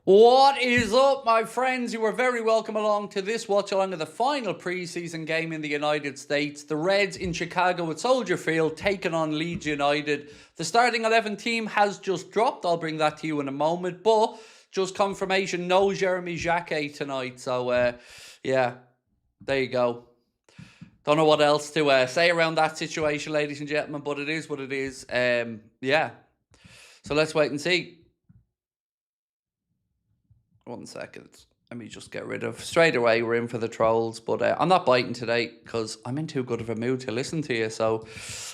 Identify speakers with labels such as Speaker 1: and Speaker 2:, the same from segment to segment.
Speaker 1: What is up, my friends? You are very welcome along to this watch along of the final preseason game in the United States. The Reds in Chicago at Soldier Field taking on Leeds United. The starting 11 team has just dropped. I'll bring that to you in a moment. But just confirmation, no Jeremy Jacquet tonight. So, yeah, there you go. Don't know what else to say around that situation, ladies and gentlemen, but it is what it is. Yeah. So let's wait and see. 1 second. Let me just get rid of... Straight away, we're in for the trolls. But I'm not biting today because I'm in too good of a mood to listen to you. So,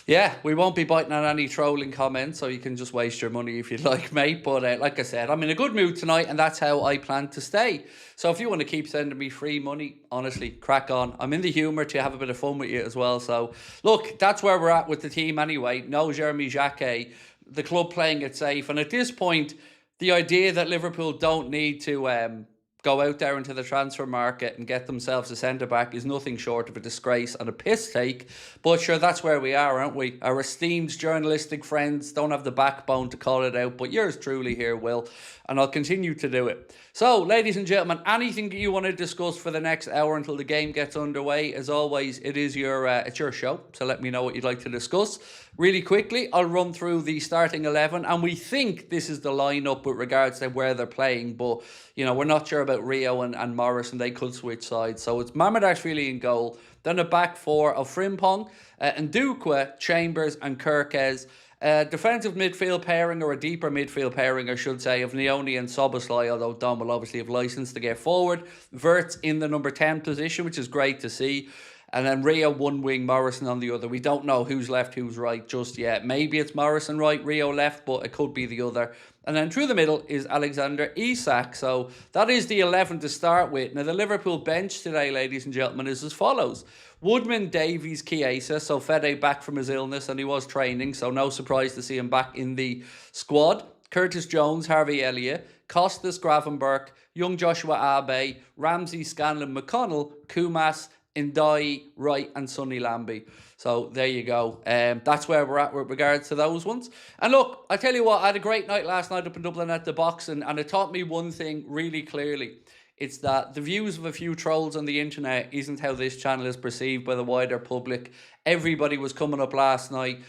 Speaker 1: yeah, we won't be biting on any trolling comments. So you can just waste your money if you'd like, mate. But like I said, I'm in a good mood tonight. And that's how I plan to stay. So if you want to keep sending me free money, honestly, crack on. I'm in the humour to have a bit of fun with you as well. So, look, that's where we're at with the team anyway. No Jeremy Jacquet. The club playing it safe. And at this point... the idea that Liverpool don't need to go out there into the transfer market and get themselves a centre-back is nothing short of a disgrace and a piss take. But sure, that's where we are, aren't we? Our esteemed journalistic friends don't have the backbone to call it out, but yours truly here will, and I'll continue to do it. So, ladies and gentlemen, anything that you want to discuss for the next hour until the game gets underway, as always, it's your show, so let me know what you'd like to discuss. Really quickly, I'll run through the starting 11, and we think this is the lineup with regards to where they're playing, but, you know, we're not sure about Rio and Morris, and they could switch sides. So it's Mamardashvili in goal, then a back four of Frimpong, Ndukwe, Chambers, and Kirkes. Defensive midfield pairing, or a deeper midfield pairing, I should say, of Leone and Soboslai, although Dom will obviously have licence to get forward. Verts in the number 10 position, which is great to see. And then Rio one wing, Morrison on the other. We don't know who's left, who's right just yet. Maybe it's Morrison right, Rio left, but it could be the other. And then through the middle is Alexander Isak. So that is the 11 to start with. Now the Liverpool bench today, ladies and gentlemen, is as follows. Woodman, Davies, Chiesa. So Fede back from his illness and he was training. So no surprise to see him back in the squad. Curtis Jones, Harvey Elliott, Costas Gravenberch, young Joshua Abe, Ramsey, Scanlon, McConnell, Kumas, Ndai, Wright, and Sonny Lambie. So there you go. That's where we're at with regards to those ones. And look, I tell you what, I had a great night last night up in Dublin at the boxing, and it taught me one thing really clearly. It's that the views of a few trolls on the internet isn't how this channel is perceived by the wider public. Everybody was coming up last night,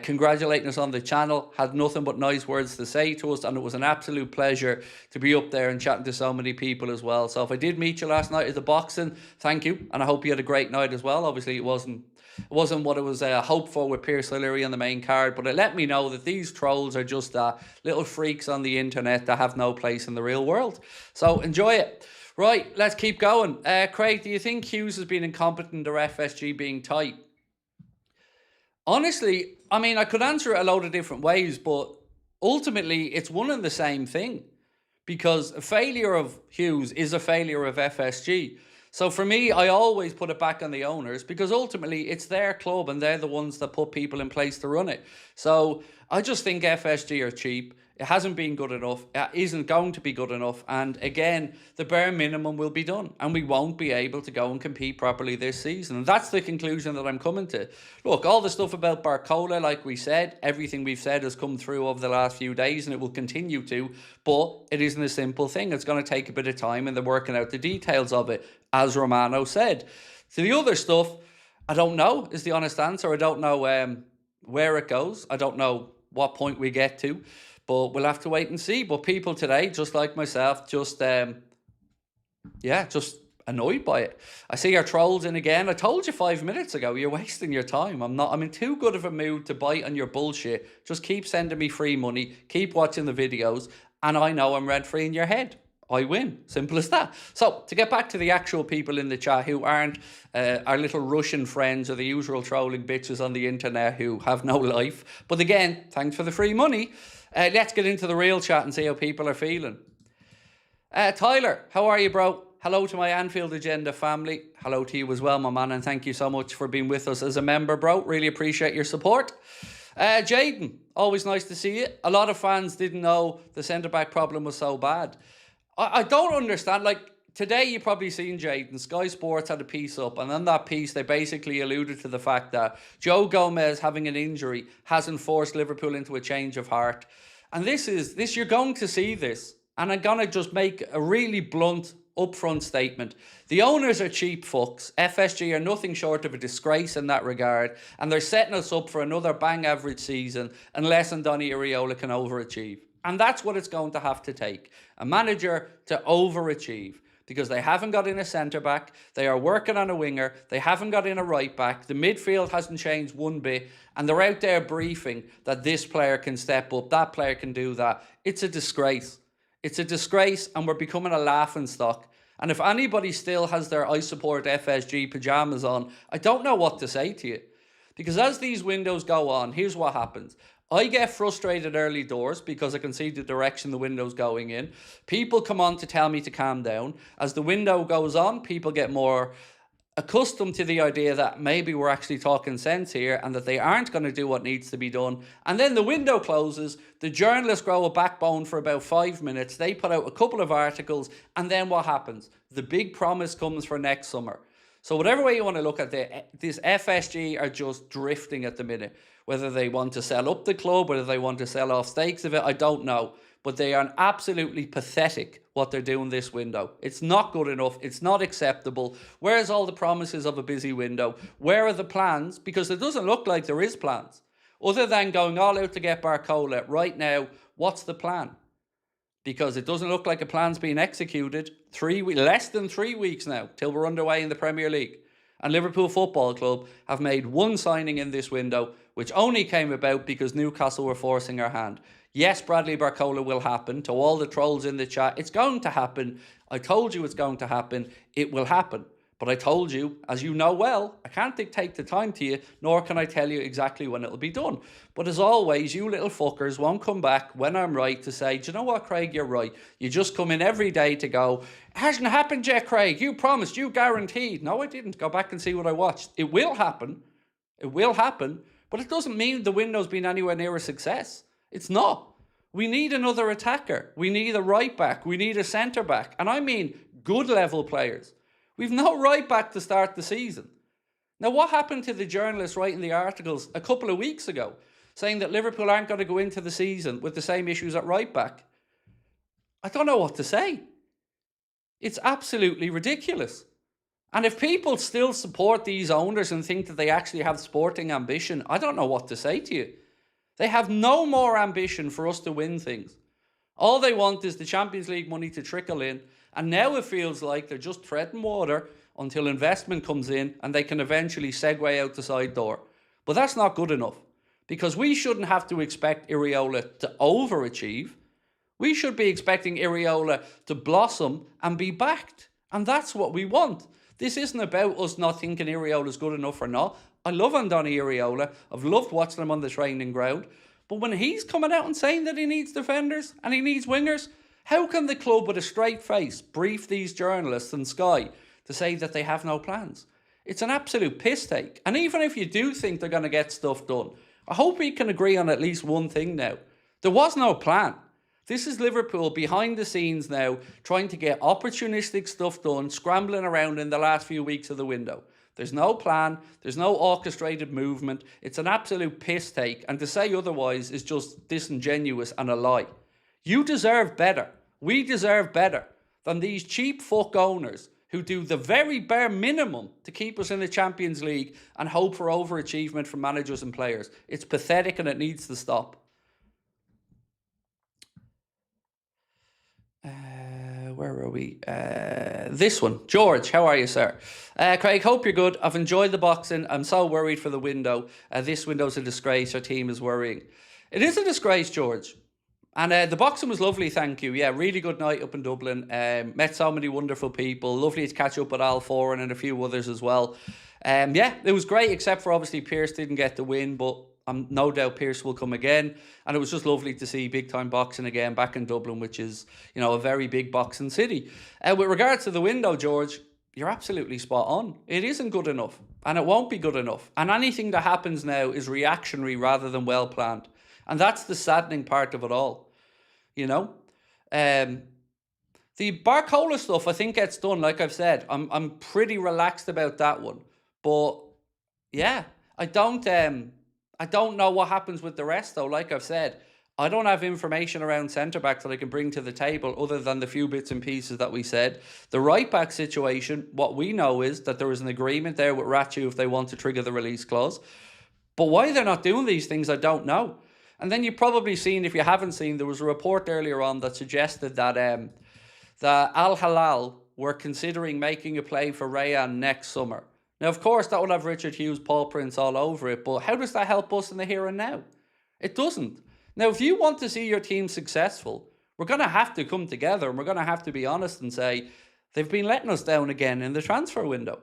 Speaker 1: congratulating us on the channel, had nothing but nice words to say to us, and it was an absolute pleasure to be up there and chatting to so many people as well. So if I did meet you last night at the boxing, thank you, and I hope you had a great night as well. Obviously it wasn't what it was hoped for with Pierce O'Leary on the main card, but it let me know that these trolls are just little freaks on the internet that have no place in the real world. So enjoy it. Right, let's keep going. Craig, do you think Hughes has been incompetent or FSG being tight? Honestly, I mean, I could answer it a load of different ways, but ultimately it's one and the same thing, because a failure of Hughes is a failure of FSG. So for me, I always put it back on the owners, because ultimately it's their club and they're the ones that put people in place to run it. So I just think FSG are cheap. It hasn't been good enough. It isn't going to be good enough. And again, the bare minimum will be done. And we won't be able to go and compete properly this season. And that's the conclusion that I'm coming to. Look, all the stuff about Barcola, like we said, everything we've said has come through over the last few days and it will continue to. But it isn't a simple thing. It's going to take a bit of time and they're working out the details of it, as Romano said. So the other stuff, I don't know, is the honest answer. I don't know where it goes. I don't know what point we get to. But we'll have to wait and see. But people today, just like myself, just annoyed by it. I see our trolls in again. I told you 5 minutes ago, you're wasting your time. I'm in too good of a mood to bite on your bullshit. Just keep sending me free money. Keep watching the videos. And I know I'm rent-free in your head. I win. Simple as that. So, to get back to the actual people in the chat who aren't our little Russian friends or the usual trolling bitches on the internet who have no life. But again, thanks for the free money. Let's get into the real chat and see how people are feeling. Tyler, how are you, bro? Hello to my Anfield Agenda family. Hello to you as well, my man, and thank you so much for being with us as a member, bro. Really appreciate your support. Jaden, always nice to see you. A lot of fans didn't know the centre-back problem was so bad. I don't understand, like, today you probably seen Jaden, Sky Sports had a piece up, and on that piece they basically alluded to the fact that Joe Gomez having an injury hasn't forced Liverpool into a change of heart. And this you're going to see this And I'm going to just make a really blunt, upfront statement. The owners are cheap fucks. FSG are nothing short of a disgrace in that regard, and they're setting us up for another bang average season unless Andoni Iraola can overachieve. And that's what it's going to have to take. A manager to overachieve. Because they haven't got in a centre-back, they are working on a winger, they haven't got in a right-back, the midfield hasn't changed one bit, and they're out there briefing that this player can step up, that player can do that. It's a disgrace. It's a disgrace, and we're becoming a laughingstock. And if anybody still has their I support FSG pyjamas on, I don't know what to say to you. Because as these windows go on, here's what happens. I get frustrated early doors because I can see the direction the window's going in. People come on to tell me to calm down. As the window goes on, people get more accustomed to the idea that maybe we're actually talking sense here and that they aren't going to do what needs to be done. And then the window closes, the journalists grow a backbone for about 5 minutes, they put out a couple of articles, and then what happens? The big promise comes for next summer. So whatever way you want to look at it, this FSG are just drifting at the minute. Whether they want to sell up the club, whether they want to sell off stakes of it, I don't know. But they are absolutely pathetic what they're doing this window. It's not good enough. It's not acceptable. Where's all the promises of a busy window? Where are the plans? Because it doesn't look like there is plans. Other than going all out to get Barcola right now, what's the plan? Because it doesn't look like a plan's being executed. Less than 3 weeks now till we're underway in the Premier League. And Liverpool Football Club have made one signing in this window, which only came about because Newcastle were forcing our hand. Yes, Bradley Barcola will happen. To all the trolls in the chat, it's going to happen. I told you it's going to happen. It will happen. But I told you, as you know well, I can't dictate the time to you, nor can I tell you exactly when it'll be done. But as always, you little fuckers won't come back when I'm right to say, do you know what, Craig, you're right. You just come in every day to go, it hasn't happened yet, Craig. You promised, you guaranteed. No, I didn't. Go back and see what I watched. It will happen. It will happen. But it doesn't mean the window's been anywhere near a success. It's not. We need another attacker. We need a right back. We need a centre back. And I mean good level players. We've no right back to start the season. Now, what happened to the journalists writing the articles a couple of weeks ago saying that Liverpool aren't going to go into the season with the same issues at right back? I don't know what to say. It's absolutely ridiculous. And if people still support these owners and think that they actually have sporting ambition, I don't know what to say to you. They have no more ambition for us to win things. All they want is the Champions League money to trickle in. And now it feels like they're just treading water until investment comes in and they can eventually segue out the side door. But that's not good enough. Because we shouldn't have to expect Iraola to overachieve. We should be expecting Iraola to blossom and be backed. And that's what we want. This isn't about us not thinking Iraola's good enough or not. I love Andoni Iraola. I've loved watching him on the training ground. But when he's coming out and saying that he needs defenders and he needs wingers, how can the club with a straight face brief these journalists and Sky to say that they have no plans? It's an absolute piss take. And even if you do think they're going to get stuff done, I hope we can agree on at least one thing now. There was no plan. This is Liverpool behind the scenes now, trying to get opportunistic stuff done, scrambling around in the last few weeks of the window. There's no plan. There's no orchestrated movement. It's an absolute piss take. And to say otherwise is just disingenuous and a lie. You deserve better. We deserve better than these cheap fuck owners who do the very bare minimum to keep us in the Champions League and hope for overachievement from managers and players. It's pathetic and it needs to stop. Where are we? This one. George, how are you, sir? Craig, hope you're good. I've enjoyed the boxing. I'm so worried for the window. This window's a disgrace. Our team is worrying. It is a disgrace, George. And the boxing was lovely, thank you. Yeah, really good night up in Dublin. Met so many wonderful people. Lovely to catch up with Al Foran and a few others as well. Yeah, it was great, except for obviously Pierce didn't get the win, but no doubt Pierce will come again. And it was just lovely to see big-time boxing again back in Dublin, which is, you know, a very big boxing city. With regards to the window, George, you're absolutely spot on. It isn't good enough, and it won't be good enough. And anything that happens now is reactionary rather than well-planned. And that's the saddening part of it all, you know. The Barcola stuff, I think, gets done. Like I've said, I'm pretty relaxed about that one. But yeah, I don't know what happens with the rest, though. Like I've said, I don't have information around centre-backs that I can bring to the table other than the few bits and pieces that we said. The right-back situation, what we know is that there was an agreement there with Ratchu if they want to trigger the release clause. But why they're not doing these things, I don't know. And then you've probably seen, if you haven't seen, there was a report earlier on that suggested that Al Hilal were considering making a play for Rayan next summer. Now, of course, that would have Richard Hughes' paw prints all over it, but how does that help us in the here and now? It doesn't. Now, if you want to see your team successful, we're going to have to come together and we're going to have to be honest and say, they've been letting us down again in the transfer window.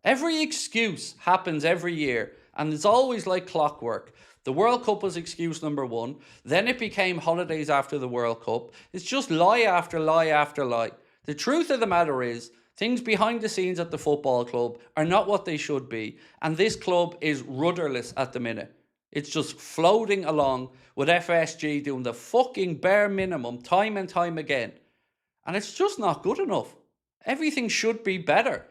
Speaker 1: Every excuse happens every year, and it's always like clockwork. The World Cup was excuse number one. Then it became holidays after the World Cup. It's just lie after lie after lie. The truth of the matter is, things behind the scenes at the football club are not what they should be. And this club is rudderless at the minute. It's just floating along with FSG doing the fucking bare minimum time and time again. And it's just not good enough. Everything should be better.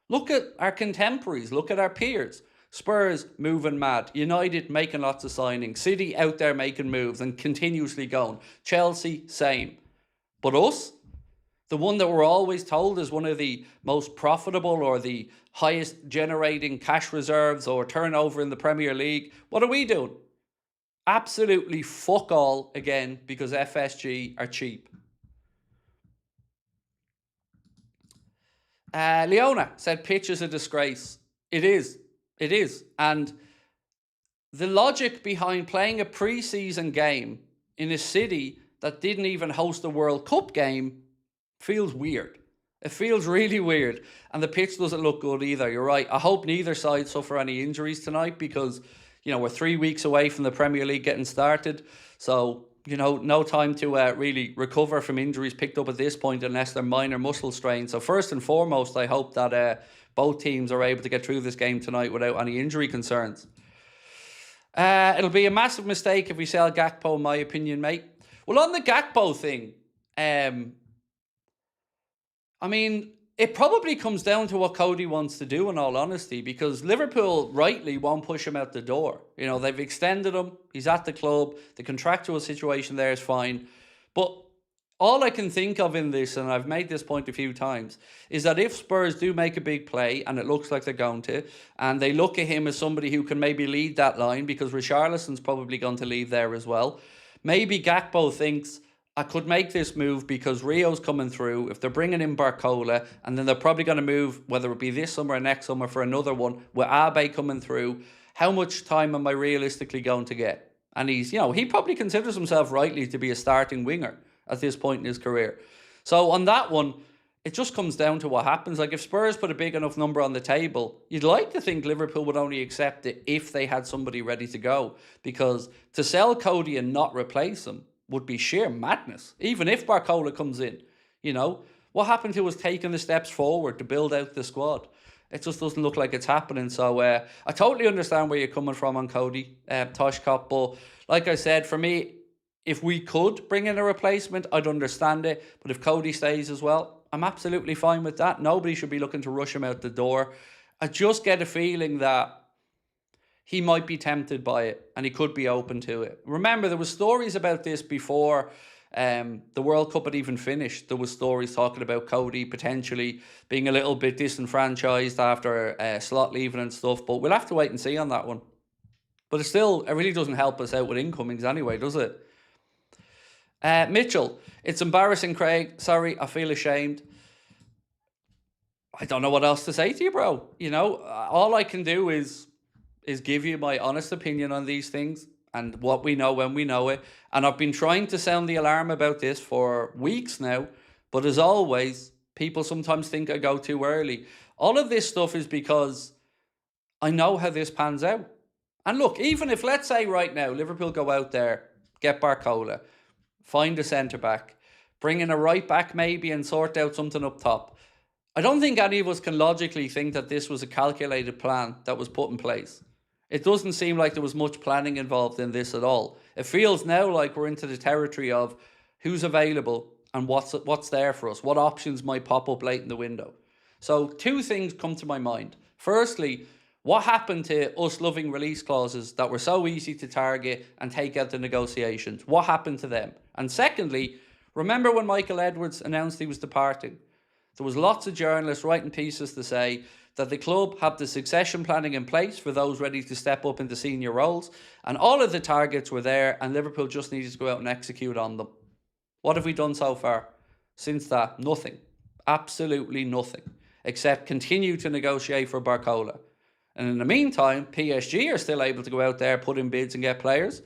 Speaker 1: Look at our contemporaries. Look at our peers. Spurs moving mad. United making lots of signings. City out there making moves and continuously going. Chelsea, same. But us, the one that we're always told is one of the most profitable or the highest generating cash reserves or turnover in the Premier League, what are we doing? Absolutely fuck all again because FSG are cheap. Leona said pitch is a disgrace. It is. It is. And the logic behind playing a pre-season game in a city that didn't even host a World Cup game feels weird. It feels really weird. And the pitch doesn't look good either. You're right. I hope neither side suffer any injuries tonight because, we're 3 weeks away from the Premier League getting started. So, no time to really recover from injuries picked up at this point unless they're minor muscle strains. So first and foremost, I hope that both teams are able to get through this game tonight without any injury concerns. It'll be a massive mistake if we sell Gakpo, in my opinion, mate. Well, on the Gakpo thing, it probably comes down to what Cody wants to do, in all honesty, because Liverpool rightly won't push him out the door. They've extended him. He's at the club. The contractual situation there is fine. But all I can think of in this, and I've made this point a few times, is that if Spurs do make a big play, and it looks like they're going to, and they look at him as somebody who can maybe lead that line, because Richarlison's probably going to leave there as well, maybe Gakpo thinks, I could make this move because Rio's coming through. If they're bringing in Barcola, and then they're probably going to move, whether it be this summer or next summer, for another one, with Abe coming through, how much time am I realistically going to get? And he's, he probably considers himself rightly to be a starting winger at this point in his career. So on that one, it just comes down to what happens. Like if Spurs put a big enough number on the table, you'd like to think Liverpool would only accept it if they had somebody ready to go. Because to sell Cody and not replace him would be sheer madness. Even if Barcola comes in, what happened to us taking the steps forward to build out the squad? It just doesn't look like it's happening. So I totally understand where you're coming from on Cody, Toshkop. But like I said, for me, if we could bring in a replacement, I'd understand it. But if Cody stays as well, I'm absolutely fine with that. Nobody should be looking to rush him out the door. I just get a feeling that he might be tempted by it and he could be open to it. Remember, there was stories about this before the World Cup had even finished. There was stories talking about Cody potentially being a little bit disenfranchised after Slot leaving and stuff. But we'll have to wait and see on that one. But it really doesn't help us out with incomings anyway, does it? Mitchell, it's embarrassing, Craig. Sorry, I feel ashamed. I don't know what else to say to you, bro. All I can do is give you my honest opinion on these things and what we know when we know it. And I've been trying to sound the alarm about this for weeks now. But as always, people sometimes think I go too early. All of this stuff is because I know how this pans out. And look, even if, let's say right now, Liverpool go out there, get Barcola, find a centre-back, bring in a right-back maybe and sort out something up top. I don't think any of us can logically think that this was a calculated plan that was put in place. It doesn't seem like there was much planning involved in this at all. It feels now like we're into the territory of who's available and what's there for us, what options might pop up late in the window. So two things come to my mind. Firstly, What happened to us loving release clauses that were so easy to target and take out the negotiations? What happened to them? And secondly, remember when Michael Edwards announced he was departing? There was lots of journalists writing pieces to say that the club have the succession planning in place for those ready to step up into senior roles, and all of the targets were there, and Liverpool just needed to go out and execute on them. What have we done so far? Since that, nothing. Absolutely nothing. Except continue to negotiate for Barcola. And in the meantime, PSG are still able to go out there, put in bids and get players.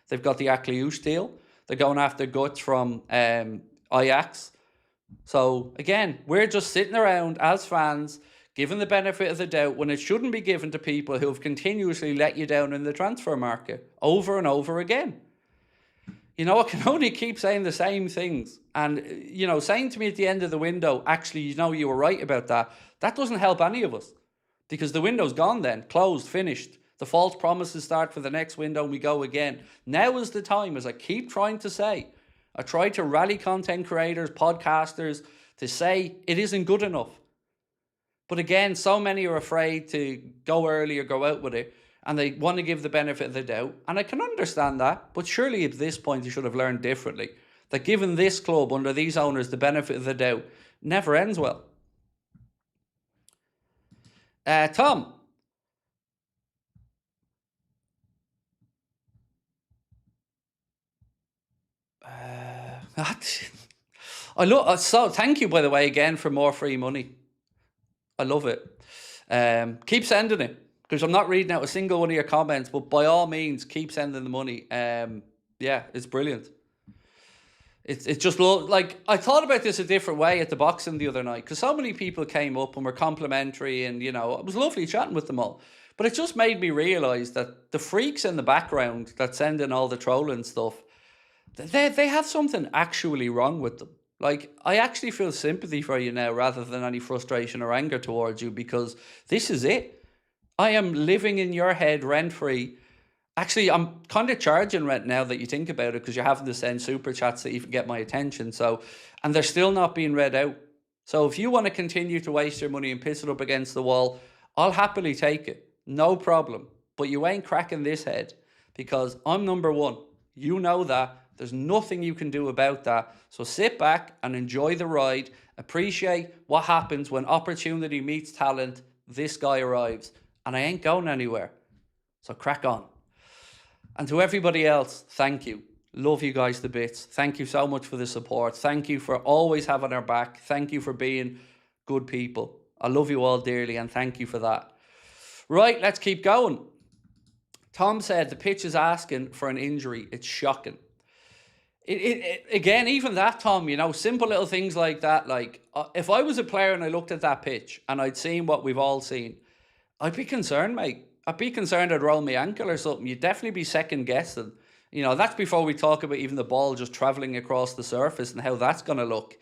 Speaker 1: They've got the Akliouche deal. They're going after Guts from Ajax. So, again, we're just sitting around as fans, given the benefit of the doubt when it shouldn't be given to people who have continuously let you down in the transfer market over and over again. You know, I can only keep saying the same things. And, you know, saying to me at the end of the window, actually, you know, you were right about that. That doesn't help any of us. Because the window's gone then, closed, finished. The false promises start for the next window and we go again. Now is the time, as I keep trying to say. I try to rally content creators, podcasters, to say it isn't good enough. But again, so many are afraid to go early or go out with it. And they want to give the benefit of the doubt. And I can understand that. But surely at this point, you should have learned differently. That giving this club, under these owners, the benefit of the doubt never ends well. Tom. So thank you, by the way, again for more free money. I love it. Keep sending it, because I'm not reading out a single one of your comments, but by all means, keep sending the money. Yeah, it's brilliant. It's just like, I thought about this a different way at the boxing the other night, because so many people came up and were complimentary, and, you know, it was lovely chatting with them all. But it just made me realise that the freaks in the background that send in all the trolling stuff, they have something actually wrong with them. Like, I actually feel sympathy for you now rather than any frustration or anger towards you, because this is it. I am living in your head rent-free. Actually, I'm kind of charging rent now that you think about it, because you're having to send super chats to even get my attention. So, and they're still not being read out. So if you want to continue to waste your money and piss it up against the wall, I'll happily take it. No problem. But you ain't cracking this head, because I'm number one. You know that. There's nothing you can do about that. So sit back and enjoy the ride. Appreciate what happens when opportunity meets talent. This guy arrives. And I ain't going anywhere. So crack on. And to everybody else, thank you. Love you guys to bits. Thank you so much for the support. Thank you for always having our back. Thank you for being good people. I love you all dearly, and thank you for that. Right, let's keep going. Tom said the pitch is asking for an injury. It's shocking. Again, even that, Tom, you know, simple little things like that. Like, if I was a player and I looked at that pitch and I'd seen what we've all seen, I'd be concerned, mate. I'd be concerned I'd roll my ankle or something. You'd definitely be second guessing. You know, that's before we talk about even the ball just travelling across the surface and how that's going to look.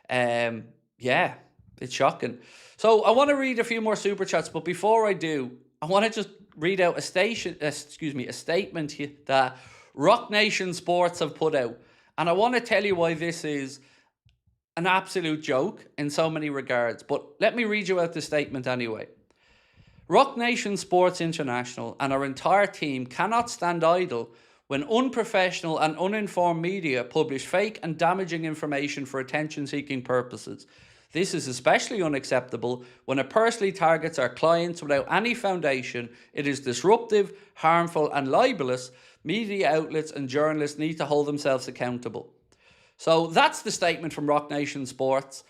Speaker 1: Yeah, it's shocking. So I want to read a few more super chats, but before I do, I want to just read out a statement here that Rock Nation Sports have put out. And I want to tell you why this is an absolute joke in so many regards. But let me read you out the statement anyway. Rock Nation Sports International and our entire team cannot stand idle when unprofessional and uninformed media publish fake and damaging information for attention-seeking purposes. This is especially unacceptable when it personally targets our clients without any foundation. It is disruptive, harmful, and libelous. Media outlets and journalists need to hold themselves accountable. So that's the statement from Rock Nation Sports.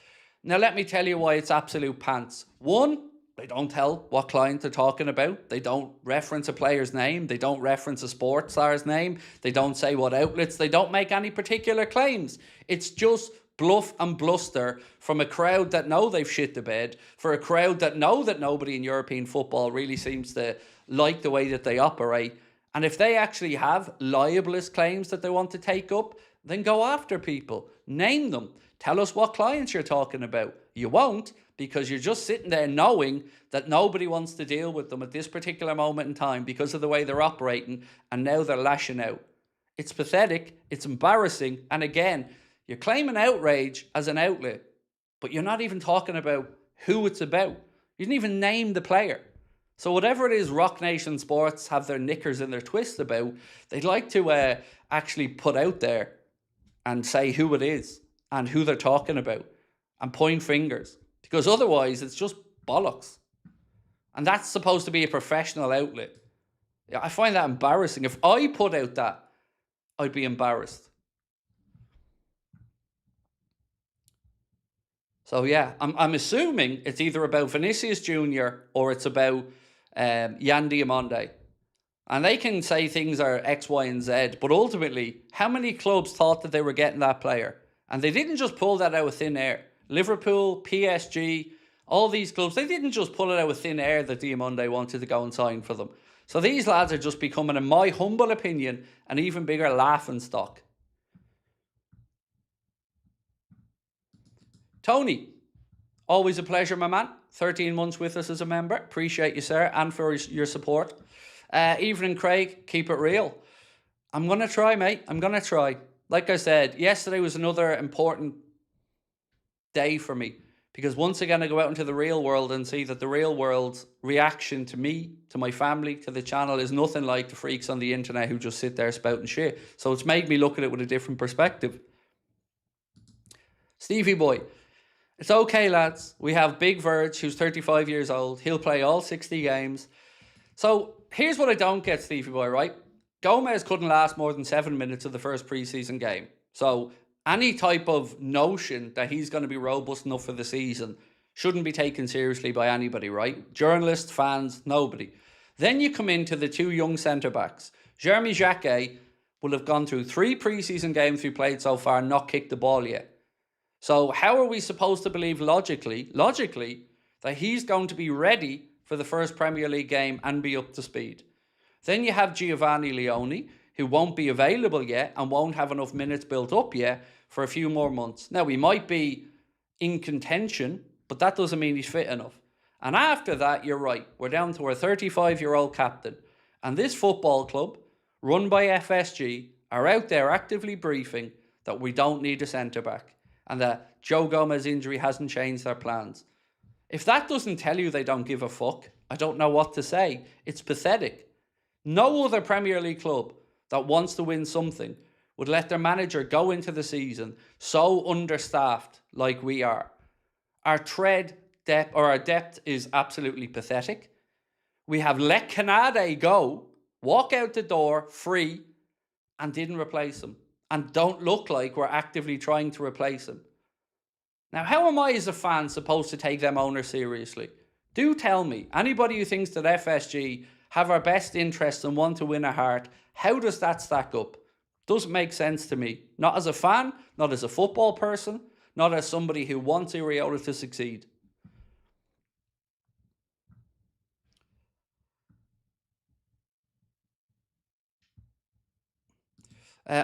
Speaker 1: Now let me tell you why it's absolute pants. One, they don't tell what client they're talking about. They don't reference a player's name. They don't reference a sports star's name. They don't say what outlets. They don't make any particular claims. It's just bluff and bluster from a crowd that know they've shit the bed, for a crowd that know that nobody in European football really seems to like the way that they operate. And if they actually have libelous claims that they want to take up, then go after people. Name them. Tell us what clients you're talking about. You won't, because you're just sitting there knowing that nobody wants to deal with them at this particular moment in time because of the way they're operating, and now they're lashing out. It's pathetic, it's embarrassing, and again, you're claiming outrage as an outlet, but you're not even talking about who it's about. You didn't even name the player. So whatever it is Rock Nation Sports have their knickers in their twist about, they'd like to actually put out there and say who it is and who they're talking about and point fingers. Because otherwise it's just bollocks. And that's supposed to be a professional outlet. I find that embarrassing. If I put out that, I'd be embarrassed. So yeah, I'm assuming it's either about Vinicius Jr. or it's about Yan Diamonde. And they can say things are X, Y, and Z, but ultimately, how many clubs thought that they were getting that player? And they didn't just pull that out of thin air. Liverpool, PSG, all these clubs, they didn't just pull it out of thin air that Diamonde wanted to go and sign for them. So these lads are just becoming, in my humble opinion, an even bigger laughingstock. Tony, always a pleasure, my man. 13 months with us as a member. Appreciate you, sir, and for your support. Evening, Craig. Keep it real. I'm going to try, mate. I'm going to try. Like I said, yesterday was another important day for me. Because once again, I go out into the real world and see that the real world's reaction to me, to my family, to the channel is nothing like the freaks on the internet who just sit there spouting shit. So it's made me look at it with a different perspective. Stevie boy. It's okay, lads. We have Big Verge, who's 35 years old. He'll play all 60 games. So here's what I don't get, Stevie boy, right? Gomez couldn't last more than 7 minutes of the first preseason game. So any type of notion that he's going to be robust enough for the season shouldn't be taken seriously by anybody, right? Journalists, fans, nobody. Then you come into the two young centre-backs. Jeremy Jacquet will have gone through 3 preseason games we played so far and not kicked the ball yet. So how are we supposed to believe logically, that he's going to be ready for the first Premier League game and be up to speed? Then you have Giovanni Leone, who won't be available yet and won't have enough minutes built up yet for a few more months. Now, he might be in contention, but that doesn't mean he's fit enough. And after that, you're right. We're down to our 35-year-old captain. And this football club, run by FSG, are out there actively briefing that we don't need a centre-back and that Joe Gomez's injury hasn't changed their plans. If that doesn't tell you they don't give a fuck, I don't know what to say. It's pathetic. No other Premier League club that wants to win something would let their manager go into the season so understaffed like we are. Our depth is absolutely pathetic. We have let Canade go, walk out the door free, and didn't replace him. And don't look like we're actively trying to replace him. Now, how am I as a fan supposed to take them owners seriously? Do tell me, anybody who thinks that FSG have our best interests and want to win a heart, how does that stack up? Doesn't make sense to me. Not as a fan, not as a football person, not as somebody who wants Iraola to succeed.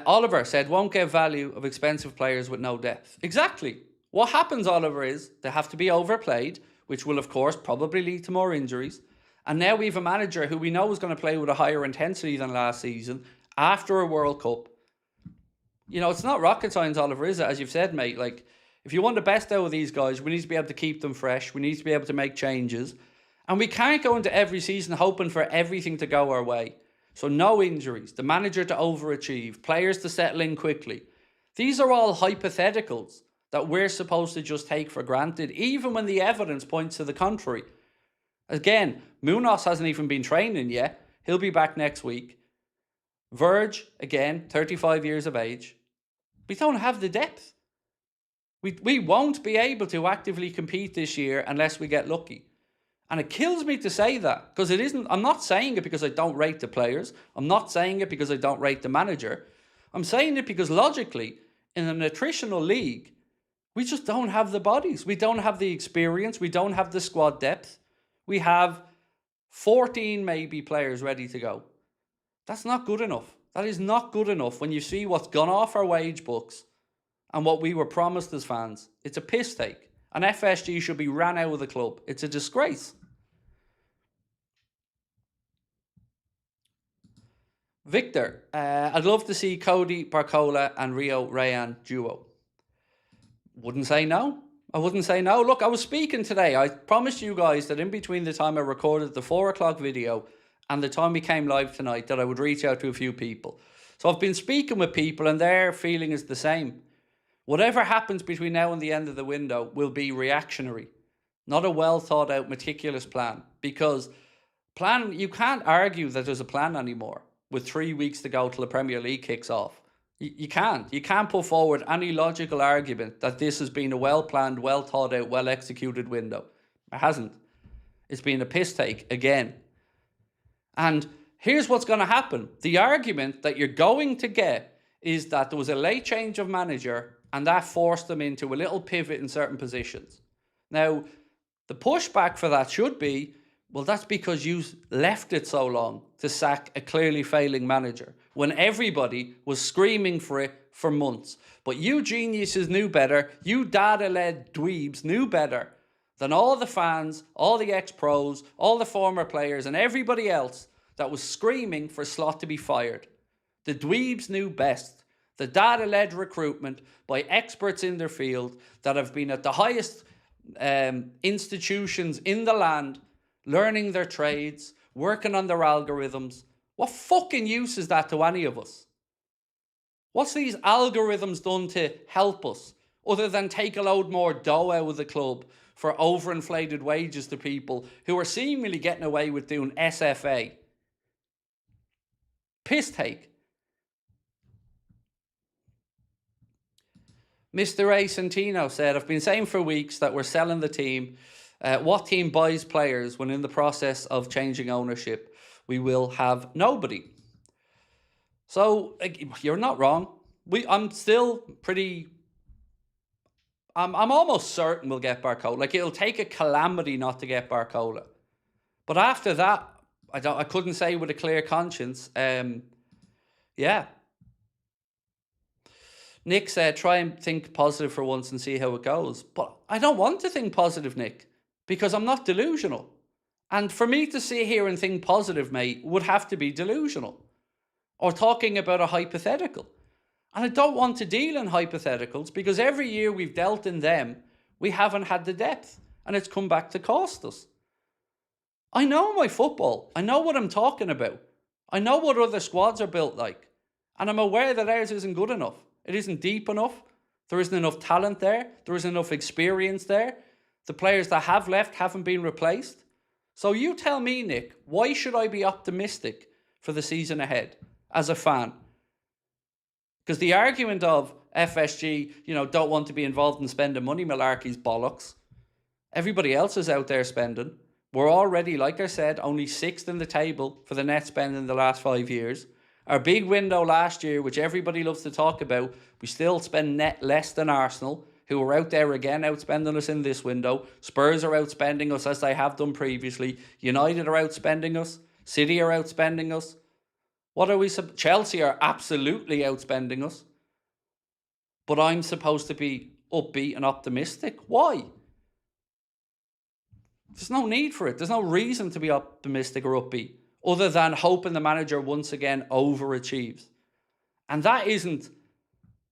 Speaker 1: Oliver said, won't get value of expensive players with no depth. Exactly. What happens, Oliver, is they have to be overplayed, which will, of course, probably lead to more injuries. And now we have a manager who we know is going to play with a higher intensity than last season after a World Cup. You know, it's not rocket science, Oliver, is it? As you've said, mate, like, if you want the best out of these guys, we need to be able to keep them fresh. We need to be able to make changes. And we can't go into every season hoping for everything to go our way. So no injuries, the manager to overachieve, players to settle in quickly. These are all hypotheticals that we're supposed to just take for granted, even when the evidence points to the contrary. Again, Munoz hasn't even been training yet. He'll be back next week. Verge, again, 35 years of age. We don't have the depth. We won't be able to actively compete this year unless we get lucky. And it kills me to say that, because it isn't. I'm not saying it because I don't rate the players. I'm not saying it because I don't rate the manager. I'm saying it because logically, in an attritional league, we just don't have the bodies. We don't have the experience. We don't have the squad depth. We have 14 maybe players ready to go. That's not good enough. That is not good enough when you see what's gone off our wage books and what we were promised as fans. It's a piss take. And FSG should be ran out of the club. It's a disgrace. Victor, I'd love to see Cody Barcola and Rio Rayan duo. Wouldn't say no. I wouldn't say no. Look, I was speaking today. I promised you guys that in between the time I recorded the 4 o'clock video and the time we came live tonight that I would reach out to a few people. So I've been speaking with people and their feeling is the same. Whatever happens between now and the end of the window will be reactionary, not a well thought out, meticulous plan. Because you can't argue that there's a plan anymore with 3 weeks to go till the Premier League kicks off. You can't. You can't put forward any logical argument that this has been a well-planned, well-thought-out, well-executed window. It hasn't. It's been a piss take again. And here's what's going to happen. The argument that you're going to get is that there was a late change of manager and that forced them into a little pivot in certain positions. Now, the pushback for that should be, well, that's because you left it so long to sack a clearly failing manager when everybody was screaming for it for months. But you geniuses knew better. You data-led dweebs knew better than all the fans, all the ex-pros, all the former players and everybody else that was screaming for Slot to be fired. The dweebs knew best. The data-led recruitment by experts in their field that have been at the highest institutions in the land, learning their trades, working on their algorithms. What fucking use is that to any of us? What's these algorithms done to help us, other than take a load more dough out of the club for overinflated wages to people who are seemingly getting away with doing SFA? Piss take. Mr. A. Centino said, I've been saying for weeks that we're selling the team. What team buys players when in the process of changing ownership? We will have nobody. So, you're not wrong. I'm still pretty... I'm almost certain we'll get Barcola. Like, it'll take a calamity not to get Barcola. But after that, I couldn't say with a clear conscience. Yeah. Nick said, try and think positive for once and see how it goes. But I don't want to think positive, Nick, because I'm not delusional. And for me to sit here and think positive, mate, would have to be delusional or talking about a hypothetical. And I don't want to deal in hypotheticals because every year we've dealt in them, we haven't had the depth and it's come back to cost us. I know my football. I know what I'm talking about. I know what other squads are built like. And I'm aware that ours isn't good enough. It isn't deep enough. There isn't enough talent there. There isn't enough experience there. The players that have left haven't been replaced. So you tell me, Nick, why should I be optimistic for the season ahead as a fan? Because the argument of FSG, don't want to be involved in spending money, malarkey's bollocks. Everybody else is out there spending. We're already, like I said, only 6th in the table for the net spend in the last 5 years. Our big window last year, which everybody loves to talk about, we still spend net less than Arsenal, who are out there again outspending us in this window. Spurs are outspending us as they have done previously. United are outspending us. City are outspending us. What are we? Chelsea are absolutely outspending us. But I'm supposed to be upbeat and optimistic. Why? There's no need for it. There's no reason to be optimistic or upbeat other than hoping the manager once again overachieves. And that isn't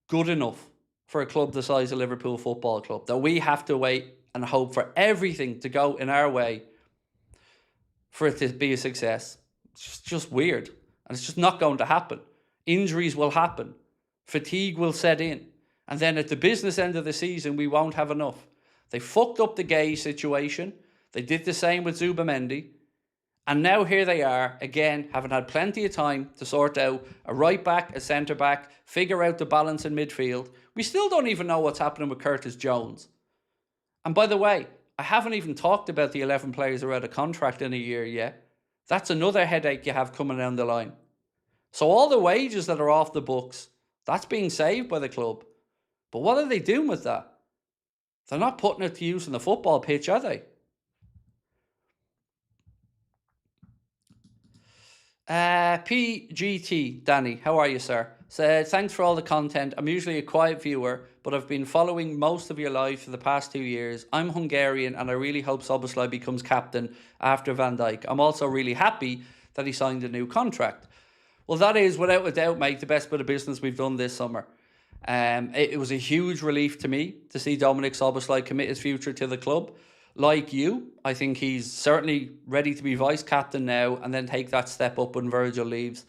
Speaker 1: good enough for a club the size of Liverpool Football Club, that we have to wait and hope for everything to go in our way for it to be a success. It's just weird. And it's just not going to happen. Injuries will happen. Fatigue will set in. And then at the business end of the season, we won't have enough. They fucked up the Gay situation. They did the same with Zubamendi. And now here they are, again, having had plenty of time to sort out a right back, a centre back, figure out the balance in midfield. We still don't even know what's happening with Curtis Jones. And by the way, I haven't even talked about the 11 players who are out of contract in a year yet. That's another headache you have coming down the line. So all the wages that are off the books, that's being saved by the club. But what are they doing with that? They're not putting it to use on the football pitch, are they? PGT, Danny, how are you, sir? Said, thanks for all the content. I'm usually a quiet viewer, but I've been following most of your live for the past 2 years. I'm Hungarian and I really hope Szoboszlai becomes captain after Van Dijk. I'm also really happy that he signed a new contract. Well, that is, without a doubt, mate, the best bit of business we've done this summer. It was a huge relief to me to see Dominic Szoboszlai commit his future to the club. Like you, I think he's certainly ready to be vice-captain now and then take that step up when Virgil leaves.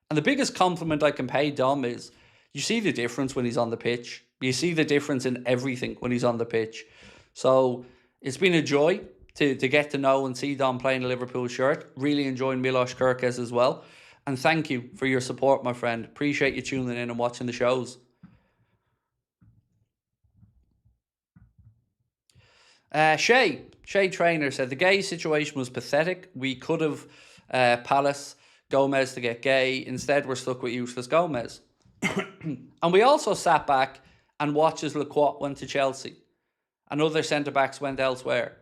Speaker 1: And the biggest compliment I can pay Dom is you see the difference when he's on the pitch. You see the difference in everything when he's on the pitch. So it's been a joy to get to know and see Dom playing a Liverpool shirt. Really enjoying Milos Kerkez as well. And thank you for your support, my friend. Appreciate you tuning in and watching the shows. Shay Trainer said, the Gay situation was pathetic. We could have Palace Gomez to get Gay. Instead, we're stuck with useless Gomez. And we also sat back and watched as Lacroix went to Chelsea. And other centre-backs went elsewhere.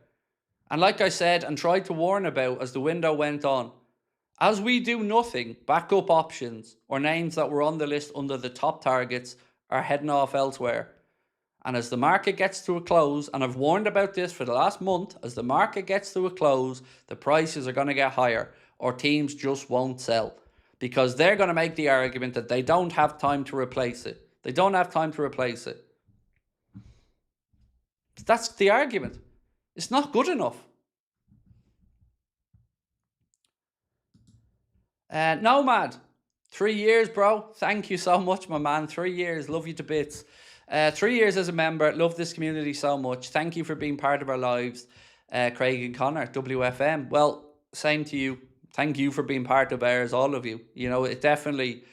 Speaker 1: And like I said and tried to warn about as the window went on, as we do nothing, backup options or names that were on the list under the top targets are heading off elsewhere. And as the market gets to a close, and I've warned about this for the last month, as the market gets to a close, the prices are going to get higher or teams just won't sell because they're going to make the argument that they don't have time to replace it. They don't have time to replace it. That's the argument. It's not good enough. Nomad, 3 years, bro. Thank you so much, my man. 3 years. Love you to bits. 3 years as a member. Love this community so much. Thank you for being part of our lives, Craig and Connor, WFM. Well, same to you. Thank you for being part of ours, all of you. You know, it definitely,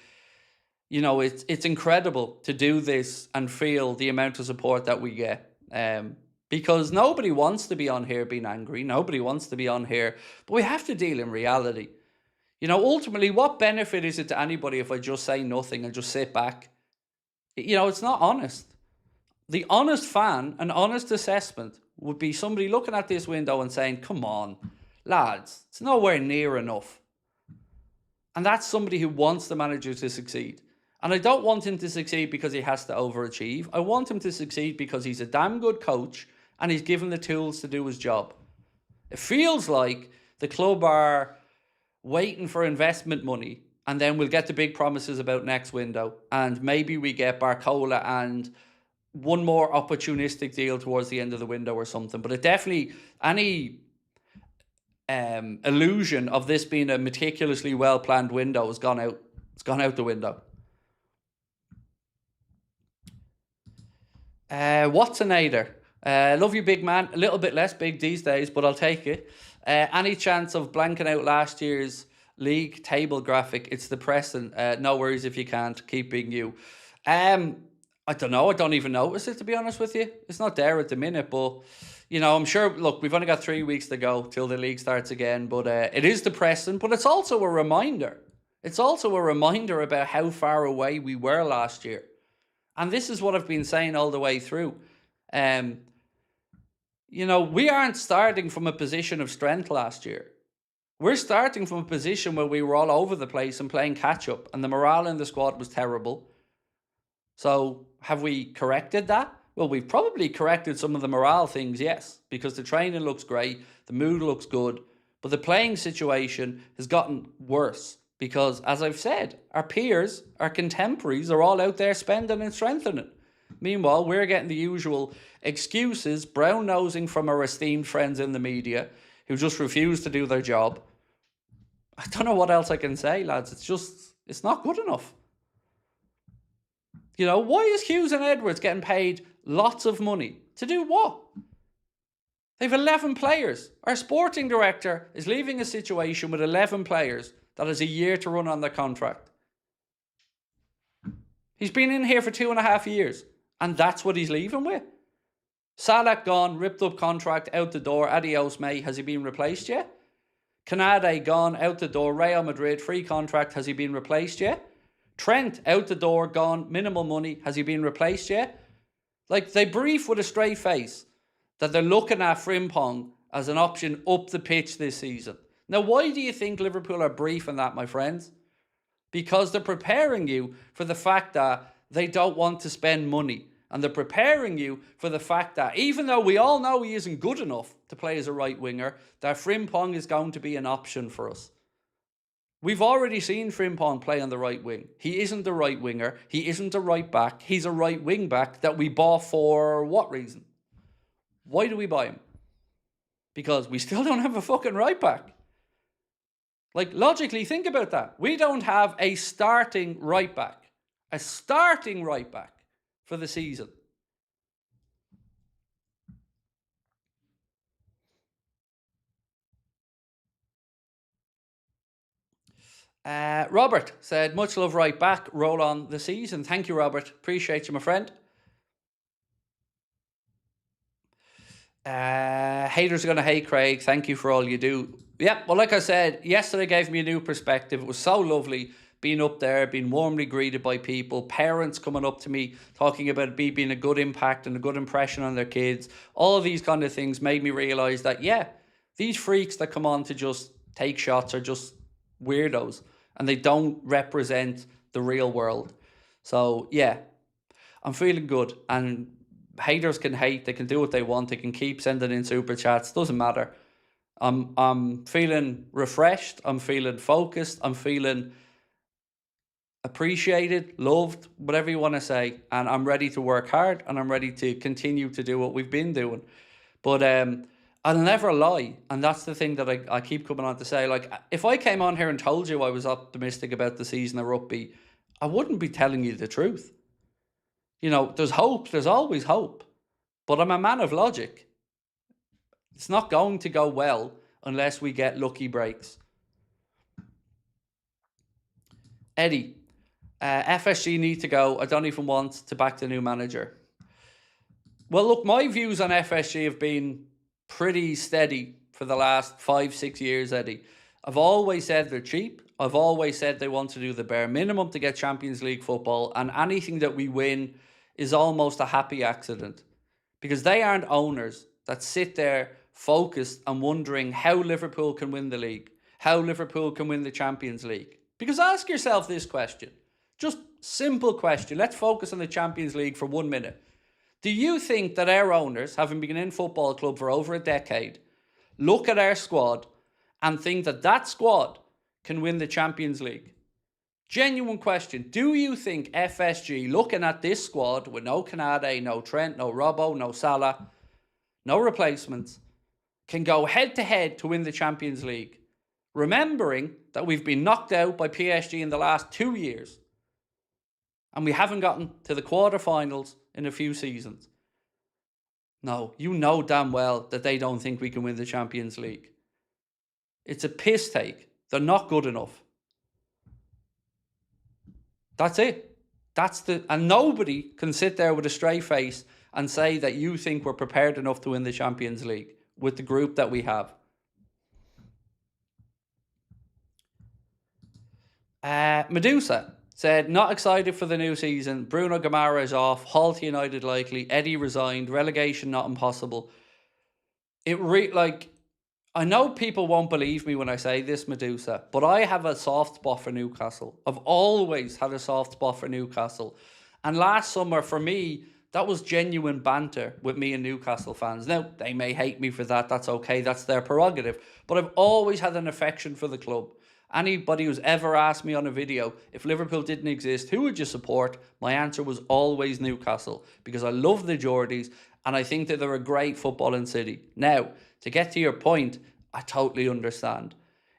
Speaker 1: you know, it's incredible to do this and feel the amount of support that we get. Because nobody wants to be on here being angry. Nobody wants to be on here. But we have to deal in reality. You know, ultimately, what benefit is it to anybody if I just say nothing and just sit back? You know, it's not honest. The honest fan, an honest assessment would be somebody looking at this window and saying, come on, lads, it's nowhere near enough. And that's somebody who wants the manager to succeed. And I don't want him to succeed because he has to overachieve. I want him to succeed because he's a damn good coach and he's given the tools to do his job. It feels like the club are waiting for investment money and then we'll get the big promises about next window. And maybe we get Barcola and one more opportunistic deal towards the end of the window or something. But it definitely, any illusion of this being a meticulously well-planned window has gone out. It's gone out the window. Watsonator. Love you, big man. A little bit less big these days, but I'll take it. Any chance of blanking out last year's league table graphic? It's depressing. No worries if you can't. Keep being you. I don't know. I don't even notice it, to be honest with you. It's not there at the minute, but, you know, I'm sure, look, we've only got 3 weeks to go till the league starts again, but it is depressing, but it's also a reminder. It's also a reminder about how far away we were last year. And this is what I've been saying all the way through. You know, we aren't starting from a position of strength last year. We're starting from a position where we were all over the place and playing catch-up, and the morale in the squad was terrible. So, have we corrected that? Well, we've probably corrected some of the morale things, yes, because the training looks great, the mood looks good, but the playing situation has gotten worse because, as I've said, our peers, our contemporaries are all out there spending and strengthening. Meanwhile, we're getting the usual excuses, brown-nosing from our esteemed friends in the media who just refuse to do their job. I don't know what else I can say, lads. It's not good enough. You know, why is Hughes and Edwards getting paid lots of money? To do what? They've 11 players. Our sporting director is leaving a situation with 11 players that has a year to run on their contract. He's been in here for 2.5 years, and that's what he's leaving with. Salah gone, ripped up contract, out the door, adios mate. Has he been replaced yet? Canade gone, out the door, Real Madrid, free contract. Has he been replaced yet? Trent, out the door, gone, minimal money. Has he been replaced yet? Like, they brief with a straight face that they're looking at Frimpong as an option up the pitch this season. Now, why do you think Liverpool are briefing that, my friends? Because they're preparing you for the fact that they don't want to spend money. And they're preparing you for the fact that even though we all know he isn't good enough to play as a right winger, that Frimpong is going to be an option for us. We've already seen Frimpong play on the right wing. He isn't the right winger. He isn't a right back. He's a right wing back that we bought for what reason? Why do we buy him? Because we still don't have a fucking right back. Like, logically, think about that. We don't have a starting right back. A starting right back for the season. Robert said, much love right back. Roll on the season. Thank you, Robert. Appreciate you, my friend. Haters are going to hate Craig. Thank you for all you do. Yeah, well, like I said, yesterday gave me a new perspective. It was so lovely being up there, being warmly greeted by people, parents coming up to me, talking about me being a good impact and a good impression on their kids. All of these kind of things made me realise that, yeah, these freaks that come on to just take shots are just weirdos and they don't represent the real world. So, yeah, I'm feeling good. And haters can hate, they can do what they want, they can keep sending in super chats, doesn't matter. I'm feeling refreshed, I'm feeling focused, I'm feeling appreciated, loved, whatever you want to say, and I'm ready to work hard and I'm ready to continue to do what we've been doing. But I'll never lie, and that's the thing that I keep coming on to say. Like, if I came on here and told you I was optimistic about the season of rugby, I wouldn't be telling you the truth. You know, there's hope, there's always hope. But I'm a man of logic. It's not going to go well unless we get lucky breaks. Eddie, FSG need to go. I don't even want to back the new manager. Well, look, my views on FSG have been pretty steady for the last 5-6 years, Eddie. I've always said they're cheap. I've always said they want to do the bare minimum to get Champions League football, and anything that we win is almost a happy accident. Because they aren't owners that sit there focused and wondering how Liverpool can win the league, how Liverpool can win the Champions League. Because ask yourself this question, just simple question. Let's focus on the Champions League for 1 minute. Do you think that our owners, having been in football club for over a decade, look at our squad and think that that squad can win the Champions League? Genuine question. Do you think FSG, looking at this squad with no Canade, no Trent, no Robbo, no Salah, no replacements, can go head to head to win the Champions League? Remembering that we've been knocked out by PSG in the last 2 years and we haven't gotten to the quarterfinals in a few seasons. No, you know damn well that they don't think we can win the Champions League. It's a piss take. They're not good enough. That's it. And nobody can sit there with a straight face and say that you think we're prepared enough to win the Champions League with the group that we have. Medusa said, not excited for the new season. Bruno Gamara is off. Halt United likely. Eddie resigned. Relegation not impossible. I know people won't believe me when I say this, Medusa, but I have a soft spot for Newcastle. I've always had a soft spot for Newcastle. And last summer, for me, that was genuine banter with me and Newcastle fans. Now, they may hate me for that. That's okay. That's their prerogative. But I've always had an affection for the club. Anybody who's ever asked me on a video, if Liverpool didn't exist, who would you support? My answer was always Newcastle, because I love the Geordies and I think that they're a great footballing city. Now, to get to your point, I totally understand.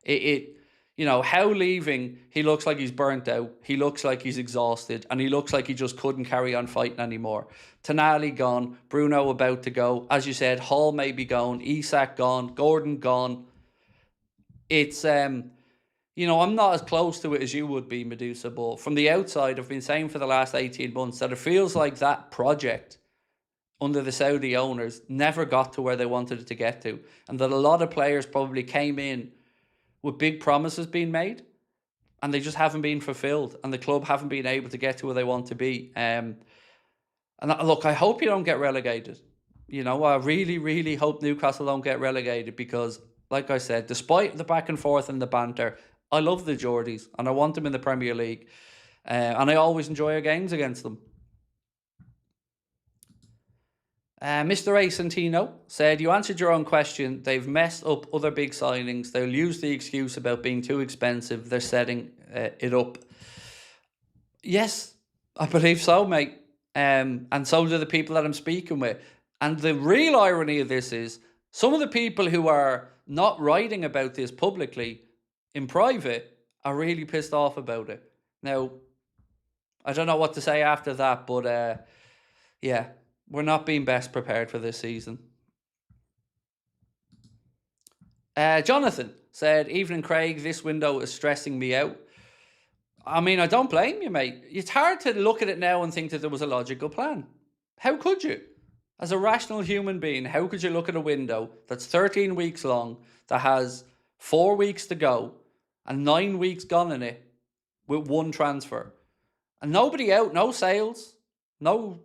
Speaker 1: How leaving, he looks like he's burnt out, he looks like he's exhausted, and he looks like he just couldn't carry on fighting anymore. Tonali gone, Bruno about to go. As you said, Hall may be gone, Isak gone, Gordon gone. It's... I'm not as close to it as you would be, Medusa, but from the outside, I've been saying for the last 18 months that it feels like that project under the Saudi owners never got to where they wanted it to get to, and that a lot of players probably came in with big promises being made and they just haven't been fulfilled, and the club haven't been able to get to where they want to be. Look, I hope you don't get relegated. I really, really hope Newcastle don't get relegated because, like I said, despite the back and forth and the banter, I love the Geordies and I want them in the Premier League. And I always enjoy our games against them. Mr. A. Santino said, you answered your own question. They've messed up other big signings. They'll use the excuse about being too expensive. They're setting it up. Yes, I believe so, mate. And so do the people that I'm speaking with. And the real irony of this is some of the people who are not writing about this publicly in private are really pissed off about it. Now, I don't know what to say after that, but yeah, we're not being best prepared for this season. Jonathan said, evening Craig, this window is stressing me out. I mean, I don't blame you, mate. It's hard to look at it now and think that there was a logical plan. How could you? As a rational human being, how could you look at a window that's 13 weeks long, that has 4 weeks to go, and 9 weeks gone in it, with one transfer? And nobody out, no sales, no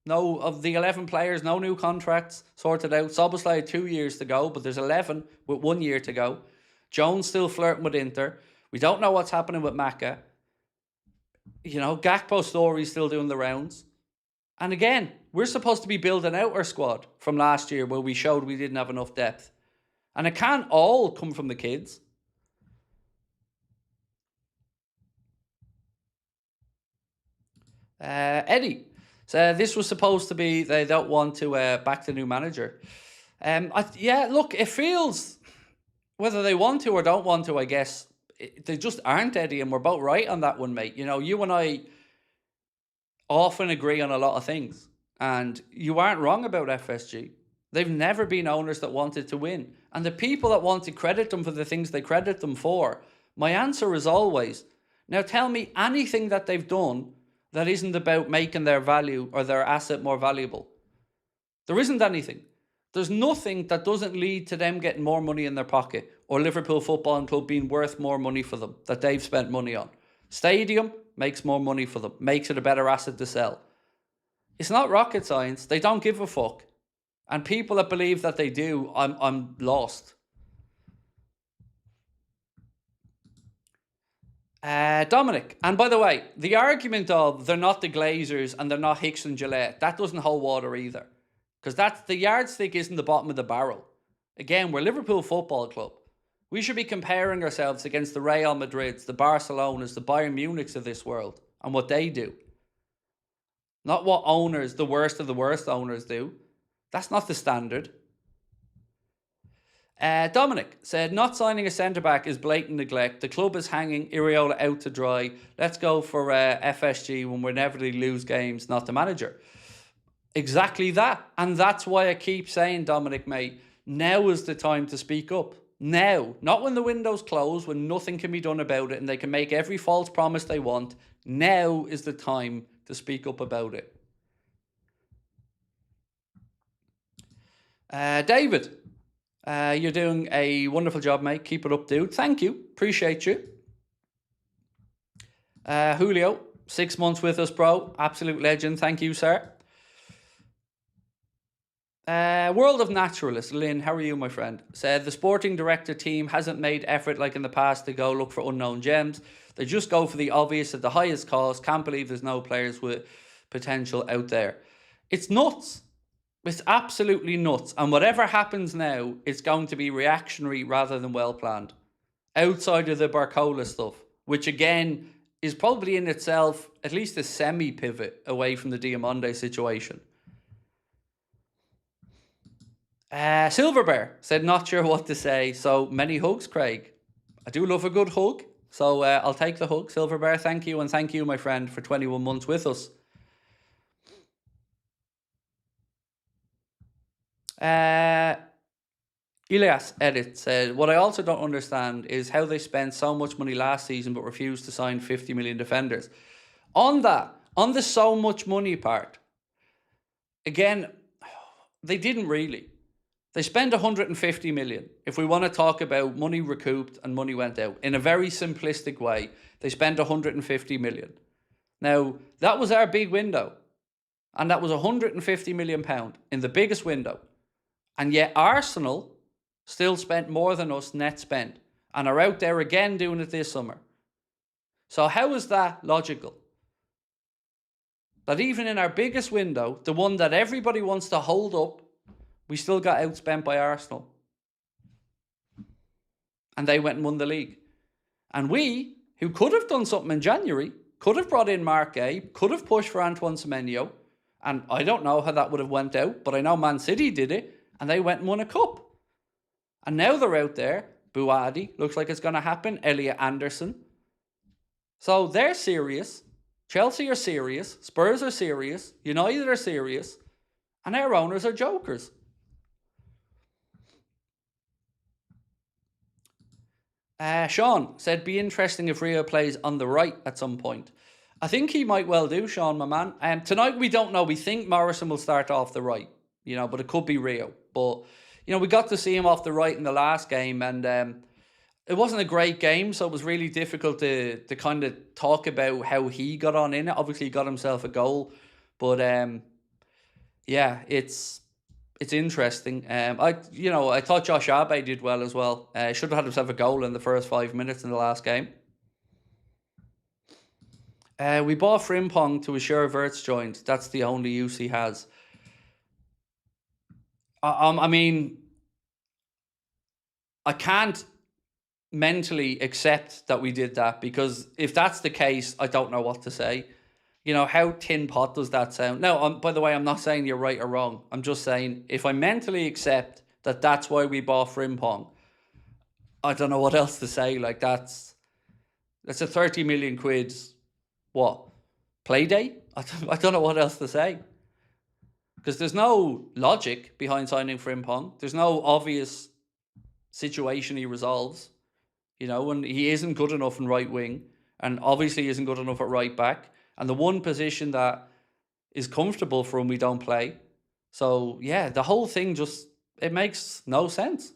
Speaker 1: of the 11 players, no new contracts sorted out. Szoboszlai had 2 years to go, but there's 11 with 1 year to go. Jones still flirting with Inter. We don't know what's happening with Maka. You know, Gakpo's story's still doing the rounds. And again, we're supposed to be building out our squad from last year where we showed we didn't have enough depth. And it can't all come from the kids. Eddie. So this was supposed to be, they don't want to back the new manager. Yeah, look, it feels, whether they want to or don't want to, I guess, they just aren't, Eddie, and we're both right on that one, mate. You know, you and I often agree on a lot of things, and you aren't wrong about FSG. They've never been owners that wanted to win. And the people that want to credit them for the things they credit them for, my answer is always, now tell me anything that they've done that isn't about making their value or their asset more valuable. There isn't anything. There's nothing that doesn't lead to them getting more money in their pocket or Liverpool Football Club being worth more money for them that they've spent money on. Stadium makes more money for them, makes it a better asset to sell. It's not rocket science. They don't give a fuck. And people that believe that they do, I'm lost. Dominic, and by the way, the argument of they're not the Glazers and they're not Hicks and Gillette, that doesn't hold water either. Because that's the yardstick isn't the bottom of the barrel. Again, we're Liverpool Football Club. We should be comparing ourselves against the Real Madrids, the Barcelonas, the Bayern Munichs of this world and what they do. Not what owners, the worst of the worst owners do. That's not the standard. Dominic said, not signing a centre-back is blatant neglect. The club is hanging Iriola out to dry. Let's go for FSG when we inevitably lose games, not the manager. Exactly that. And that's why I keep saying, Dominic, mate, now is the time to speak up. Now. Not when the window's closed, when nothing can be done about it and they can make every false promise they want. Now is the time to speak up about it. David. You're doing a wonderful job, mate. Keep it up, dude. Thank you. Appreciate you. Julio, 6 months with us, bro. Absolute legend. Thank you, sir. World of Naturalist, Lynn, how are you, my friend? Said, the sporting director team hasn't made effort like in the past to go look for unknown gems. They just go for the obvious at the highest cost. Can't believe there's no players with potential out there. It's nuts. It's absolutely nuts. And whatever happens now, it's going to be reactionary rather than well-planned. Outside of the Barcola stuff, which again is probably in itself at least a semi-pivot away from the Diamande situation. Silver Bear said, not sure what to say. So many hugs, Craig. I do love a good hug. So I'll take the hug. Silver Bear, thank you. And thank you, my friend, for 21 months with us. Elias Edit said, what I also don't understand is how they spent so much money last season but refused to sign 50 million defenders. On the so much money part, again, they didn't really. They spent 150 million. If we want to talk about money recouped and money went out, in a very simplistic way, they spent 150 million. Now, that was our big window. And that was 150 million pound in the biggest window. And yet Arsenal still spent more than us net spent and are out there again doing it this summer. So how is that logical? that even in our biggest window, the one that everybody wants to hold up, we still got outspent by Arsenal. And they went and won the league. And we, who could have done something in January, could have brought in Mark Gay, could have pushed for Antoine Semenyo, and I don't know how that would have went out, but I know Man City did it, and they went and won a cup. And now they're out there. Buadi, looks like it's going to happen. Elliot Anderson. So they're serious. Chelsea are serious. Spurs are serious. United are serious. And our owners are jokers. Sean said, be interesting if Rio plays on the right at some point. I think he might well do, Sean, my man. Tonight, we don't know. We think Morrison will start off the right, but it could be Rio. But, we got to see him off the right in the last game, and it wasn't a great game, so it was really difficult to kind of talk about how he got on in it. Obviously, he got himself a goal, but yeah, it's interesting. I thought Josh Abe did well as well. Should have had himself a goal in the first 5 minutes in the last game. We bought Frimpong to assure Vert's joined. That's the only use he has. I mean, I can't mentally accept that we did that, because if that's the case, I don't know what to say. How tin pot does that sound? No, by the way, I'm not saying you're right or wrong. I'm just saying, if I mentally accept that that's why we bought Frimpong, I don't know what else to say. Like, that's a 30 million quid, what, play day? I don't know what else to say. Because there's no logic behind signing Frimpong. There's no obvious situation he resolves. And he isn't good enough in right wing, and obviously isn't good enough at right back. And the one position that is comfortable for him, we don't play. So, yeah, the whole thing it makes no sense.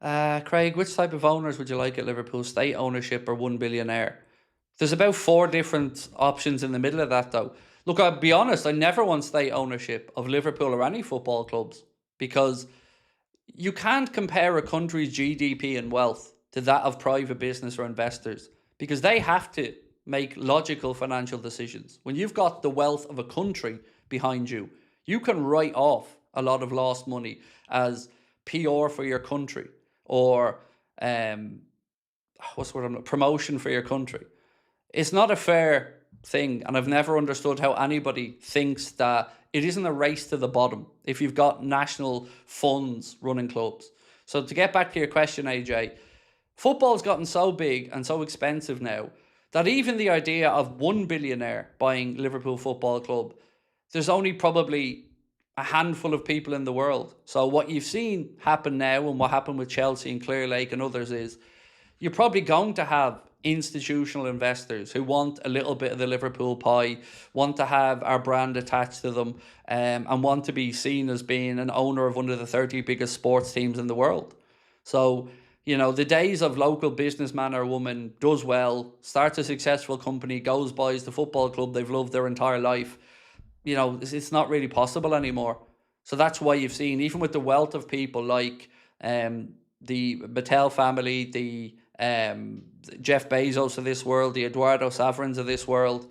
Speaker 1: Craig, which type of owners would you like at Liverpool? State ownership or one billionaire? There's about 4 different options in the middle of that, though. Look, I'll be honest, I never want state ownership of Liverpool or any football clubs, because you can't compare a country's GDP and wealth to that of private business or investors, because they have to make logical financial decisions. When you've got the wealth of a country behind you, you can write off a lot of lost money as PR for your country, or promotion for your country. It's not a fair thing, and I've never understood how anybody thinks that it isn't a race to the bottom if you've got national funds running clubs. So to get back to your question, AJ, football's gotten so big and so expensive now that even the idea of one billionaire buying Liverpool Football Club, there's only probably a handful of people in the world. So what you've seen happen now, and what happened with Chelsea and Clear Lake and others, is you're probably going to have institutional investors who want a little bit of the Liverpool pie, want to have our brand attached to them, and want to be seen as being an owner of one of the 30 biggest sports teams in the world. So, the days of local businessman or woman does well, starts a successful company, goes, buys the football club they've loved their entire life, it's not really possible anymore. So that's why you've seen, even with the wealth of people like the Mattel family, the Jeff Bezos of this world, the Eduardo Savarins of this world,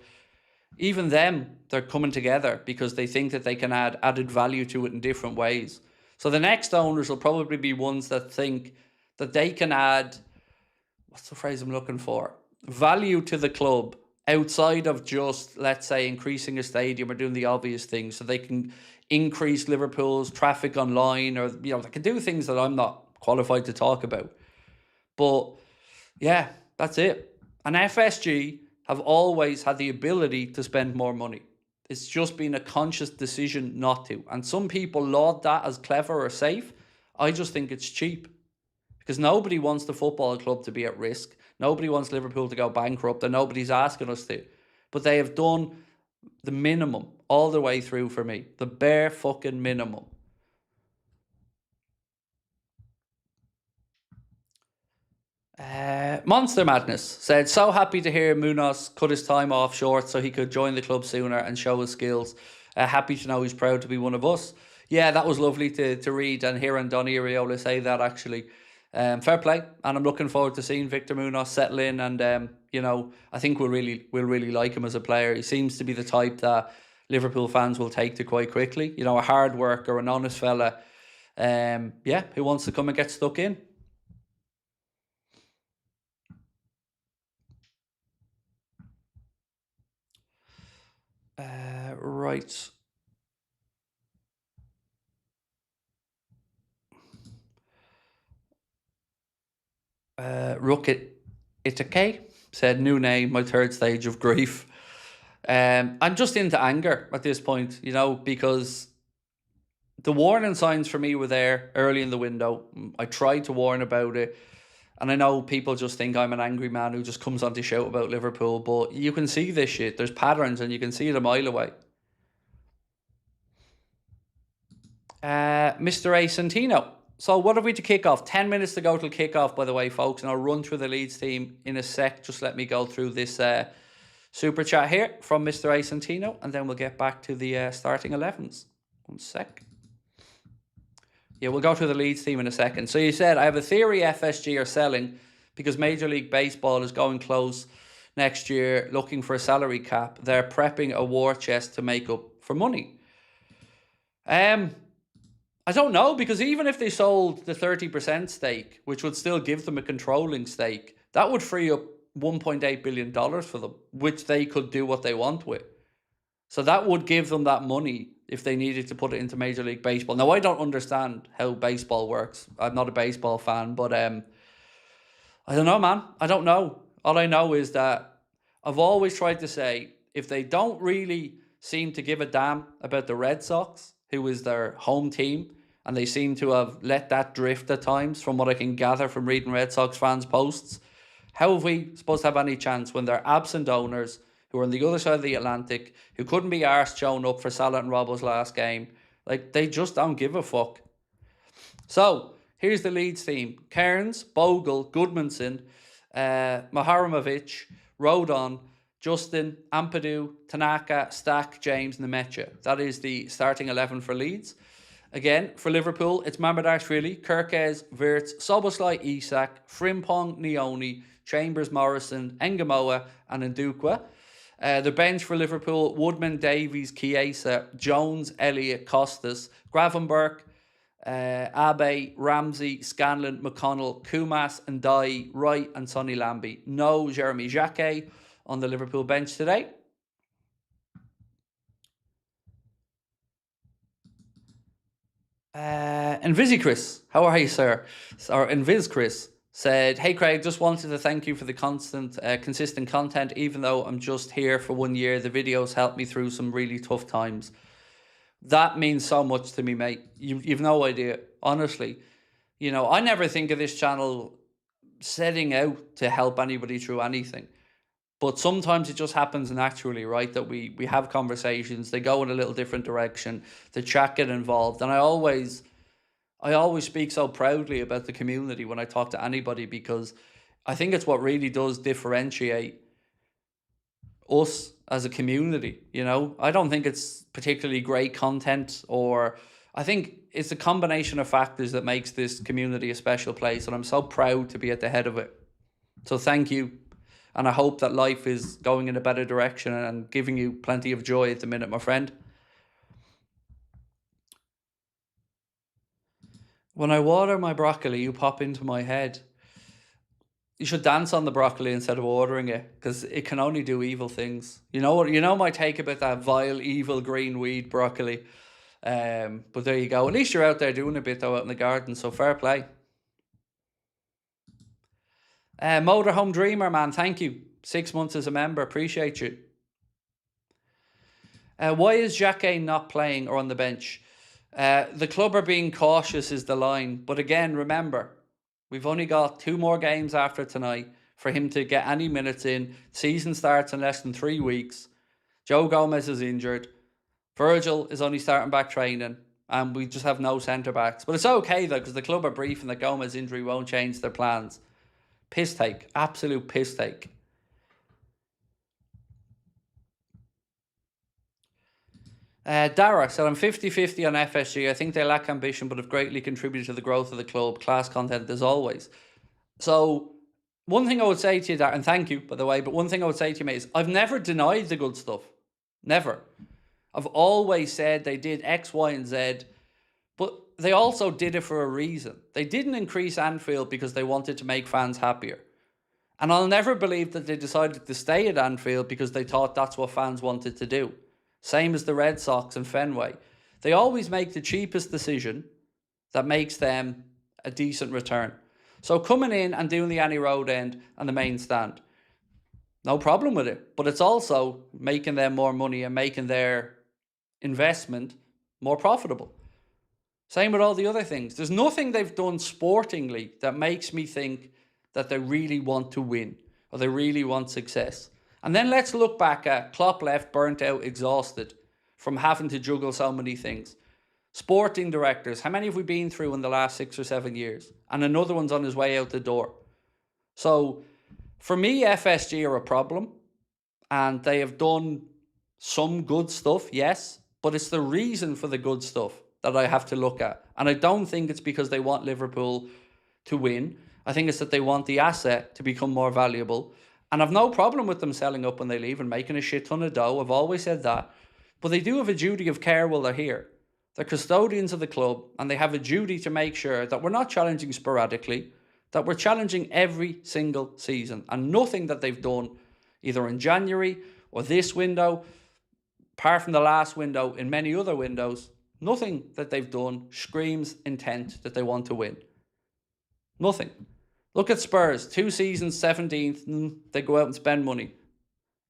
Speaker 1: even them, they're coming together because they think that they can add added value to it in different ways. So the next owners will probably be ones that think that they can add, what's the phrase I'm looking for? Value to the club outside of just, let's say, increasing a stadium or doing the obvious things. So they can increase Liverpool's traffic online, or, they can do things that I'm not qualified to talk about. But yeah, that's it. And FSG have always had the ability to spend more money. It's just been a conscious decision not to. And some people laud that as clever or safe. I just think it's cheap. Because nobody wants the football club to be at risk. Nobody wants Liverpool to go bankrupt, and nobody's asking us to. But they have done the minimum all the way through for me. The bare fucking minimum. Monster Madness said, so happy to hear Munoz cut his time off short so he could join the club sooner and show his skills. Happy to know he's proud to be one of us. Yeah, that was lovely to read and hear Andoni Areola say that, actually. Fair play, and I'm looking forward to seeing Victor Munoz settle in. And I think we'll really like him as a player. He seems to be the type that Liverpool fans will take to quite quickly. A hard worker, an honest fella. Who wants to come and get stuck in. Right. Rookit Itake said, new name, my third stage of grief. I'm just into anger at this point, because the warning signs for me were there early in the window. I tried to warn about it. And I know people just think I'm an angry man who just comes on to shout about Liverpool, but you can see this shit. There's patterns and you can see it a mile away. Mr. A. Santino. So what have we to kick off? 10 minutes to go till kick off, by the way, folks. And I'll run through the Leeds team in a sec. Just let me go through this super chat here from Mr. A. Santino. And then we'll get back to the starting 11s. 1 sec. Yeah, we'll go through the Leeds team in a second. So you said, I have a theory FSG are selling because Major League Baseball is going close next year, looking for a salary cap. They're prepping a war chest to make up for money. I don't know, because even if they sold the 30% stake, which would still give them a controlling stake, that would free up $1.8 billion for them, which they could do what they want with. So that would give them that money if they needed to put it into Major League Baseball. Now, I don't understand how baseball works. I'm not a baseball fan, but I don't know, man. I don't know. All I know is that I've always tried to say, if they don't really seem to give a damn about the Red Sox, who is their home team, and they seem to have let that drift at times from what I can gather from reading Red Sox fans' posts, how have we supposed to have any chance when they're absent owners who are on the other side of the Atlantic, who couldn't be arsed showing up for Salah and Robbo's last game? Like, they just don't give a fuck. So, here's the Leeds team. Cairns, Bogle, Goodmanson, Maharamovic, Rodon, Justin, Ampadu, Tanaka, Stack, James, Nemecha. That is the starting 11 for Leeds. Again, for Liverpool, it's Mamardashvili, Kirkes, Wirtz, Soboslai, Isak, Frimpong, Nioni, Chambers, Morrison, Engamoa, and Ndukwa. The bench for Liverpool, Woodman, Davies, Chiesa, Jones, Elliott, Costas, Gravenberch, Abe, Ramsey, Scanlon, McConnell, Kumas, Ndai, Wright, and Sonny Lambie. No Jeremy Jacquet on the Liverpool bench today. Chris, how are you, sir? Or Chris said, hey Craig, just wanted to thank you for the consistent content. Even though I'm just here for 1 year, the videos helped me through some really tough times. That means so much to me, mate. You've no idea, honestly. I never think of this channel setting out to help anybody through anything. But sometimes it just happens naturally, right? That we have conversations, they go in a little different direction, the chat get involved. And I always speak so proudly about the community when I talk to anybody, because I think it's what really does differentiate us as a community. I don't think it's particularly great content, or I think it's a combination of factors that makes this community a special place. And I'm so proud to be at the head of it. So thank you. And I hope that life is going in a better direction and giving you plenty of joy at the minute, my friend. When I water my broccoli, you pop into my head. You should dance on the broccoli instead of watering it, because it can only do evil things. You know my take about that vile, evil green weed broccoli. But there you go. At least you're out there doing a bit, though, out in the garden, so fair play. Motorhome Dreamer, man, thank you. 6 months as a member, appreciate you. Why is Jacquet not playing or on the bench? The club are being cautious is the line. But again, remember, we've only got 2 more games after tonight for him to get any minutes in. Season starts in less than 3 weeks. Joe Gomez is injured. Virgil is only starting back training. And we just have no centre-backs. But it's okay, though, because the club are briefing that Gomez injury won't change their plans. Piss take. Absolute piss take. Dara said, I'm 50-50 on FSG. I think they lack ambition, but have greatly contributed to the growth of the club. Class content as always. So, one thing I would say to you, Dara, and thank you, by the way, but one thing I would say to you, mate, is I've never denied the good stuff. Never. I've always said they did X, Y, and Z, but they also did it for a reason. They didn't increase Anfield because they wanted to make fans happier. And I'll never believe that they decided to stay at Anfield because they thought that's what fans wanted to do. Same as the Red Sox and Fenway. They always make the cheapest decision that makes them a decent return. So coming in and doing the Annie Road end and the main stand, no problem with it. But it's also making them more money and making their investment more profitable. Same with all the other things. There's nothing they've done sportingly that makes me think that they really want to win or they really want success. And then let's look back at Klopp left, burnt out, exhausted from having to juggle so many things. Sporting directors, how many have we been through in the last 6 or 7 years? And another one's on his way out the door. So for me, FSG are a problem and they have done some good stuff, yes, but it's the reason for the good stuff that I have to look at. And I don't think it's because they want Liverpool to win. I think it's that they want the asset to become more valuable. And I've no problem with them selling up when they leave and making a shit ton of dough. I've always said that. But they do have a duty of care while they're here. They're custodians of the club and they have a duty to make sure that we're not challenging sporadically, that we're challenging every single season. And nothing that they've done, either in January or this window, apart from the last window, in many other windows, nothing that they've done screams intent that they want to win. Nothing. Look at Spurs, 2 seasons, 17th, they go out and spend money.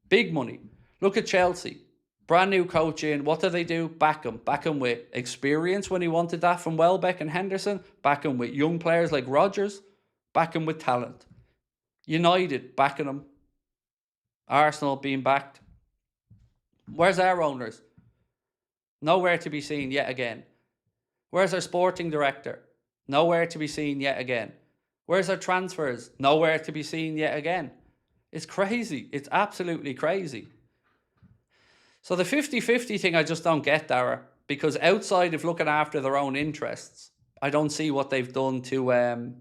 Speaker 1: Big money. Look at Chelsea. Brand new coach in. What do? Back him with experience when he wanted that from Welbeck and Henderson. Back him with young players like Rodgers. Back him with talent. United, backing him. Arsenal being backed. Where's our owners? Nowhere to be seen yet again. Where's our sporting director? Nowhere to be seen yet again. Where's our transfers? Nowhere to be seen yet again. It's crazy. It's absolutely crazy. So the 50-50 thing I just don't get, Dara, because outside of looking after their own interests, I don't see what they've done to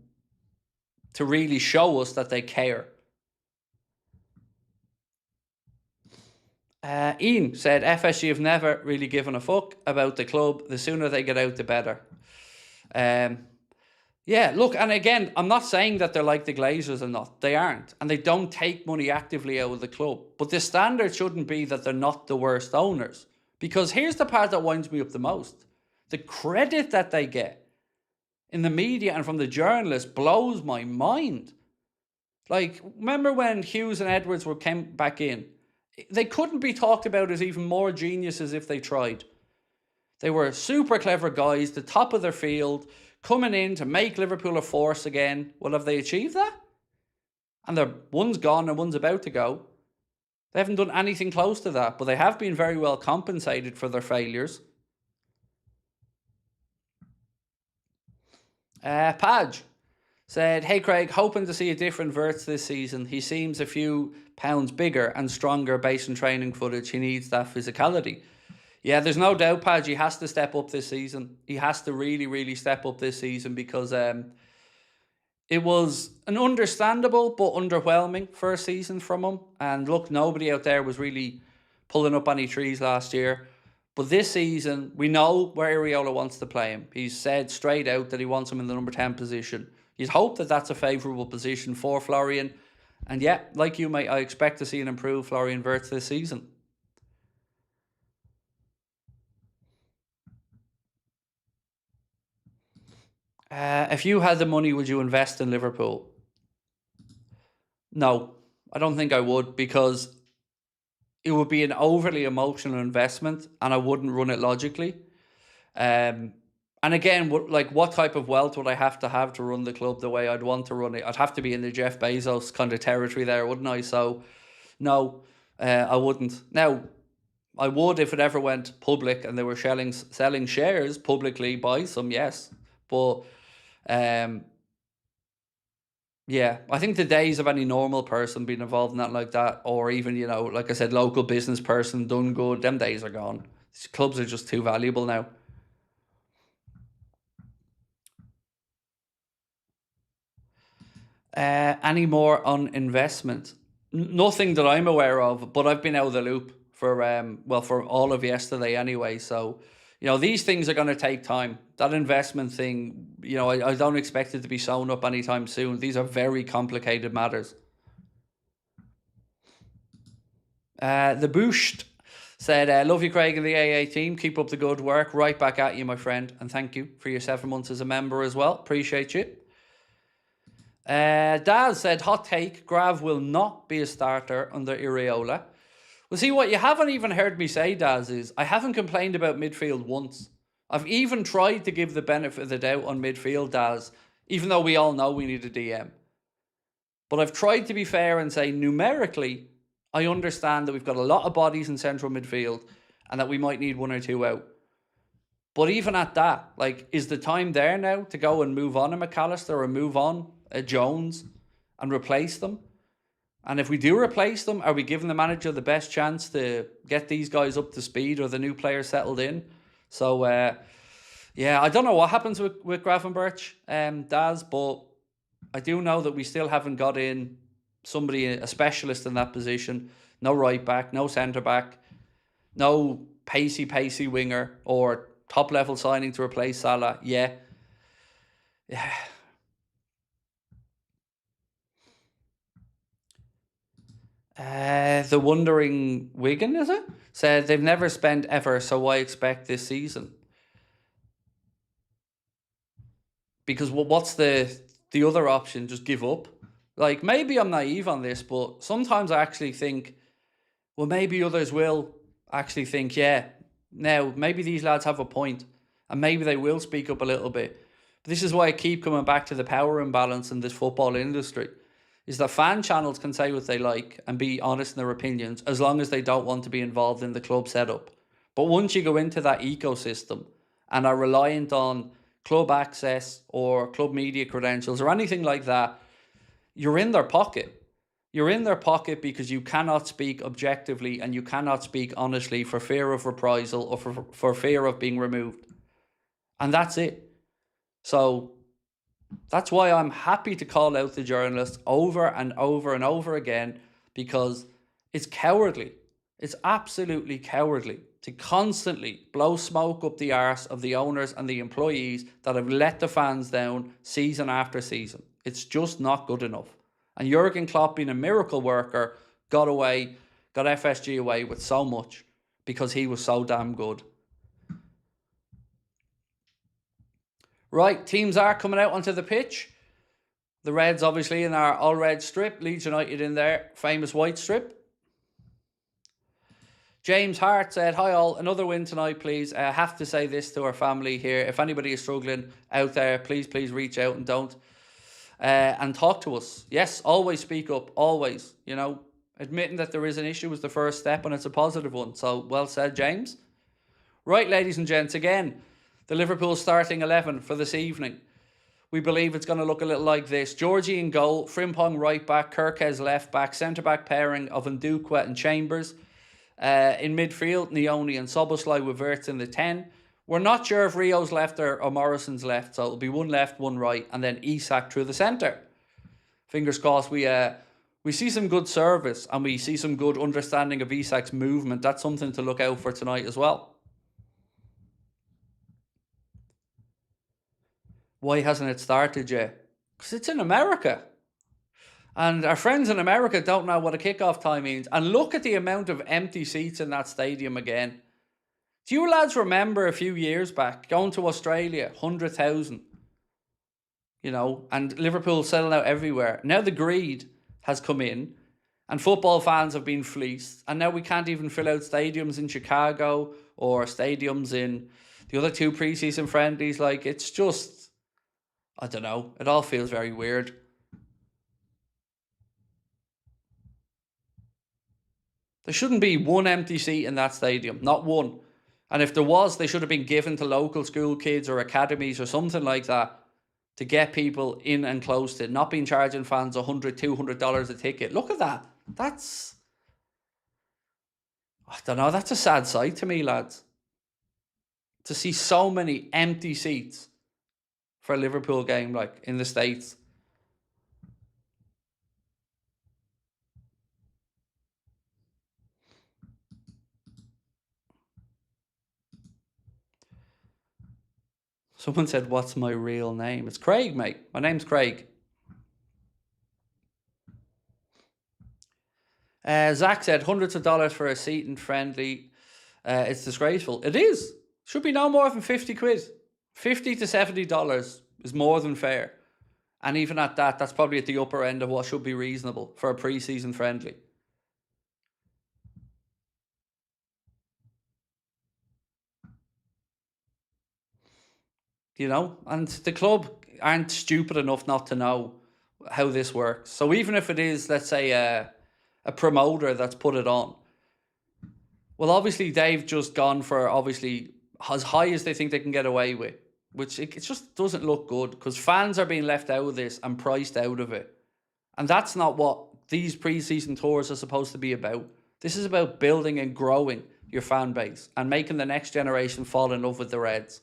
Speaker 1: really show us that they care. Ian said, FSG have never really given a fuck about the club. The sooner they get out, the better. Yeah, look, and again, I'm not saying that they're like the Glazers or not. They aren't. And they don't take money actively out of the club. But the standard shouldn't be that they're not the worst owners. Because here's the part that winds me up the most. The credit that they get in the media and from the journalists blows my mind. Like, remember when Hughes and Edwards came back in? They couldn't be talked about as even more geniuses if they tried. They were super clever guys, the top of their field, coming in to make Liverpool a force again. Well, have they achieved that? And one's gone and one's about to go. They haven't done anything close to that, but they have been very well compensated for their failures. Padge said, hey Craig, hoping to see a different Wirtz this season. He seems a few pounds bigger and stronger based on training footage. He needs that physicality. Yeah, there's no doubt, Padge, he has to step up this season. He has to really, really step up this season because it was an understandable but underwhelming first season from him. And look, nobody out there was really pulling up any trees last year. But this season, we know where Areola wants to play him. He's said straight out that he wants him in the number 10 position. You'd hope that that's a favourable position for Florian. And yeah, like you, mate, I expect to see an improved Florian Wirtz this season. If you had the money, would you invest in Liverpool? No, I don't think I would, because it would be an overly emotional investment and I wouldn't run it logically. And again, what type of wealth would I have to run the club the way I'd want to run it? I'd have to be in the Jeff Bezos kind of territory there, wouldn't I? So, no, I wouldn't. Now, I would if it ever went public and they were selling shares publicly, buy some, yes. But yeah, I think the days of any normal person being involved in that like that, or even, like I said, local business person done good, them days are gone. These clubs are just too valuable now. Any more on investment? Nothing that I'm aware of, but I've been out of the loop for all of yesterday anyway. So, these things are going to take time. That investment thing, I don't expect it to be sewn up anytime soon. These are very complicated matters. The Boost said, love you, Craig, and the AA team. Keep up the good work. Right back at you, my friend. And thank you for your 7 months as a member as well. Appreciate you. Daz said, hot take, Grav will not be a starter under Iriola. Well, see, what you haven't even heard me say, Daz, is I haven't complained about midfield once. I've even tried to give the benefit of the doubt on midfield, Daz, even though we all know we need a DM. But I've tried to be fair and say, numerically, I understand that we've got a lot of bodies in central midfield and that we might need 1 or 2 out. But even at that, is the time there now to go and move on a McAllister or move on a Jones and replace them? And if we do replace them, are we giving the manager the best chance to get these guys up to speed or the new players settled in? So, I don't know what happens with Gravenberch, Daz, but I do know that we still haven't got in somebody, a specialist in that position. No right back, no centre back, no pacey winger or top level signing to replace Salah. Yeah. The Wondering Wigan, is it? Said they've never spent ever, so why expect this season? Because what's the other option? Just give up? Maybe I'm naive on this, but sometimes I actually think, well, maybe others will actually think, yeah, now maybe these lads have a point and maybe they will speak up a little bit. But this is why I keep coming back to the power imbalance in this football industry, is that fan channels can say what they like and be honest in their opinions as long as they don't want to be involved in the club setup. But once you go into that ecosystem and are reliant on club access or club media credentials or anything like that, you're in their pocket. You're in their pocket because you cannot speak objectively and you cannot speak honestly for fear of reprisal or for fear of being removed. And that's it. So that's why I'm happy to call out the journalists over and over and over again, because it's cowardly. It's absolutely cowardly to constantly blow smoke up the arse of the owners and the employees that have let the fans down season after season. It's just not good enough. And Jurgen Klopp, being a miracle worker, got FSG away with so much because he was so damn good. Right, teams are coming out onto the pitch. The Reds, obviously, in our all-red strip. Leeds United in their famous white strip. James Hart said, hi all, another win tonight, please. I have to say this to our family here. If anybody is struggling out there, please reach out and and talk to us. Yes, always speak up, always. Admitting that there is an issue is the first step, and it's a positive one. So, well said, James. Right, ladies and gents, again, the Liverpool starting 11 for this evening. We believe it's going to look a little like this. Georgie in goal, Frimpong right back, Kirkes left back, centre-back pairing of Ndukwe and Chambers. In midfield, Nioni and Soboslai with Wirtz in the 10. We're not sure if Rio's left or Morrison's left, so it'll be one left, one right, and then Isak through the centre. Fingers crossed we see some good service and we see some good understanding of Isak's movement. That's something to look out for tonight as well. Why hasn't it started yet? Because it's in America. And our friends in America don't know what a kickoff time means. And look at the amount of empty seats in that stadium again. Do you lads remember a few years back going to Australia, 100,000? And Liverpool selling out everywhere. Now the greed has come in and football fans have been fleeced. And now we can't even fill out stadiums in Chicago or stadiums in the other 2 preseason friendlies. It's just, I don't know. It all feels very weird. There shouldn't be one empty seat in that stadium, not one. And if there was, they should have been given to local school kids or academies or something like that to get people in and close to it, not being charging fans $100, $200 a ticket. Look at that. I don't know, that's a sad sight to me, lads. to see so many empty seats for a Liverpool game, like, in the States. Someone said, what's my real name? It's Craig, mate. My name's Craig. Zach said, hundreds of dollars for a seat and friendly. It's disgraceful. It is. Should be no more than 50 quid. $50 to $70 is more than fair. And even at that, that's probably at the upper end of what should be reasonable for a pre-season friendly. You know, and the club aren't stupid enough not to know how this works. So even if it is, let's say, a promoter that's put it on, well, obviously they've just gone for, obviously, as high as they think they can get away with, which it just doesn't look good, because fans are being left out of this and priced out of it. And that's not what these pre-season tours are supposed to be about. This is about building and growing your fan base and making the next generation fall in love with the Reds.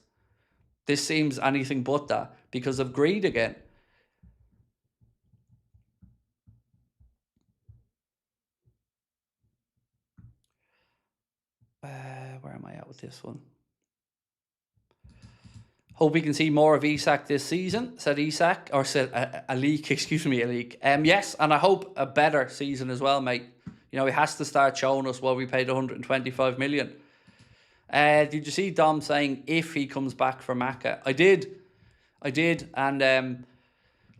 Speaker 1: This seems anything but that, because of greed again. Where am I at with this one? Hope we can see more of Isak this season, said Isak, or said Alik, excuse me, Alik. Yes, and I hope a better season as well, mate. You know, he has to start showing us what we paid 125 million. Did you see Dom saying if he comes back for Maka? I did. And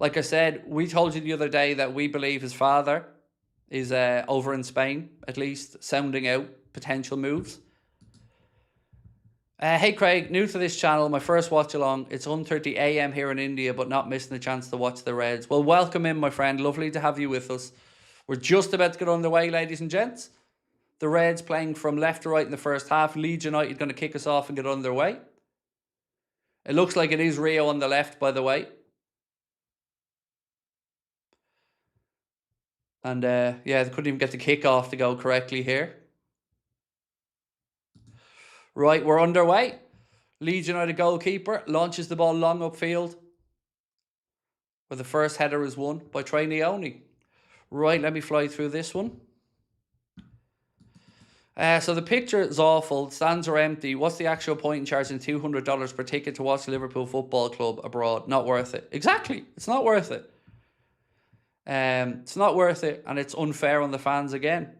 Speaker 1: like I said, we told you the other day that we believe his father is over in Spain, at least, sounding out potential moves. Hey Craig, new to this channel, my first watch along. It's 1:30 a.m. here in India, but not missing the chance to watch the Reds. Well, welcome in, my friend. Lovely to have you with us. We're just about to get underway, ladies and gents. The Reds playing from left to right in the first half. Leeds United going to kick us off and get underway. It looks like it is Rio on the left, by the way. And yeah, they couldn't even get the kick off to go correctly here. Right, we're underway. Leeds United goalkeeper launches the ball long upfield, where the first header is won by Trainioni. Right, let me fly through this one. So the picture is awful. Stands are empty. What's the actual point in charging $200 per ticket to watch Liverpool Football Club abroad? Not worth it. Exactly. It's not worth it. It's not worth it, and it's unfair on the fans again.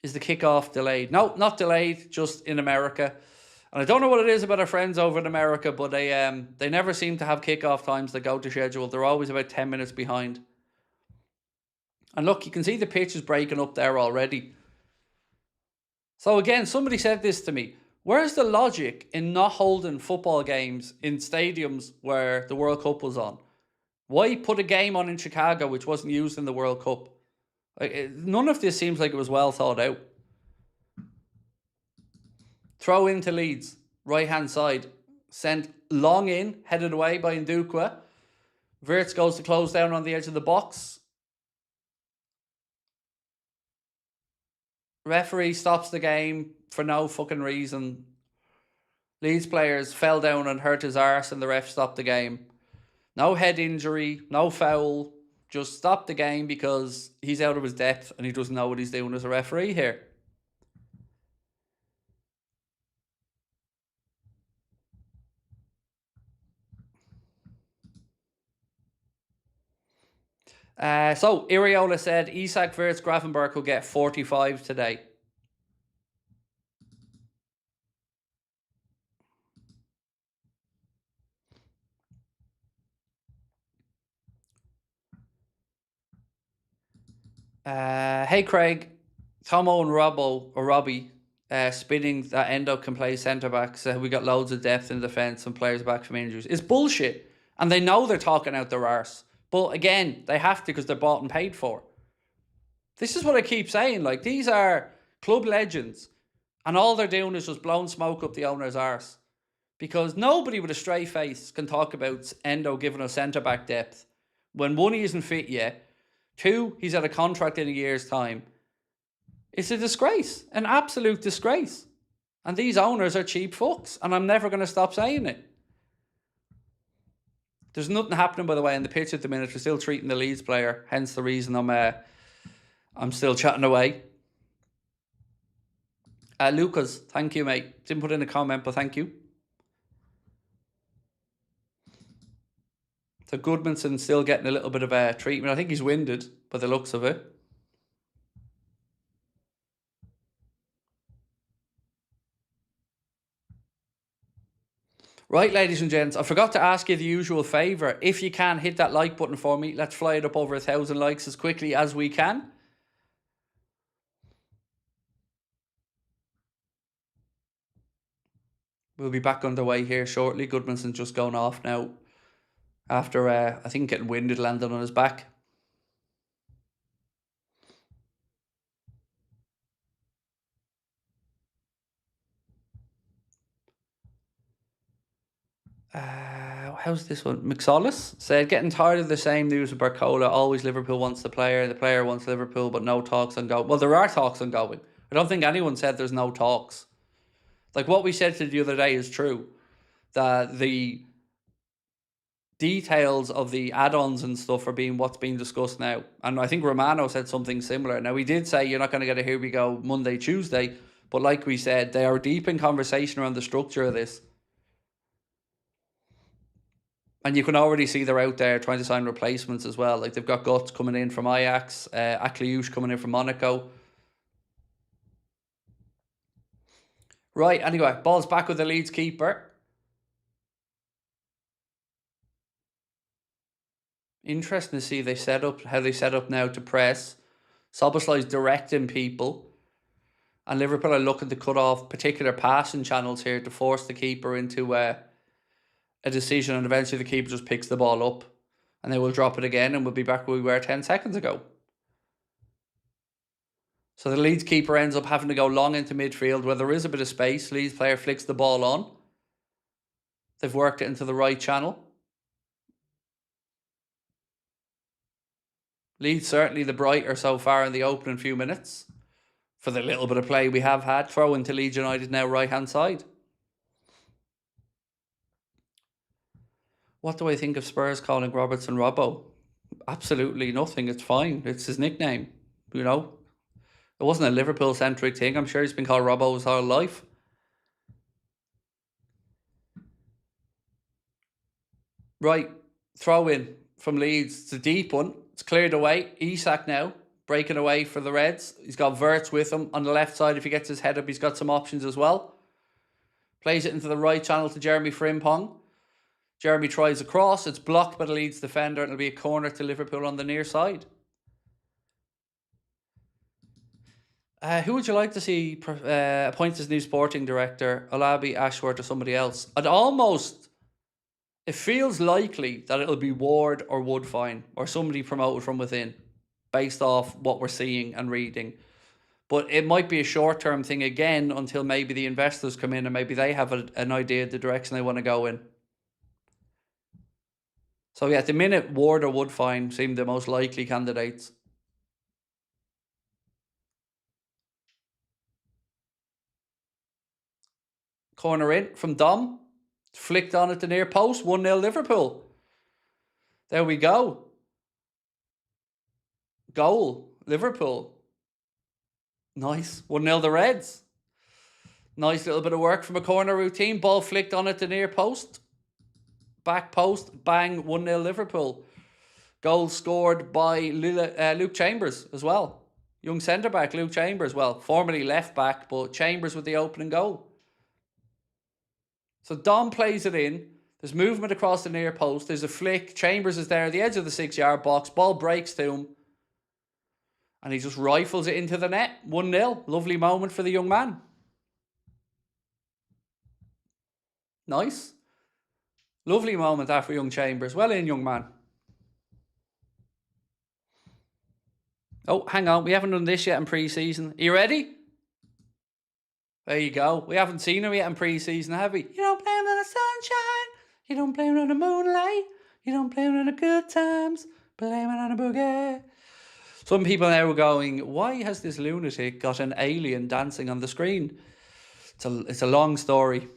Speaker 1: Is the kickoff delayed? No, not delayed, just in America. And I don't know what it is about our friends over in America, but they never seem to have kickoff times that go to schedule. They're always about 10 minutes behind. And look, you can see the pitch is breaking up there already. So again, somebody said this to me. Where's the logic in not holding football games in stadiums where the World Cup was on? Why put a game on in Chicago which wasn't used in the World Cup? None of this seems like it was well thought out. Throw into Leeds, right hand side. Sent long in, headed away by Ndukwa. Wirtz goes to close down on the edge of the box. Referee stops the game for no fucking reason. Leeds players fell down and hurt his arse, and the ref stopped the game. No head injury, no foul. Just stop the game because he's out of his depth and he doesn't know what he's doing as a referee here. So Iriola said Isak, Wirtz, Gravenberch will get 45 today. Hey Craig, Tomo and Robbie spinning that Endo can play centre back, so we got loads of depth in defence and players back from injuries. It's bullshit. And they know they're talking out their arse. But again, they have to because they're bought and paid for. This is what I keep saying. Like, these are club legends. And all they're doing is just blowing smoke up the owner's arse. Because nobody with a straight face can talk about Endo giving us centre-back depth. When one, he isn't fit yet. Two, he's had a contract in a year's time. It's a disgrace. An absolute disgrace. And these owners are cheap fucks, and I'm never going to stop saying it. There's nothing happening, by the way, in the pitch at the minute. We're still treating the Leeds player, hence the reason I'm still chatting away. Lucas, thank you, mate. Didn't put in a comment, but thank you. So Goodmanson's still getting a little bit of treatment. I think he's winded by the looks of it. Right, ladies and gents, I forgot to ask you the usual favour. If you can, hit that like button for me. Let's fly it up over 1,000 likes as quickly as we can. We'll be back underway here shortly. Goodmanson's just going off now after, I think, getting winded, landing on his back. How's this one? McSollis said, getting tired of the same news with Barcola. Always Liverpool wants the player wants Liverpool, but no talks ongoing. Well, there are talks ongoing. I don't think anyone said there's no talks. Like what we said to the other day is true. That the details of the add-ons and stuff are what's being discussed now. And I think Romano said something similar. Now, we did say you're not going to get a here we go Monday, Tuesday. But like we said, they are deep in conversation around the structure of this. And you can already see they're out there trying to sign replacements as well. Like they've got Guts coming in from Ajax, Akliouche coming in from Monaco. Right, anyway, ball's back with the Leeds keeper. Interesting to see how they set up now to press. Szoboszlai's directing people. And Liverpool are looking to cut off particular passing channels here to force the keeper into a decision, and eventually the keeper just picks the ball up and they will drop it again and we'll be back where we were 10 seconds ago. So the Leeds keeper ends up having to go long into midfield where there is a bit of space. Leeds player flicks the ball on. They've worked it into the right channel. Leeds certainly the brighter so far in the opening few minutes. For the little bit of play we have had. Throw into Leeds United now right hand side. What do I think of Spurs calling Robertson Robbo? Absolutely nothing. It's fine. It's his nickname. You know, it wasn't a Liverpool-centric thing. I'm sure he's been called Robbo his whole life. Right, throw in from Leeds. It's a deep one. It's cleared away. Isak now breaking away for the Reds. He's got Wirtz with him on the left side. If he gets his head up, he's got some options as well. Plays it into the right channel to Jeremy Frimpong. Jeremy tries a cross. It's blocked by the Leeds defender. It'll be a corner to Liverpool on the near side. Who would you like to see appoint as new sporting director? Alabi, Ashworth or somebody else? It feels likely that it'll be Ward or Woodfine or somebody promoted from within based off what we're seeing and reading. But it might be a short-term thing again until maybe the investors come in and maybe they have an idea of the direction they want to go in. So yeah, at the minute, Ward or Woodfine seem the most likely candidates. Corner in from Dom. Flicked on at the near post. 1-0 Liverpool. There we go. Goal. Liverpool. Nice. 1-0 the Reds. Nice little bit of work from a corner routine. Ball flicked on at the near post. Back post. Bang. 1-0 Liverpool. Goal scored by Luke Chambers as well. Young centre-back Luke Chambers. Well, formerly left-back, but Chambers with the opening goal. So Dom plays it in. There's movement across the near post. There's a flick. Chambers is there at the edge of the 6-yard box. Ball breaks to him. And he just rifles it into the net. 1-0. Lovely moment for the young man. Nice. Lovely moment after young Chambers. Well in, young man. Oh, hang on. We haven't done this yet in pre-season. Are you ready? There you go. We haven't seen him yet in pre-season, have we? You don't blame him on the sunshine. You don't blame him on the moonlight. You don't blame him on the good times. Blame it on the boogie. Some people now are going, why has this lunatic got an alien dancing on the screen? It's a long story.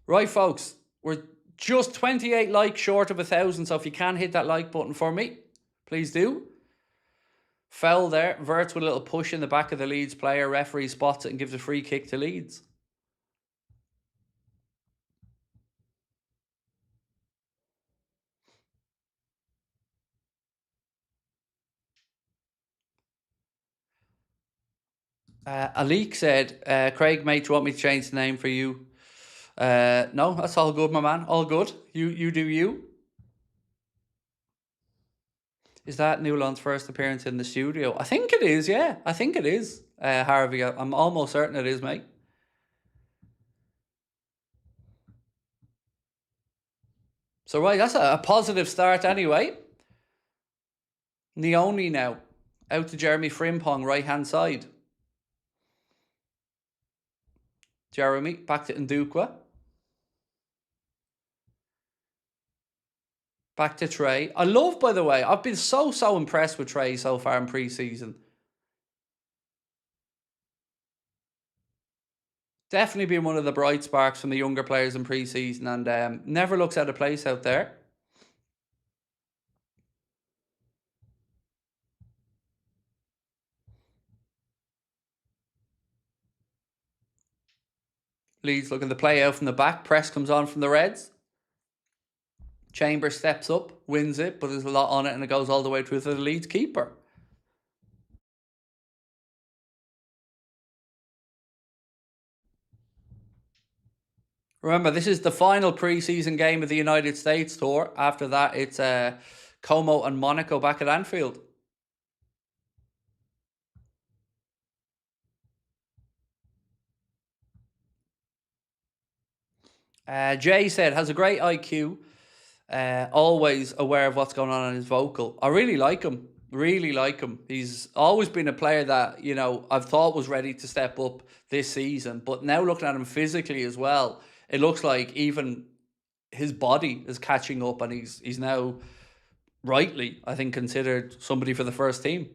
Speaker 1: Right, folks, we're just 28 likes short of 1,000. So if you can hit that like button for me, please do. Foul there. Verts with a little push in the back of the Leeds player. Referee spots it and gives a free kick to Leeds. Alik said, Craig, mate, do you want me to change the name for you? No, that's all good, my man. All good. You do you. Is that Newland's first appearance in the studio? I think it is, yeah. I think it is, Harvey. I'm almost certain it is, mate. So, right, that's a positive start anyway. Neoni now. Out to Jeremy Frimpong, right-hand side. Jeremy, back to Ndukwa. Back to Trey. I love, by the way, I've been so impressed with Trey so far in pre-season. Definitely been one of the bright sparks from the younger players in pre-season, and never looks out of place out there. Leeds looking to play out from the back. Press comes on from the Reds. Chambers steps up, wins it, but there's a lot on it, and it goes all the way through to the Leeds keeper. Remember, this is the final pre-season game of the United States tour. After that, it's Como and Monaco back at Anfield. Jay said, has a great IQ, always aware of what's going on in his vocal. I really like him. Really like him. He's always been a player that, you know, I've thought was ready to step up this season. But now looking at him physically as well, it looks like even his body is catching up, and he's now rightly, I think, considered somebody for the first team.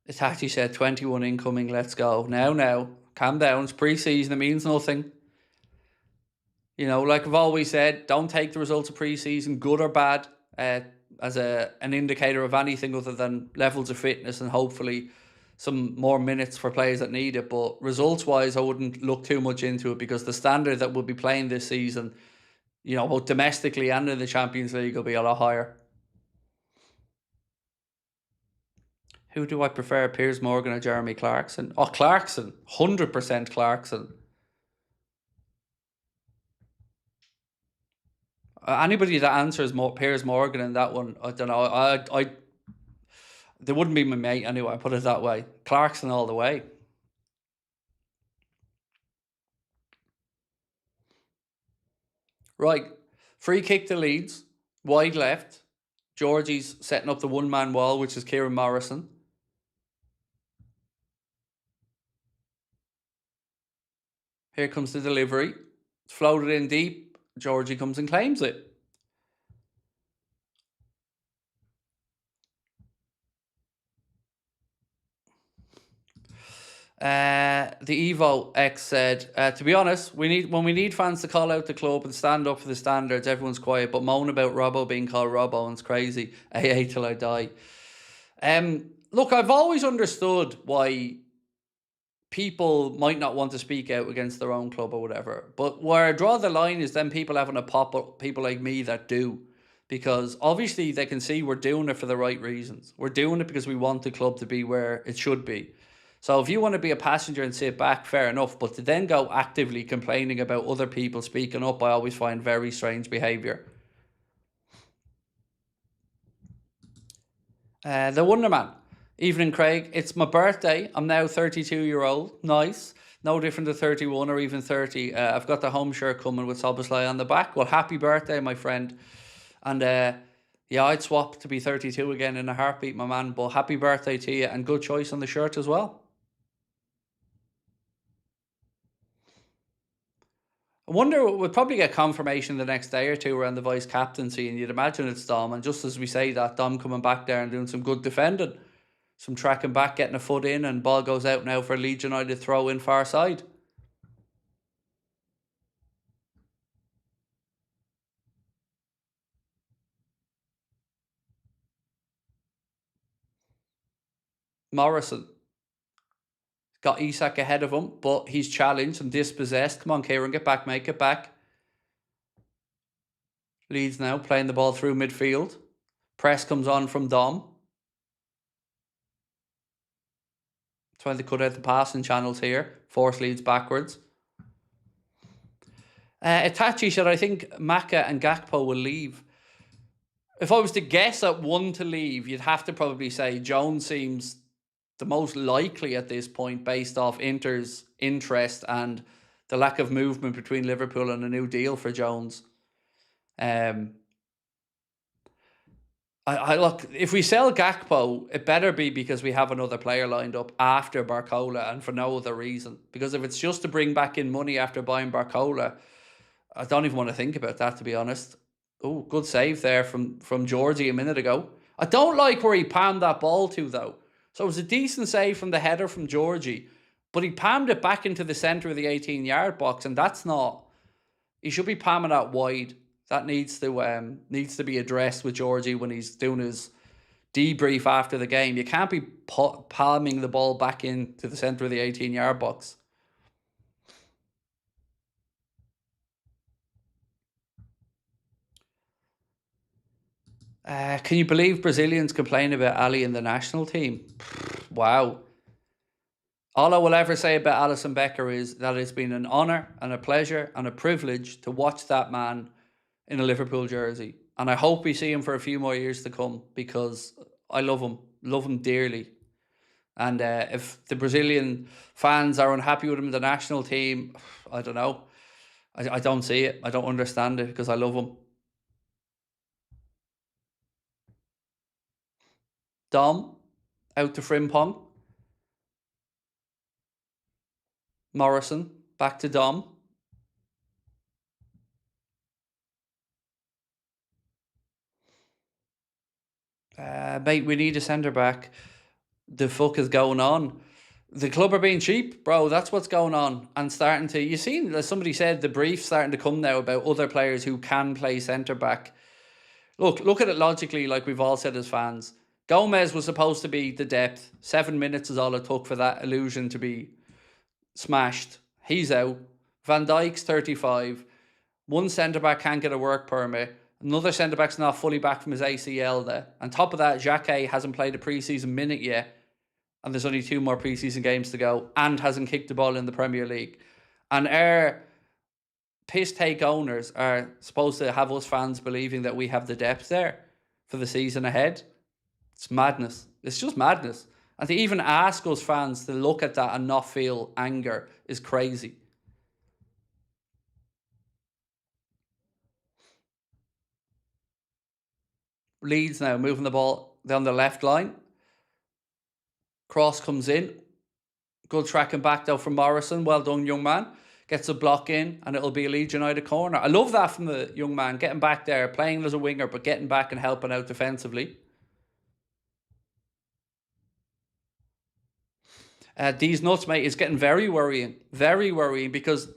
Speaker 1: Itachi said 21 incoming, let's go. Now, calm down. It's pre-season, it means nothing. You know, like I've always said, don't take the results of pre-season, good or bad, as an indicator of anything other than levels of fitness and hopefully some more minutes for players that need it. But results-wise, I wouldn't look too much into it, because the standard that we'll be playing this season, you know, both domestically and in the Champions League, will be a lot higher. Who do I prefer, Piers Morgan or Jeremy Clarkson? Oh, Clarkson. 100% Clarkson. Anybody that answers Piers Morgan in that one, I don't know. I they wouldn't be my mate anyway, put it that way. Clarkson all the way. Right. Free kick to Leeds. Wide left. Georgie's setting up the one-man wall, which is Kieran Morrison. Here comes the delivery. It's floated in deep. Georgie comes and claims it. The Evo X said, to be honest, when we need fans to call out the club and stand up for the standards, everyone's quiet, but moan about Robbo being called Robbo, and it's crazy. AA till I die. Look, I've always understood why people might not want to speak out against their own club or whatever. But where I draw the line is then people having to pop up, people like me that do. Because obviously they can see we're doing it for the right reasons. We're doing it because we want the club to be where it should be. So if you want to be a passenger and sit back, fair enough. But to then go actively complaining about other people speaking up, I always find very strange behaviour. The Wonder Man. Evening, Craig. It's my birthday. I'm now 32-year-old. Nice. No different to 31 or even 30. I've got the home shirt coming with Soboslai on the back. Well, happy birthday, my friend. And yeah, I'd swap to be 32 again in a heartbeat, my man. But happy birthday to you, and good choice on the shirt as well. I wonder, we'll probably get confirmation the next day or two around the vice captaincy, and you'd imagine it's Dom. And just as we say that, Dom coming back there and doing some good defending, some tracking back, getting a foot in, and ball goes out now for Leeds United throw in far side. Morrison got Isak ahead of him, but he's challenged and dispossessed. Come on, Kieran, get back, mate, get back. Leeds now playing the ball through midfield. Press comes on from Dom. Trying to cut out the passing channels here. Force Leeds backwards. Itachi said, I think Maka and Gakpo will leave. If I was to guess at one to leave, you'd have to probably say Jones seems the most likely at this point based off Inter's interest and the lack of movement between Liverpool and a new deal for Jones. I look, if we sell Gakpo, it better be because we have another player lined up after Barcola and for no other reason. Because if it's just to bring back in money after buying Barcola, I don't even want to think about that, to be honest. Oh, good save there from Georgie a minute ago. I don't like where he palmed that ball to, though. So it was a decent save from the header from Georgie, but he palmed it back into the centre of the 18-yard box, and that's not... He should be palming that wide. That needs to be addressed with Georgie when he's doing his debrief after the game. You can't be palming the ball back into the centre of the 18-yard box. Can you believe Brazilians complain about Ali in the national team? Wow. All I will ever say about Alisson Becker is that it's been an honour and a pleasure and a privilege to watch that man in a Liverpool jersey. And I hope we see him for a few more years to come because I love him dearly. And if the Brazilian fans are unhappy with him in the national team, I don't know. I don't see it. I don't understand it because I love him. Dom, out to Frimpong. Morrison, back to Dom. Mate, we need a centre-back. The fuck is going on? The club are being cheap, bro. That's what's going on. And starting to... You seen, as somebody said, the brief's starting to come now about other players who can play centre-back. Look at it logically, like we've all said as fans. Gomez was supposed to be the depth. 7 minutes is all it took for that illusion to be smashed. He's out. Van Dijk's 35. One centre-back can't get a work permit. Another centre-back's not fully back from his ACL there. On top of that, Xhaka hasn't played a pre-season minute yet. And there's only 2 more pre-season games to go. And hasn't kicked the ball in the Premier League. And our piss-take owners are supposed to have us fans believing that we have the depth there for the season ahead. It's madness. It's just madness. And to even ask us fans to look at that and not feel anger is crazy. Leeds now moving the ball down the left line. Cross comes in. Good tracking back though from Morrison. Well done, young man. Gets a block in and it'll be a Leeds United corner. I love that from the young man. Getting back there, playing as a winger, but getting back and helping out defensively. These nuts, mate, is getting very worrying. Very worrying because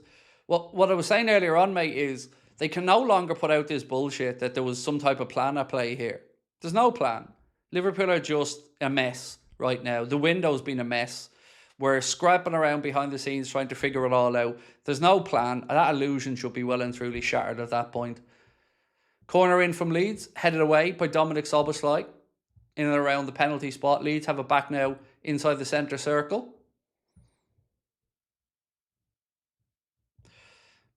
Speaker 1: what I was saying earlier on, mate, is they can no longer put out this bullshit that there was some type of plan at play here. There's no plan. Liverpool are just a mess right now. The window's been a mess. We're scrapping around behind the scenes trying to figure it all out. There's no plan. That illusion should be well and truly shattered at that point. Corner in from Leeds, headed away by Dominic Szoboszlai. In and around the penalty spot. Leeds have it back now inside the centre circle.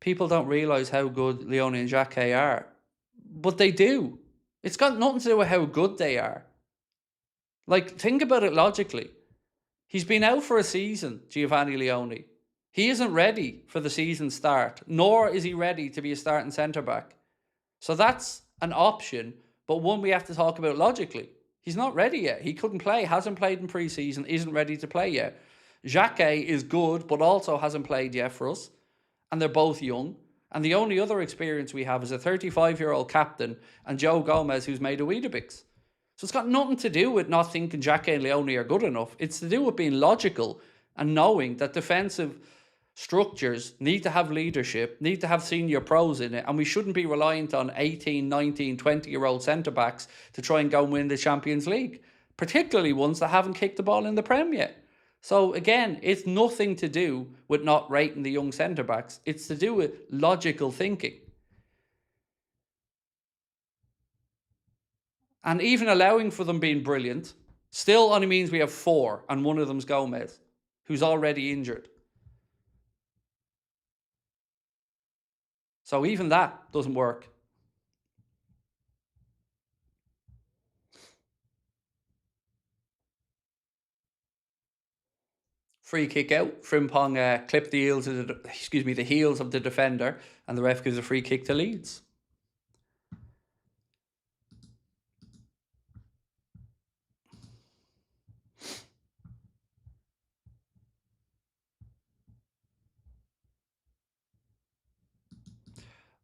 Speaker 1: People don't realise how good Leone and Xhaka are. But they do. It's got nothing to do with how good they are. Like, think about it logically. He's been out for a season, Giovanni Leone. He isn't ready for the season start, nor is he ready to be a starting centre-back. So that's an option, but one we have to talk about logically. He's not ready yet. He couldn't play, hasn't played in pre-season, isn't ready to play yet. Xhaka is good, but also hasn't played yet for us. And they're both young. And the only other experience we have is a 35-year-old captain and Joe Gomez, who's made a Weetabix. So it's got nothing to do with not thinking Jack and Leone are good enough. It's to do with being logical and knowing that defensive structures need to have leadership, need to have senior pros in it, and we shouldn't be reliant on 18, 19, 20-year-old centre-backs to try and go and win the Champions League, particularly ones that haven't kicked the ball in the Prem yet. So again, it's nothing to do with not rating the young centre-backs. It's to do with logical thinking. And even allowing for them being brilliant still only means we have four, and one of them's Gomez, who's already injured. So even that doesn't work. Free kick out. Frimpong clipped the heels of the heels of the defender, and the ref gives a free kick to Leeds.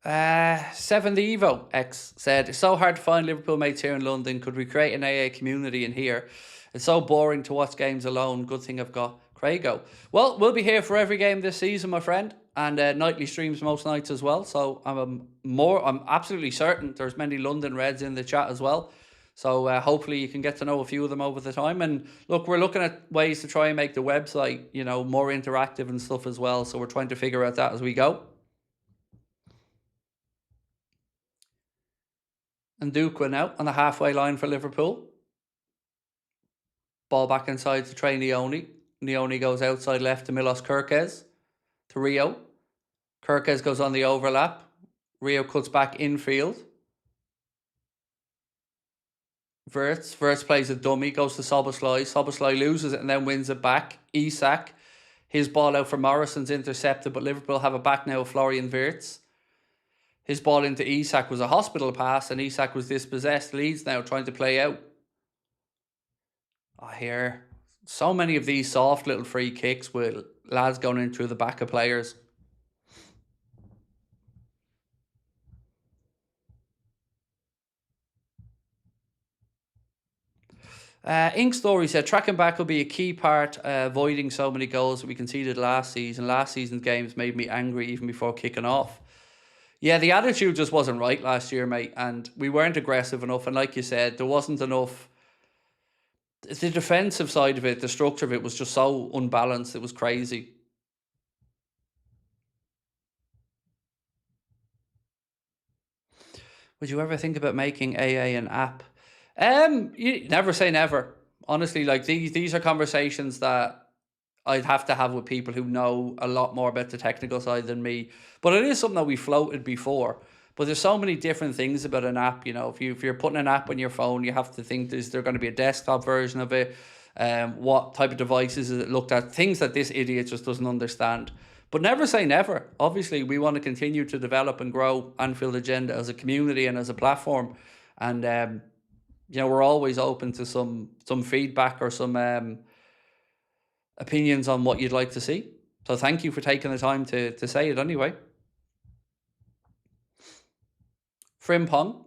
Speaker 1: 7 the Evo X said, it's so hard to find Liverpool mates here in London. Could we create an AA community in here? It's so boring to watch games alone. Good thing I've got Craigo. Well, we'll be here for every game this season, my friend, and nightly streams most nights as well. So I'm absolutely certain there's many London Reds in the chat as well. So hopefully you can get to know a few of them over the time. And look, we're looking at ways to try and make the website, more interactive and stuff as well. So we're trying to figure out that as we go. And Duke went out on the halfway line for Liverpool. Ball back inside to Trey Leone. Leone goes outside left to Milos Kerkez. To Rio. Kerkez goes on the overlap. Rio cuts back infield. Wirtz plays a dummy, goes to Szoboszlai. Szoboszlai loses it and then wins it back. Isak. His ball out for Morrison's intercepted, but Liverpool have it back now with Florian Wirtz. His ball into Isak was a hospital pass, and Isak was dispossessed. Leeds now trying to play out. I hear so many of these soft little free kicks with lads going in through the back of players. Ink Story said, tracking back will be a key part, avoiding so many goals that we conceded last season. Last season's games made me angry even before kicking off. Yeah, the attitude just wasn't right last year, mate, and we weren't aggressive enough. And like you said, there wasn't enough. The defensive side of it, the structure of it was just so unbalanced. It was crazy. Would you ever think about making AA an app? You never say never. Honestly, like these are conversations that I'd have to have with people who know a lot more about the technical side than me. But it is something that we floated before. But there's so many different things about an app. If you're putting an app on your phone, you have to think, is there going to be a desktop version of it? What type of devices is it looked at? Things that this idiot just doesn't understand. But never say never. Obviously, we want to continue to develop and grow Anfield Agenda as a community and as a platform. And we're always open to some feedback or some opinions on what you'd like to see. So thank you for taking the time to say it anyway. Frimpong.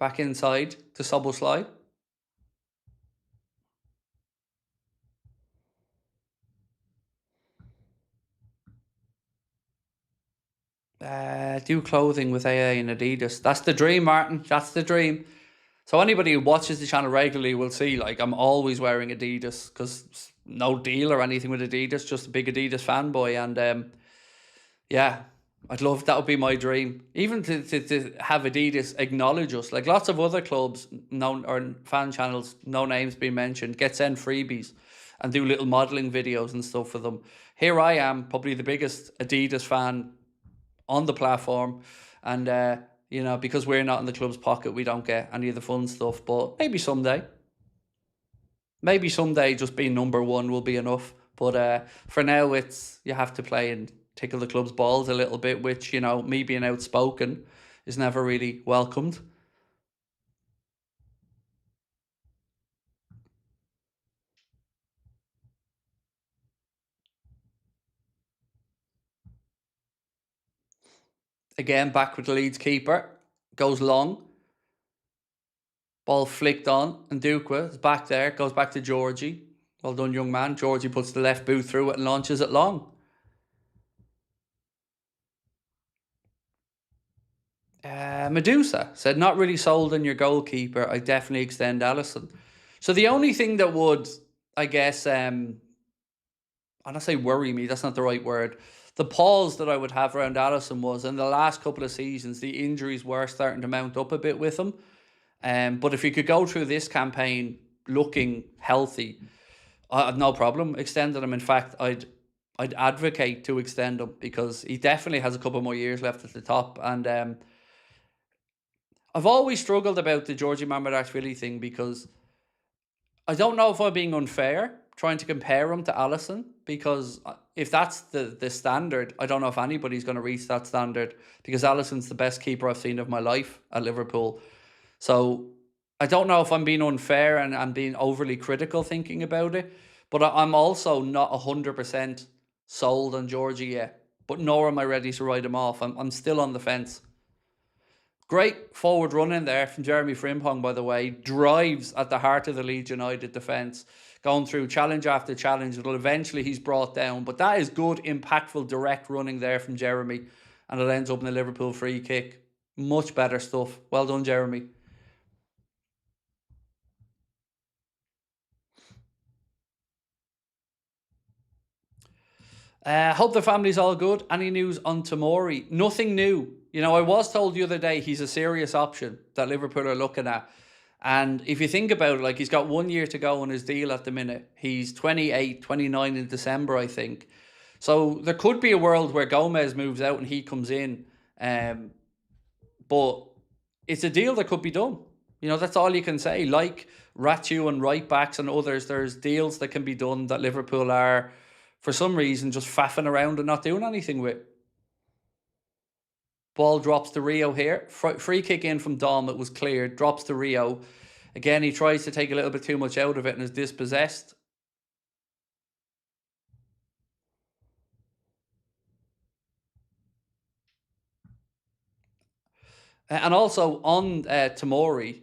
Speaker 1: Back inside to Szoboszlai. Do clothing with AA and Adidas. That's the dream, Martin. That's the dream. So anybody who watches the channel regularly will see, like, I'm always wearing Adidas because no deal or anything with Adidas, just a big Adidas fanboy. And yeah, that would be my dream. Even to have Adidas acknowledge us. Like lots of other clubs, or fan channels, no names being mentioned, get sent freebies and do little modelling videos and stuff for them. Here I am, probably the biggest Adidas fan on the platform, and because we're not in the club's pocket, we don't get any of the fun stuff. But maybe someday just being number one will be enough. But for now, it's you have to play and tickle the club's balls a little bit, which me being outspoken is never really welcomed. Again, back with the Leeds keeper. Goes long. Ball flicked on. And Ndukwa is back there. Goes back to Georgie. Well done, young man. Georgie puts the left boot through it and launches it long. Medusa said, not really sold on your goalkeeper. I definitely extend Alisson. So the only thing that would, I guess, I'll not say worry me, that's not the right word. The pause that I would have around Alisson was in the last couple of seasons, the injuries were starting to mount up a bit with him. But if he could go through this campaign looking healthy, I've no problem extending him. In fact, I'd advocate to extend him because he definitely has a couple more years left at the top. And I've always struggled about the Georgie Marmadashvili thing because I don't know if I'm being unfair trying to compare him to Alisson, because if that's the standard, I don't know if anybody's going to reach that standard, because Alisson's the best keeper I've seen of my life at Liverpool. So I don't know if I'm being unfair and I'm being overly critical thinking about it, but I'm also not 100% sold on Georgie yet, but nor am I ready to write him off. I'm still on the fence. Great forward run in there from Jeremy Frimpong, by the way. Drives at the heart of the Leeds United defence. Going through challenge after challenge until eventually he's brought down. But that is good, impactful, direct running there from Jeremy. And it ends up in a Liverpool free kick. Much better stuff. Well done, Jeremy. Hope the family's all good. Any news on Tomori? Nothing new. You know, I was told the other day he's a serious option that Liverpool are looking at. And if you think about it, like, he's got 1 year to go on his deal at the minute. He's 28, 29 in December, I think. So there could be a world where Gomez moves out and he comes in. But it's a deal that could be done. You know, that's all you can say. Like Ratu and right backs and others, there's deals that can be done that Liverpool are, for some reason, just faffing around and not doing anything with. Ball drops to Rio here. Free kick in from Dom. It was cleared. Drops to Rio. Again, he tries to take a little bit too much out of it and is dispossessed. And also on Tomori,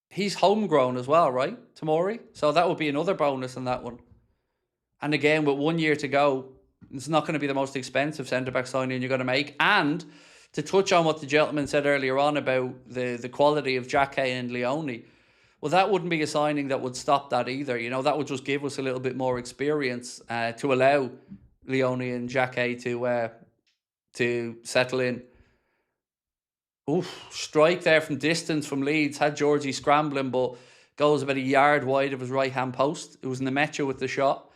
Speaker 1: he's homegrown as well, right? Tomori? So that would be another bonus in that one. And again, with 1 year to go, it's not going to be the most expensive centre-back signing you're going to make. And to touch on what the gentleman said earlier on about the quality of Jacque and Leone, well, that wouldn't be a signing that would stop that either. You know, that would just give us a little bit more experience to allow Leone and Jacque to settle in. Oof, strike there from distance from Leeds. Had Georgie scrambling, but goes about a yard wide of his right-hand post. It was Nemecha with the shot.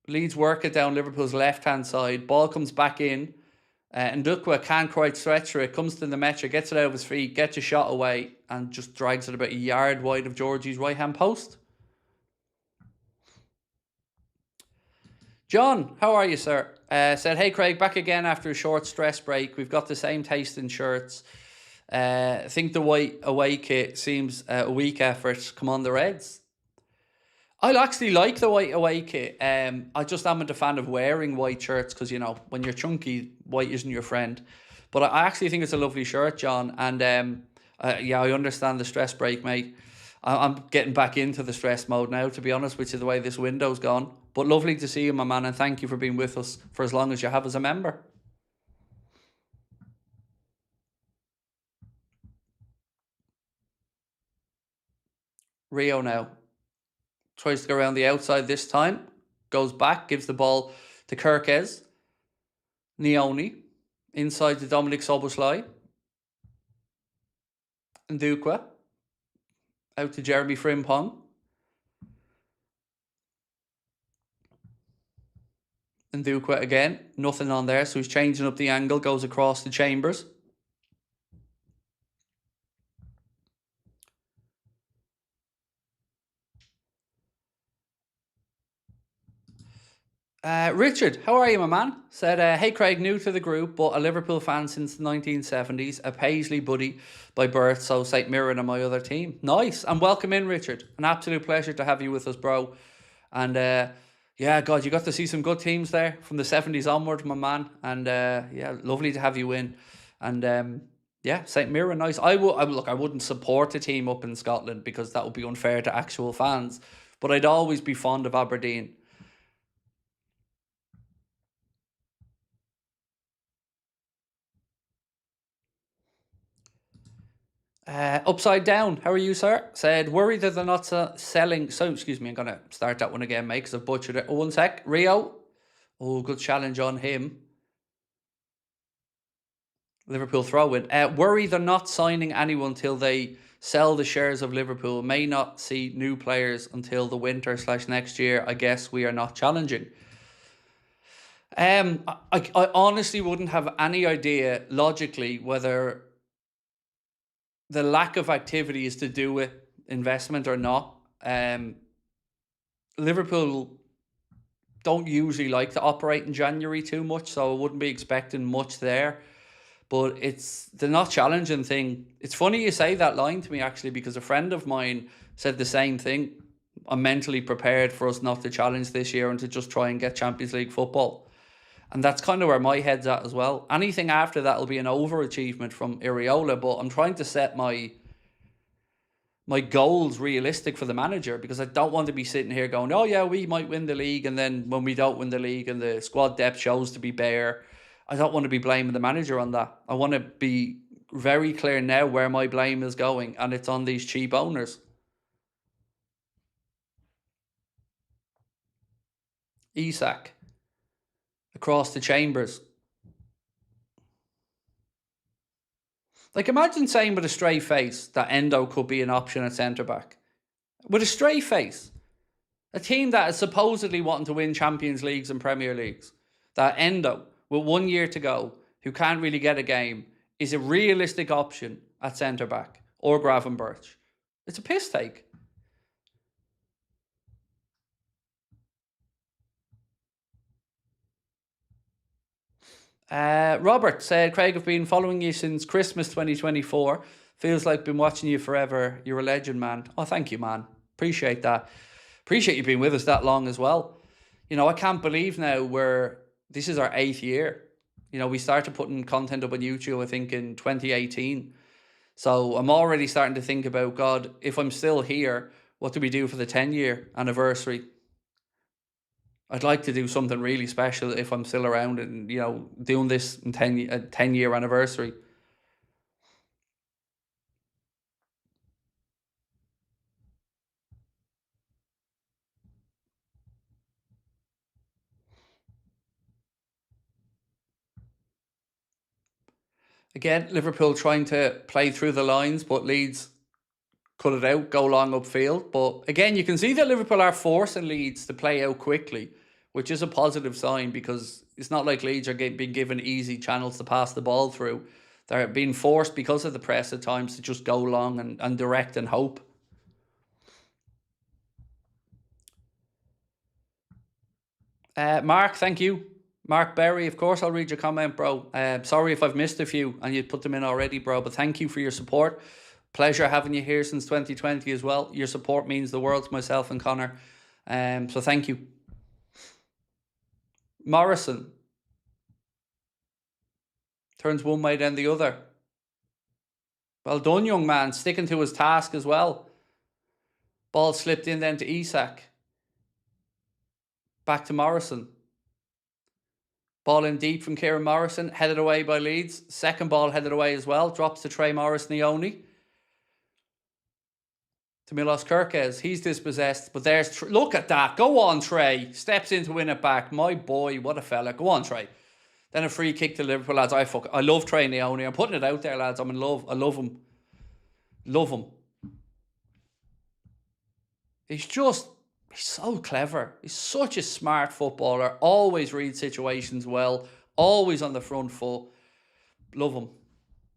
Speaker 1: Leeds work it down Liverpool's left-hand side. Ball comes back in. And Ndukwa can't quite stretch for it. Comes to Nemecha, gets it out of his feet, gets a shot away, and just drags it about a yard wide of Georgie's right-hand post. John, how are you, sir? Said, hey, Craig, back again after a short stress break. We've got the same taste in shirts. I think the white away kit seems a weak effort. Come on, the Reds. I actually like the white away kit. I just am a fan of wearing white shirts because, you know, when you're chunky, white isn't your friend. But I actually think it's a lovely shirt, John. And yeah, I understand the stress break, mate. I'm getting back into the stress mode now, to be honest, which is the way this window's gone. But lovely to see you, my man, and thank you for being with us for as long as you have as a member. Rio now tries to go around the outside this time. Goes back, gives the ball to Kirkes. Leone inside to Dominic Soboslai. Ndukwa out to Jeremy Frimpong. Ndukwa again, nothing on there, so he's changing up the angle, goes across to Chambers. Richard, how are you, my man? Said, hey Craig, new to the group, but a Liverpool fan since the 1970s, a Paisley buddy by birth, so St. Mirren and my other team. Nice, and welcome in, Richard. An absolute pleasure to have you with us, bro. And Yeah, God, you got to see some good teams there from the 70s onward, my man. And yeah, lovely to have you in. And yeah, St Mirren, nice. Look, I wouldn't support a team up in Scotland because that would be unfair to actual fans. But I'd always be fond of Aberdeen. Upside down, how are you, sir? Said, worried that they're not selling. So, excuse me, I'm going to start that one again, mate, because I've butchered it. Oh, one sec. Rio. Oh, good challenge on him. Liverpool throw in. Worry they're not signing anyone till they sell the shares of Liverpool. May not see new players until the winter/next year. I guess we are not challenging. I honestly wouldn't have any idea logically whether the lack of activity is to do with investment or not. Liverpool don't usually like to operate in January too much, so I wouldn't be expecting much there. But it's the not challenging thing. It's funny you say that line to me, actually, because a friend of mine said the same thing. I'm mentally prepared for us not to challenge this year and to just try and get Champions League football. And that's kind of where my head's at as well. Anything after that will be an overachievement from Iriola, but I'm trying to set my goals realistic for the manager, because I don't want to be sitting here going, oh yeah, we might win the league, and then when we don't win the league and the squad depth shows to be bare, I don't want to be blaming the manager on that. I want to be very clear now where my blame is going, and it's on these cheap owners. Isak. Across the chambers. Like, imagine saying with a straight face that Endo could be an option at centre-back. With a straight face. A team that is supposedly wanting to win Champions Leagues and Premier Leagues. That Endo, with 1 year to go, who can't really get a game, is a realistic option at centre-back. Or Gravenberch. It's a piss take. Robert said, Craig, I've been following you since Christmas 2024. Feels like I've been watching you forever. You're a legend, man. Oh, thank you, man. Appreciate that. Appreciate you being with us that long as well. You know, I can't believe now this is our 8th year. You know, we started putting content up on YouTube, I think, in 2018. So I'm already starting to think about, God, if I'm still here, what do we do for the 10-year anniversary? I'd like to do something really special if I'm still around and, you know, doing this in 10-year anniversary. Again, Liverpool trying to play through the lines, but Leeds cut it out, go long upfield. But again, you can see that Liverpool are forcing Leeds to play out quickly, which is a positive sign, because it's not like Leeds are being given easy channels to pass the ball through. They're being forced because of the press at times to just go long and direct and hope. Mark, thank you. Mark Berry, of course, I'll read your comment, bro. Sorry if I've missed a few and you put them in already, bro, but thank you for your support. Pleasure having you here since 2020 as well. Your support means the world to myself and Connor. So thank you. Morrison turns one way, then the other. Well done, young man. Sticking to his task as well. Ball slipped in then to Isak. Back to Morrison. Ball in deep from Kieran Morrison. Headed away by Leeds. Second ball headed away as well. Drops to Trey Morris-Nioni. To Milos Kerkez. He's dispossessed. But there's... Look at that. Go on, Trey. Steps in to win it back. My boy, what a fella. Go on, Trey. Then a free kick to Liverpool, lads. I love Trey Nioni. I'm putting it out there, lads. I'm in love. I love him. Love him. He's so clever. He's such a smart footballer. Always reads situations well. Always on the front foot. Love him.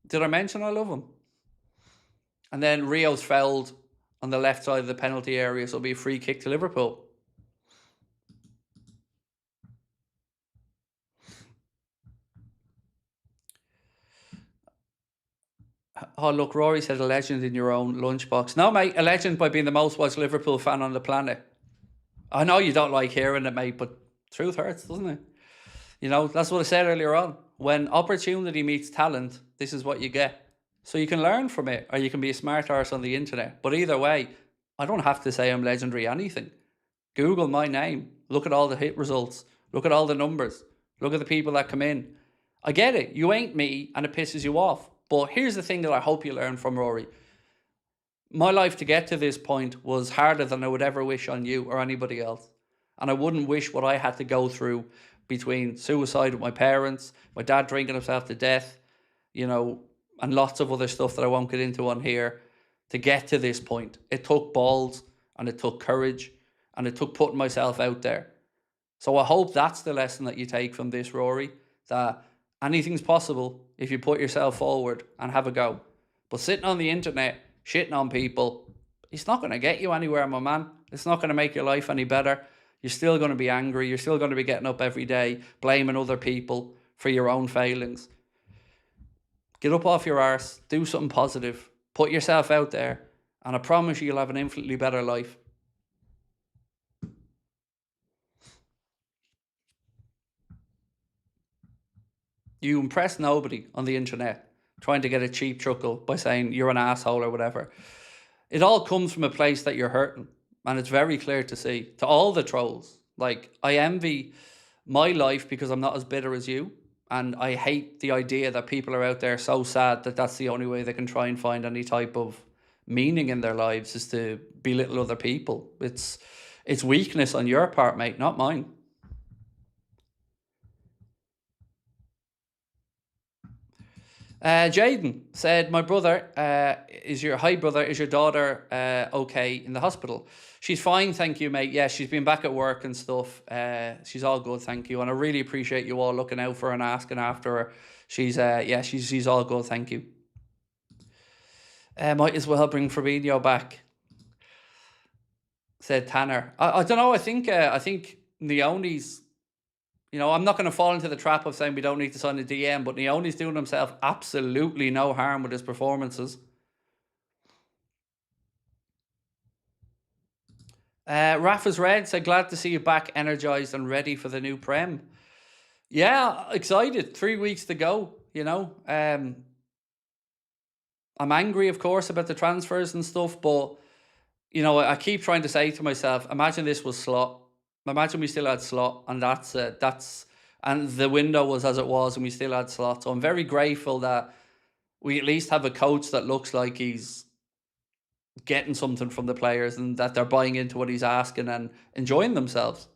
Speaker 1: Did I mention I love him? And then Rio's fouled on the left side of the penalty area, so it'll be a free kick to Liverpool. Oh, look, Rory said a legend in your own lunchbox. No, mate, a legend by being the most watched Liverpool fan on the planet. I know you don't like hearing it, mate, but truth hurts, doesn't it? You know, that's what I said earlier on. When opportunity meets talent, this is what you get. So you can learn from it, or you can be a smart arse on the internet. But either way, I don't have to say I'm legendary anything. Google my name. Look at all the hit results. Look at all the numbers. Look at the people that come in. I get it. You ain't me and it pisses you off. But here's the thing that I hope you learn from, Rory. My life to get to this point was harder than I would ever wish on you or anybody else. And I wouldn't wish what I had to go through between suicide with my parents, my dad drinking himself to death, you know, and lots of other stuff that I won't get into on here to get to this point. It took balls and it took courage and it took putting myself out there. So I hope that's the lesson that you take from this, Rory, that anything's possible if you put yourself forward and have a go. But sitting on the internet, shitting on people, it's not going to get you anywhere, my man. It's not going to make your life any better. You're still going to be angry. You're still going to be getting up every day, blaming other people for your own failings. Get up off your arse, do something positive, put yourself out there, and I promise you'll have an infinitely better life. You impress nobody on the internet trying to get a cheap chuckle by saying you're an asshole or whatever. It all comes from a place that you're hurting, and it's very clear to see. To all the trolls, like, I envy my life because I'm not as bitter as you, and I hate the idea that people are out there so sad that that's the only way they can try and find any type of meaning in their lives is to belittle other people. It's weakness on your part, mate, not mine. Jaden said, "My brother is your hi brother. Is your daughter okay in the hospital? She's fine, thank you, mate. Yeah, she's been back at work and stuff. She's all good, thank you. And I really appreciate you all looking out for her and asking after her. She's all good, thank you. Might as well bring Fabinho back," said Tanner. I don't know. I think Neoni's. You know, I'm not going to fall into the trap of saying we don't need to sign a DM, but Neoni's doing himself absolutely no harm with his performances. Rafa's Red said, "Glad to see you back, energised and ready for the new Prem." Yeah, excited. 3 weeks to go, you know. I'm angry, of course, about the transfers and stuff, but, you know, I keep trying to say to myself, imagine this was slot. Imagine we still had slot, and and the window was as it was, and we still had slot. So I'm very grateful that we at least have a coach that looks like he's getting something from the players and that they're buying into what he's asking and enjoying themselves.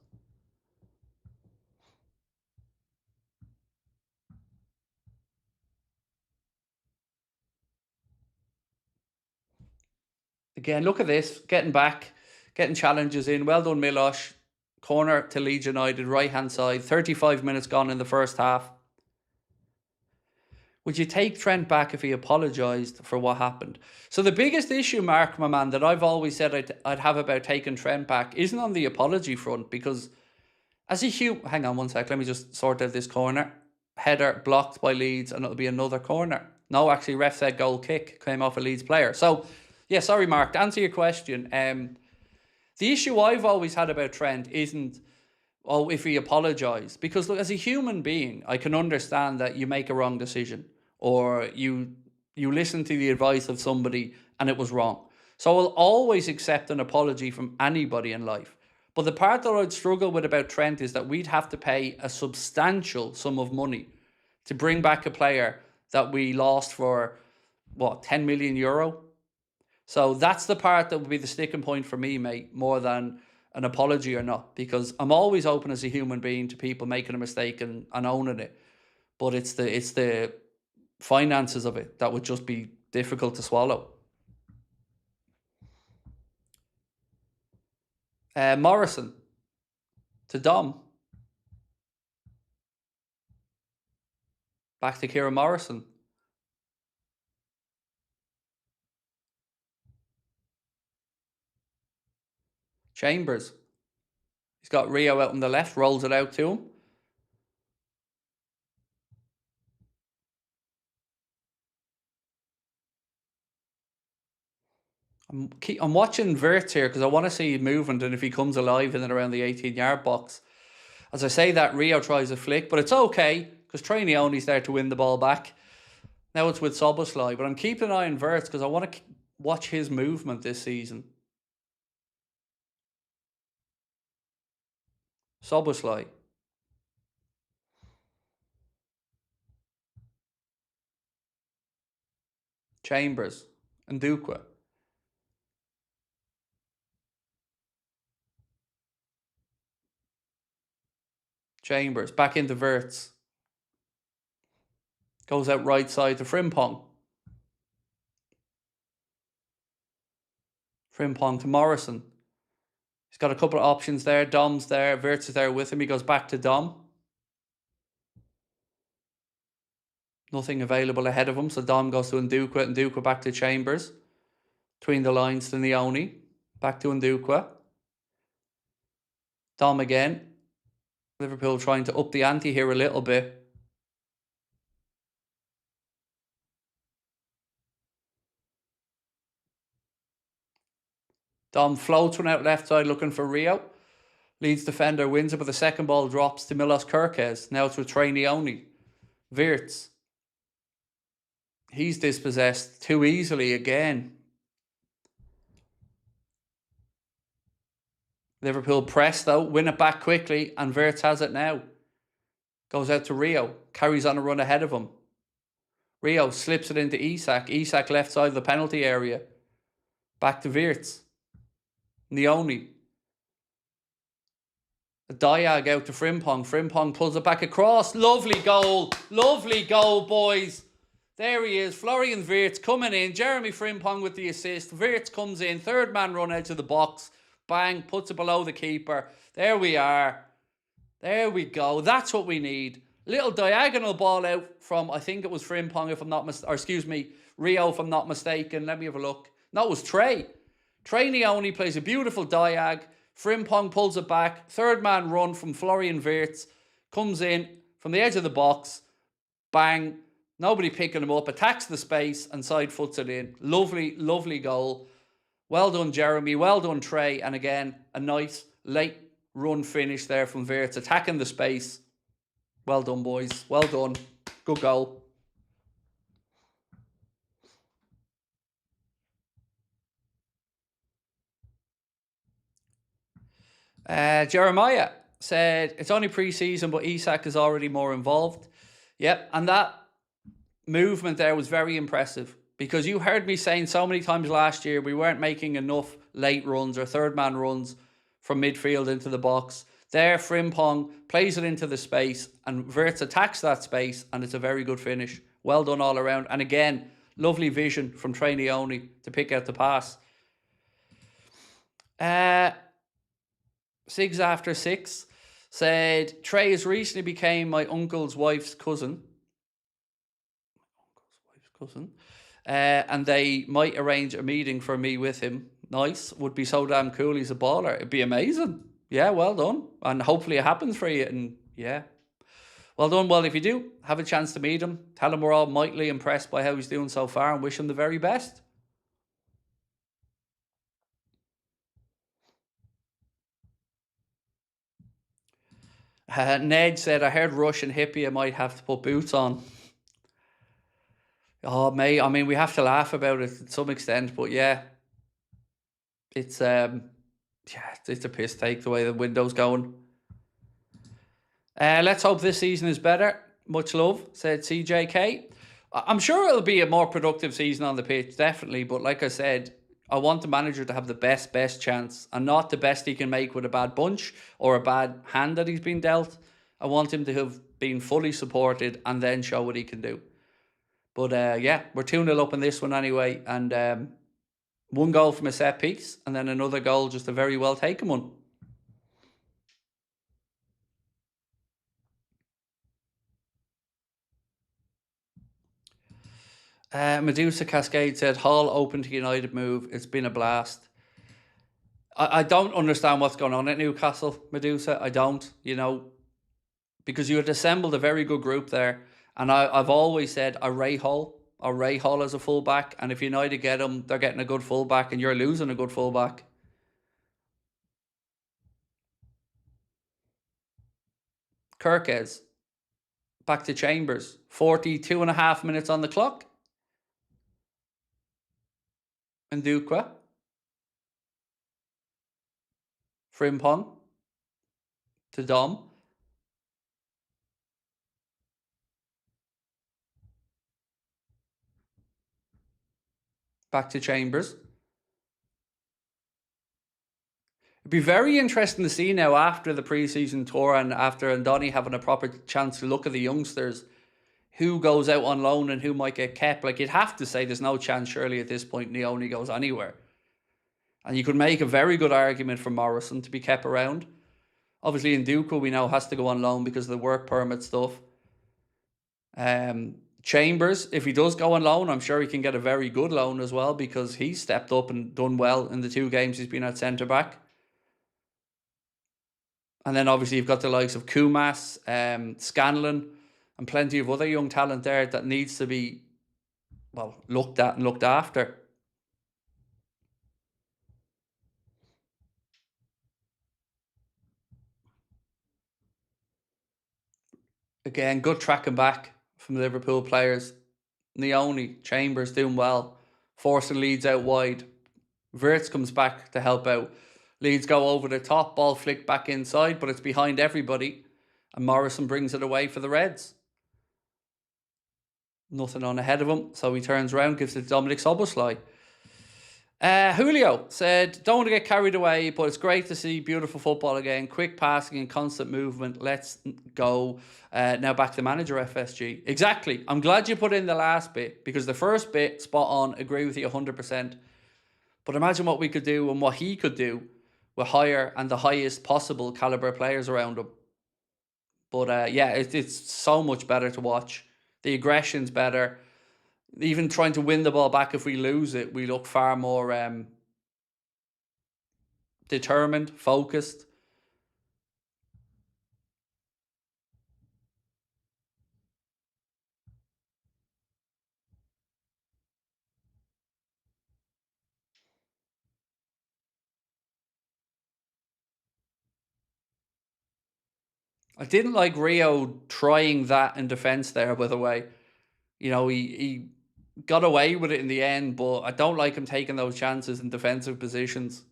Speaker 1: Again, look at this, getting back, getting challenges in. Well done, Milosh. Corner to Leeds United, right hand side. 35 minutes gone in the first half. Would you take Trent back if he apologised for what happened? So the biggest issue, Mark, my man, that I've always said I'd have about taking Trent back isn't on the apology front, because as a human... Hang on one sec, let me just sort out this corner. Header blocked by Leeds, and it'll be another corner. No, actually, ref said goal kick, came off a Leeds player. So, yeah, sorry, Mark, to answer your question, the issue I've always had about Trent isn't, oh, if he apologised. Because, look, as a human being, I can understand that you make a wrong decision, or you listen to the advice of somebody and it was wrong. So I'll always accept an apology from anybody in life. But the part that I'd struggle with about Trent is that we'd have to pay a substantial sum of money to bring back a player that we lost for, what, 10 million euro? So that's the part that would be the sticking point for me, mate, more than an apology or not. Because I'm always open as a human being to people making a mistake and owning it. But it's the finances of it that would just be difficult to swallow. Morrison to Dom. Back to Kieran Morrison. Chambers. He's got Rio out on the left, rolls it out to him. I'm watching Wirtz here because I want to see movement and if he comes alive in and around the 18-yard box. As I say that, Rio tries a flick, but it's okay because Trainioni's there to win the ball back. Now it's with Soboslai, but I'm keeping an eye on Wirtz because I want to watch his movement this season. Soboslai. Chambers. And Ndukwa. Chambers. Back into Wirtz. Goes out right side to Frimpong. Frimpong to Morrison. He's got a couple of options there. Dom's there. Wirtz is there with him. He goes back to Dom. Nothing available ahead of him. So Dom goes to Ndukwa. Ndukwa back to Chambers. Between the lines to Nioni. Back to Ndukwa. Dom again. Liverpool trying to up the ante here a little bit. Dom floats one out left side looking for Rio. Leeds defender wins it, but the second ball drops to Milos Kerkez. Now it's with Trainioni. Wirtz. He's dispossessed too easily again. Liverpool press though, win it back quickly, and Wirtz has it now. Goes out to Rio, carries on a run ahead of him. Rio slips it into Isak. Isak left side of the penalty area. Back to Wirtz. Nioni. A diag out to Frimpong. Frimpong pulls it back across. Lovely goal. Lovely goal, boys. There he is. Florian Wirtz coming in. Jeremy Frimpong with the assist. Wirtz comes in. Third man run out to the box. Bang. Puts it below the keeper. There we are. There we go. That's what we need. Little diagonal ball out from, I think it was Frimpong if I'm not mistaken. Or excuse me, Rio if I'm not mistaken. Let me have a look. No, it was Trey. Trainioni plays a beautiful diag. Frimpong pulls it back. Third man run from Florian Wirtz. Comes in from the edge of the box. Bang. Nobody picking him up. Attacks the space and side foots it in. Lovely, lovely goal. Well done, Jeremy. Well done, Trey. And again, a nice late run finish there from Wirtz. Attacking the space. Well done, boys. Well done. Good goal. Jeremiah said, it's only pre-season, but Isak is already more involved. Yep, and that movement there was very impressive because you heard me saying so many times last year we weren't making enough late runs or third man runs from midfield into the box. There, Frimpong plays it into the space and Wirtz attacks that space and it's a very good finish. Well done all around. And again, lovely vision from Trainioni to pick out the pass. Sigs After Six said, Trey has recently became my uncle's wife's cousin. And they might arrange a meeting for me with him. Nice. Would be so damn cool. He's a baller. It'd be amazing. Yeah, well done. And hopefully it happens for you. And yeah, well done. Well, if you do have a chance to meet him, tell him we're all mightily impressed by how he's doing so far and wish him the very best. Ned said, I heard Rush and Hippie might have to put boots on. Oh, mate, I mean, we have to laugh about it to some extent, but yeah, it's a piss take the way the window's going. Let's hope this season is better. Much love, said CJK. I'm sure it'll be a more productive season on the pitch, definitely, but like I said, I want the manager to have the best chance and not the best he can make with a bad bunch or a bad hand that he's been dealt. I want him to have been fully supported and then show what he can do. But yeah, we're 2-0 up in this one anyway. And one goal from a set piece and then another goal, just a very well taken one. Medusa Cascade said, Hall open to United move. It's been a blast. I don't understand what's going on at Newcastle, Medusa. I don't, because you had assembled a very good group there. And I've always said I rate Hull. or Ray Hall as a fullback. And if United get him, they're getting a good fullback, and you're losing a good fullback. Kirkes, back to Chambers. 42.5 minutes on the clock. And Dukwa. Frimpong. To Dom. Back to Chambers. It'd be very interesting to see now after the pre-season tour and after Andoni having a proper chance to look at the youngsters, who goes out on loan and who might get kept. Like, you'd have to say there's no chance surely at this point Neone goes anywhere. And you could make a very good argument for Morrison to be kept around. Obviously, Nduku we know has to go on loan because of the work permit stuff. Chambers, if he does go on loan, I'm sure he can get a very good loan as well because he's stepped up and done well in the 2 games he's been at centre-back. And then obviously you've got the likes of Kumas, Scanlon, and plenty of other young talent there that needs to be, well, looked at and looked after. Again, good tracking back from the Liverpool players. Neone, Chambers doing well, forcing Leeds out wide. Wirtz comes back to help out. Leeds go over the top, ball flicked back inside, but it's behind everybody. And Morrison brings it away for the Reds. Nothing on ahead of him, so he turns around, gives it to Dominic Szoboszlai. Julio said, don't want to get carried away, but it's great to see beautiful football again. Quick passing and constant movement. Let's go. Now back to manager FSG. Exactly. I'm glad you put in the last bit because the first bit, spot on, agree with you 100%. But imagine what we could do and what he could do with higher and the highest possible caliber players around him. But yeah, it's so much better to watch. The aggression's better. Even trying to win the ball back if we lose it, we look far more determined, focused. I didn't like Rio trying that in defence there, by the way. You know, he got away with it in the end, but I don't like him taking those chances in defensive positions.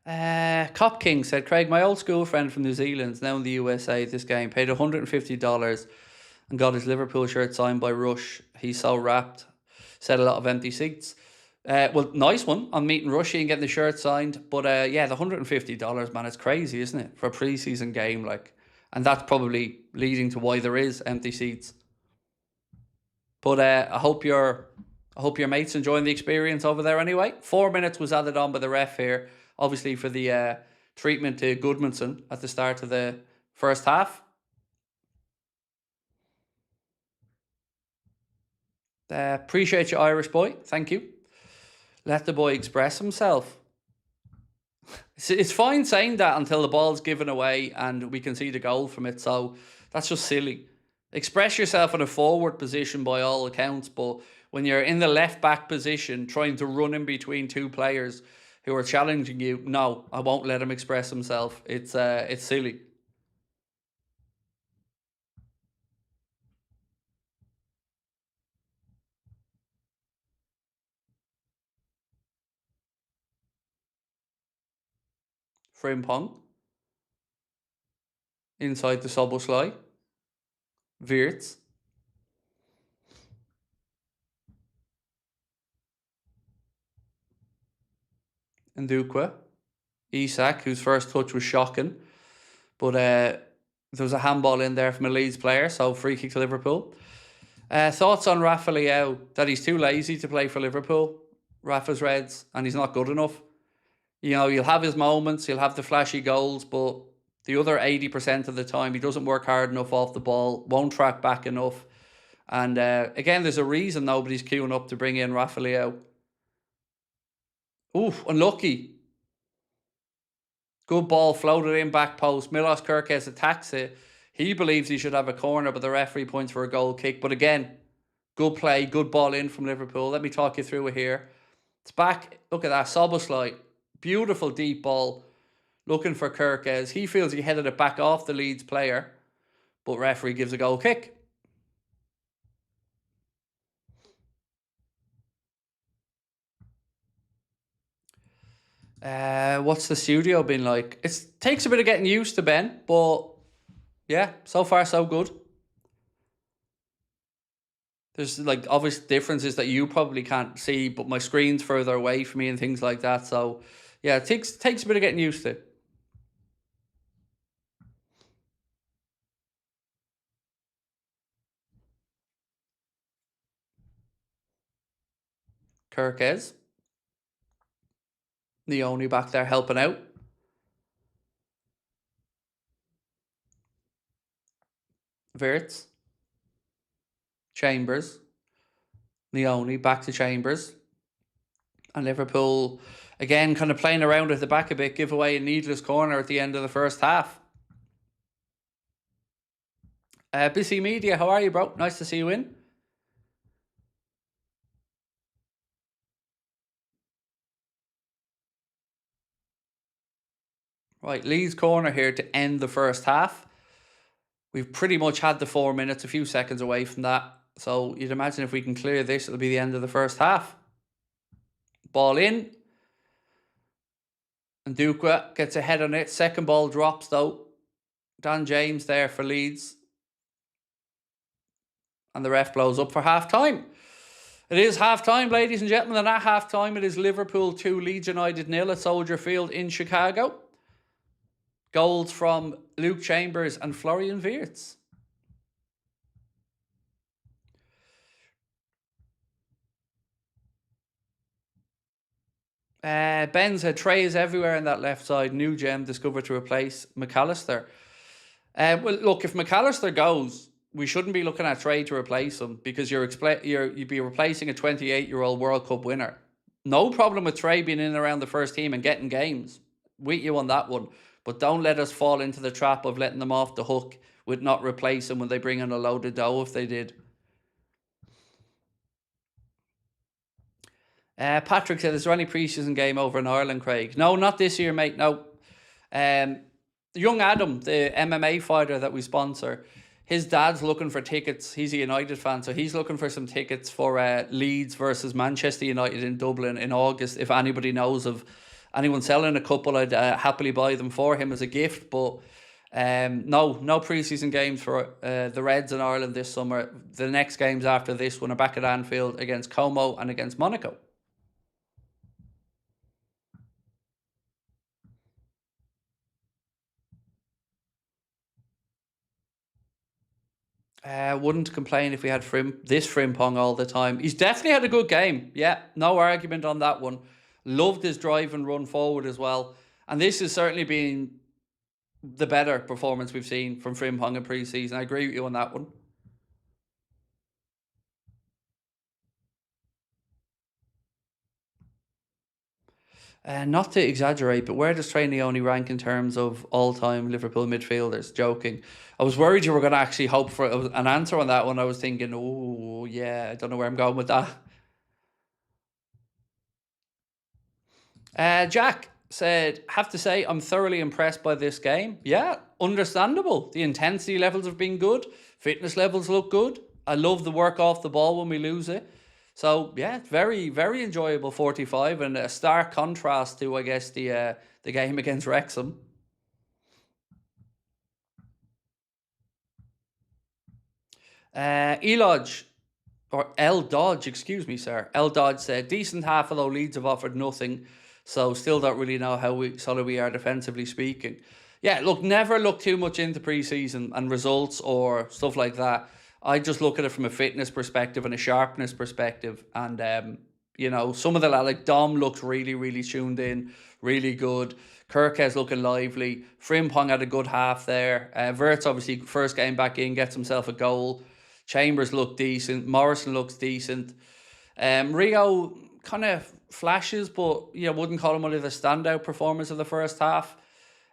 Speaker 1: Cop King said, Craig, my old school friend from New Zealand is now in the USA this game, paid $150 and got his Liverpool shirt signed by Rush. He's so wrapped. Said a lot of empty seats. Well, nice one on meeting Rushy and getting the shirt signed. But yeah, the $150, man, it's crazy, isn't it? For a pre-season game, like, and that's probably leading to why there is empty seats. But I hope your mates enjoying the experience over there anyway. 4 minutes was added on by the ref here, obviously for the treatment to Goodmanson at the start of the first half. Appreciate you, Irish boy. Thank you. Let the boy express himself. It's fine saying that until the ball's given away and we can see the goal from it. So that's just silly. Express yourself in a forward position by all accounts, but when you're in the left back position trying to run in between 2 players who are challenging you, no, I won't let him express himself. It's silly. Frimpong. Inside the Szoboszlai. Wirtz. Ndukwa. Isak, whose first touch was shocking. But there was a handball in there from a Leeds player, so free kick to Liverpool. Thoughts on Rafa Leao? That he's too lazy to play for Liverpool, Rafa's Reds, and he's not good enough. You know, he'll have his moments, he'll have the flashy goals, but the other 80% of the time, he doesn't work hard enough off the ball, won't track back enough. And again, there's a reason nobody's queuing up to bring in Rafa Leao. Oof, unlucky. Good ball, floated in back post. Milos Kerkez attacks it. He believes he should have a corner, but the referee points for a goal kick. But again, good play, good ball in from Liverpool. Let me talk you through it here. It's back. Look at that. Szoboszlai. Beautiful deep ball. Looking for Kirkes. He feels he headed it back off the Leeds player, but referee gives a goal kick. What's the studio been like? It takes a bit of getting used to, Ben, but yeah, so far so good. There's like obvious differences that you probably can't see, but my screen's further away from me and things like that. So yeah, it takes a bit of getting used to. Kirkes, the only back there helping out. Wirtz, Chambers, Leone back to Chambers, and Liverpool again kind of playing around at the back a bit, give away a needless corner at the end of the first half. Busy Media, how are you, bro? Nice to see you in. Right, Leeds corner here to end the first half. We've pretty much had the 4 minutes, a few seconds away from that. So you'd imagine if we can clear this, it'll be the end of the first half. Ball in. And Dukwa gets ahead on it. Second ball drops though. Dan James there for Leeds. And the ref blows up for half-time. It is half-time, ladies and gentlemen. And at half-time, it is Liverpool 2, Leeds United 0 at Soldier Field in Chicago. Goals from Luke Chambers and Florian Wirtz. Ben said Trey is everywhere on that left side. New gem discovered to replace McAllister. Well, look, if McAllister goes, we shouldn't be looking at Trey to replace him because you'd be replacing a 28-year-old World Cup winner. No problem with Trey being in and around the first team and getting games. With you on that one. But don't let us fall into the trap of letting them off the hook with not replacing when they bring in a load of dough if they did. Patrick said, is there any pre-season game over in Ireland, Craig? No, not this year, mate, no. Young Adam, the MMA fighter that we sponsor, his dad's looking for tickets. He's a United fan, so he's looking for some tickets for Leeds versus Manchester United in Dublin in August. If anybody knows of anyone selling a couple, I'd happily buy them for him as a gift. But no pre-season games for the Reds in Ireland this summer. The next games after this one are back at Anfield against Como and against Monaco. Wouldn't complain if we had this Frimpong all the time. He's definitely had a good game. Yeah, no argument on that one. Loved his drive and run forward as well. And this has certainly been the better performance we've seen from Frimpong in pre-season. I agree with you on that one. Not to exaggerate, but where does Trainee only rank in terms of all-time Liverpool midfielders? Joking. I was worried you were going to actually hope for an answer on that one. I was thinking, oh, yeah, I don't know where I'm going with that. Jack said, have to say, I'm thoroughly impressed by this game. Yeah, understandable. The intensity levels have been good. Fitness levels look good. I love the work off the ball when we lose it. So, yeah, very, very enjoyable 45 and a stark contrast to, I guess, the game against Wrexham. Elodge, or L Dodge, excuse me, sir. L Dodge said, decent half, although Leeds have offered nothing. So still don't really know how solid we are defensively speaking. Yeah, look, never look too much into pre-season and results or stuff like that. I just look at it from a fitness perspective and a sharpness perspective. And, some of the like Dom looks really, really tuned in, really good. Kirkes looking lively. Frimpong had a good half there. Wirtz, obviously, first game back in, gets himself a goal. Chambers looked decent. Morrison looks decent. Rio kind of flashes, but wouldn't call him one of the standout performers of the first half.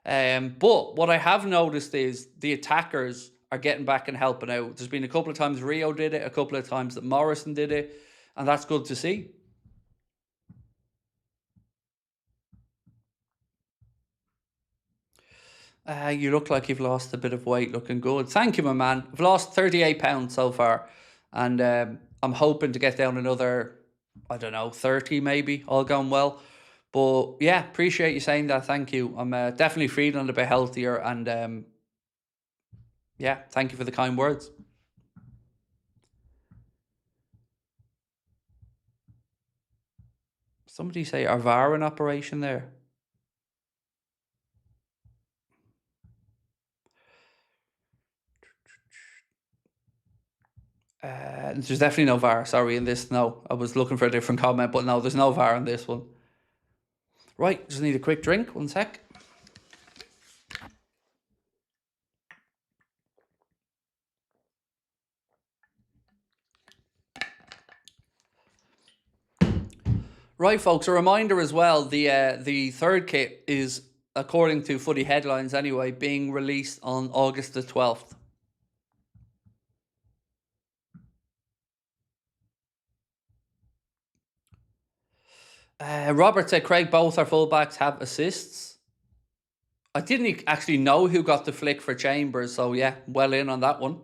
Speaker 1: But what I have noticed is the attackers are getting back and helping out. There's been a couple of times Rio did it, a couple of times that Morrison did it, and that's good to see. You look like you've lost a bit of weight, looking good. Thank you, my man. I've lost 38 pounds so far, and I'm hoping to get down another, I don't know, 30 maybe, all going well. But yeah, appreciate you saying that. Thank you. I'm definitely feeling a bit healthier, and yeah, thank you for the kind words. Somebody say Arvara in operation there. There's definitely no VAR, sorry, in this. No, I was looking for a different comment, but no, there's no VAR in this one. Right, just need a quick drink. One sec. Right, folks, a reminder as well, the third kit is, according to Footy Headlines anyway, being released on August the 12th. Robert said, Craig, both our fullbacks have assists. I didn't actually know who got the flick for Chambers, so yeah, well in on that one.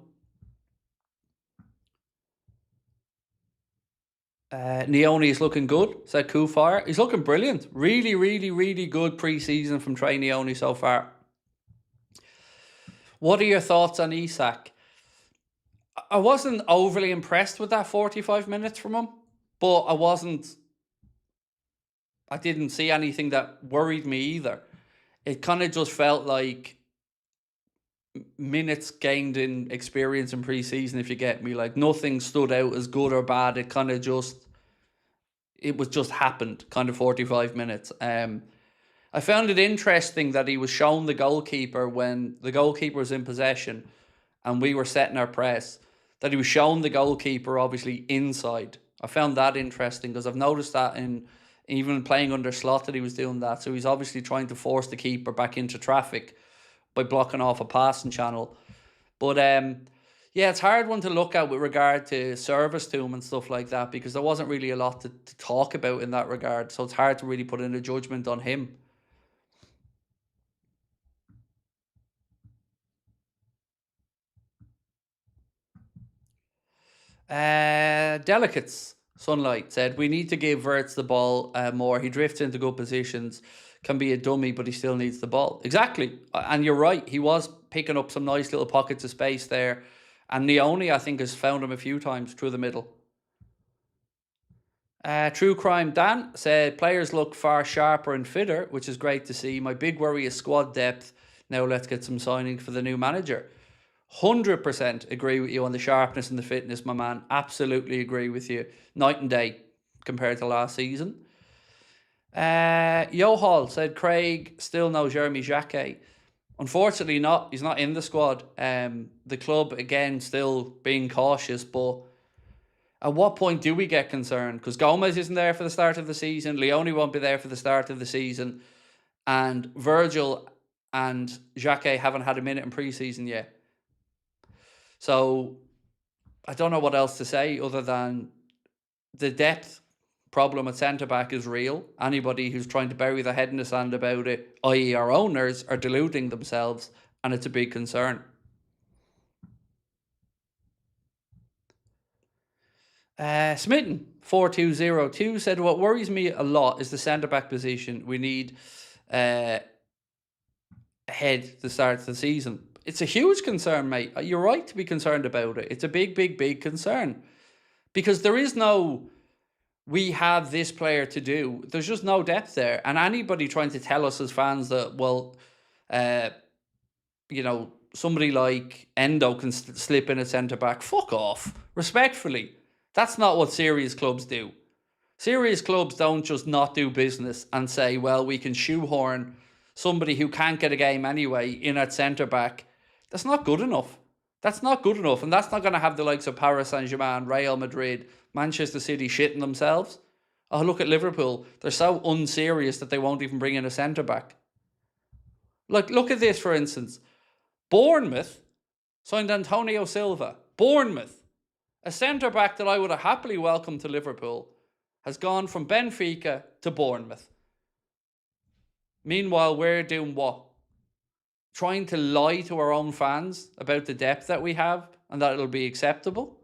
Speaker 1: Neone is looking good, said Kufire. He's looking brilliant. Really, really, really good pre-season from Trey Neone so far. What are your thoughts on Isak? I wasn't overly impressed with that 45 minutes from him, but I didn't see anything that worried me either. It kind of just felt like minutes gained in experience in pre-season, if you get me. Like, nothing stood out as good or bad. It kind of just, it was just happened, kind of 45 minutes. I found it interesting that he was shown the goalkeeper when the goalkeeper was in possession and we were setting our press, that he was shown the goalkeeper obviously inside. I found that interesting because I've noticed that in even playing under Slot that he was doing that. So he's obviously trying to force the keeper back into traffic by blocking off a passing channel. But yeah, it's a hard one to look at with regard to service to him and stuff like that, because there wasn't really a lot to talk about in that regard. So it's hard to really put in a judgment on him. Delicates Sunlight said, we need to give Verts the ball more. He drifts into good positions, can be a dummy, but he still needs the ball. Exactly. And you're right. He was picking up some nice little pockets of space there. And Neone, I think, has found him a few times through the middle. True Crime Dan said, players look far sharper and fitter, which is great to see. My big worry is squad depth. Now let's get some signings for the new manager. 100% agree with you on the sharpness and the fitness, my man. Absolutely agree with you. Night and day compared to last season. Hall said, Craig still no Jeremy Jacquet. Unfortunately not. He's not in the squad. The club, again, still being cautious, but at what point do we get concerned? Because Gomez isn't there for the start of the season. Leone won't be there for the start of the season. And Virgil and Jacquet haven't had a minute in pre-season yet. So I don't know what else to say other than the depth problem at centre-back is real. Anybody who's trying to bury their head in the sand about it, i.e. our owners, are deluding themselves, and it's a big concern. Smitten 4202 said, what worries me a lot is the centre-back position. We need ahead to start the season. It's a huge concern, mate. You're right to be concerned about it. It's a big, big, big concern. Because there is no, we have this player to do. There's just no depth there. And anybody trying to tell us as fans that, well, somebody like Endo can slip in at centre-back, fuck off. Respectfully. That's not what serious clubs do. Serious clubs don't just not do business and say, well, we can shoehorn somebody who can't get a game anyway in at centre-back. That's not good enough. That's not good enough. And that's not going to have the likes of Paris Saint-Germain, Real Madrid, Manchester City shitting themselves. Oh, look at Liverpool. They're so unserious that they won't even bring in a centre-back. Look at this, for instance. Bournemouth Signed Antonio Silva. Bournemouth, a centre-back that I would have happily welcomed to Liverpool, has gone from Benfica to Bournemouth. Meanwhile, we're doing what? Trying to lie to our own fans about the depth that we have and that it'll be acceptable.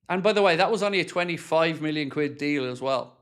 Speaker 1: And by the way, that was only a 25 million quid deal as well.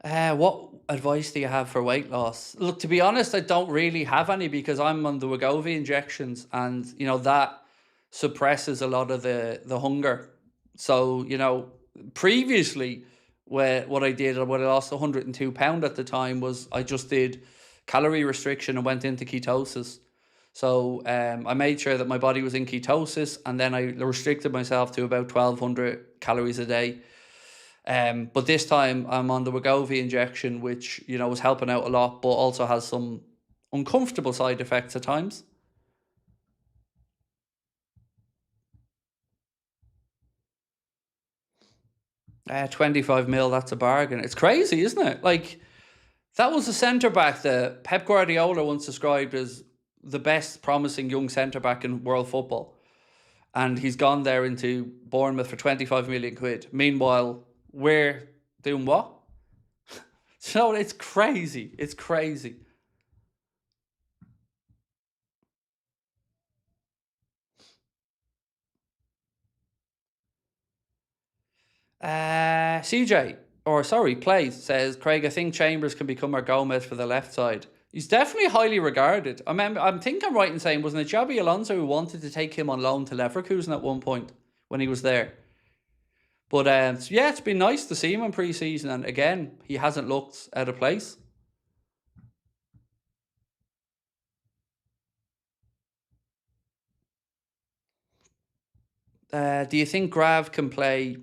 Speaker 1: What advice do you have for weight loss? Look, to be honest, I don't really have any because I'm on the Wegovy injections, and that suppresses a lot of the hunger. So previously, what I did when I lost 102 pound at the time was I just did calorie restriction and went into ketosis. So I made sure that my body was in ketosis, and then I restricted myself to about 1,200 calories a day. But this time I'm on the Wegovy injection, which was helping out a lot, but also has some uncomfortable side effects at times. 25 mil, that's a bargain. It's crazy, isn't it? Like, that was a centre back that Pep Guardiola once described as the best promising young centre back in world football, and he's gone there into Bournemouth for 25 million quid. Meanwhile, we're doing what? So it's crazy. It's crazy. Plays says, Craig, I think Chambers can become our Gomez for the left side. He's definitely highly regarded. I think I'm right in saying, wasn't it Xabi Alonso who wanted to take him on loan to Leverkusen at one point when he was there? But yeah, it's been nice to see him in pre-season, and again, he hasn't looked out of place. Do you think Grav can play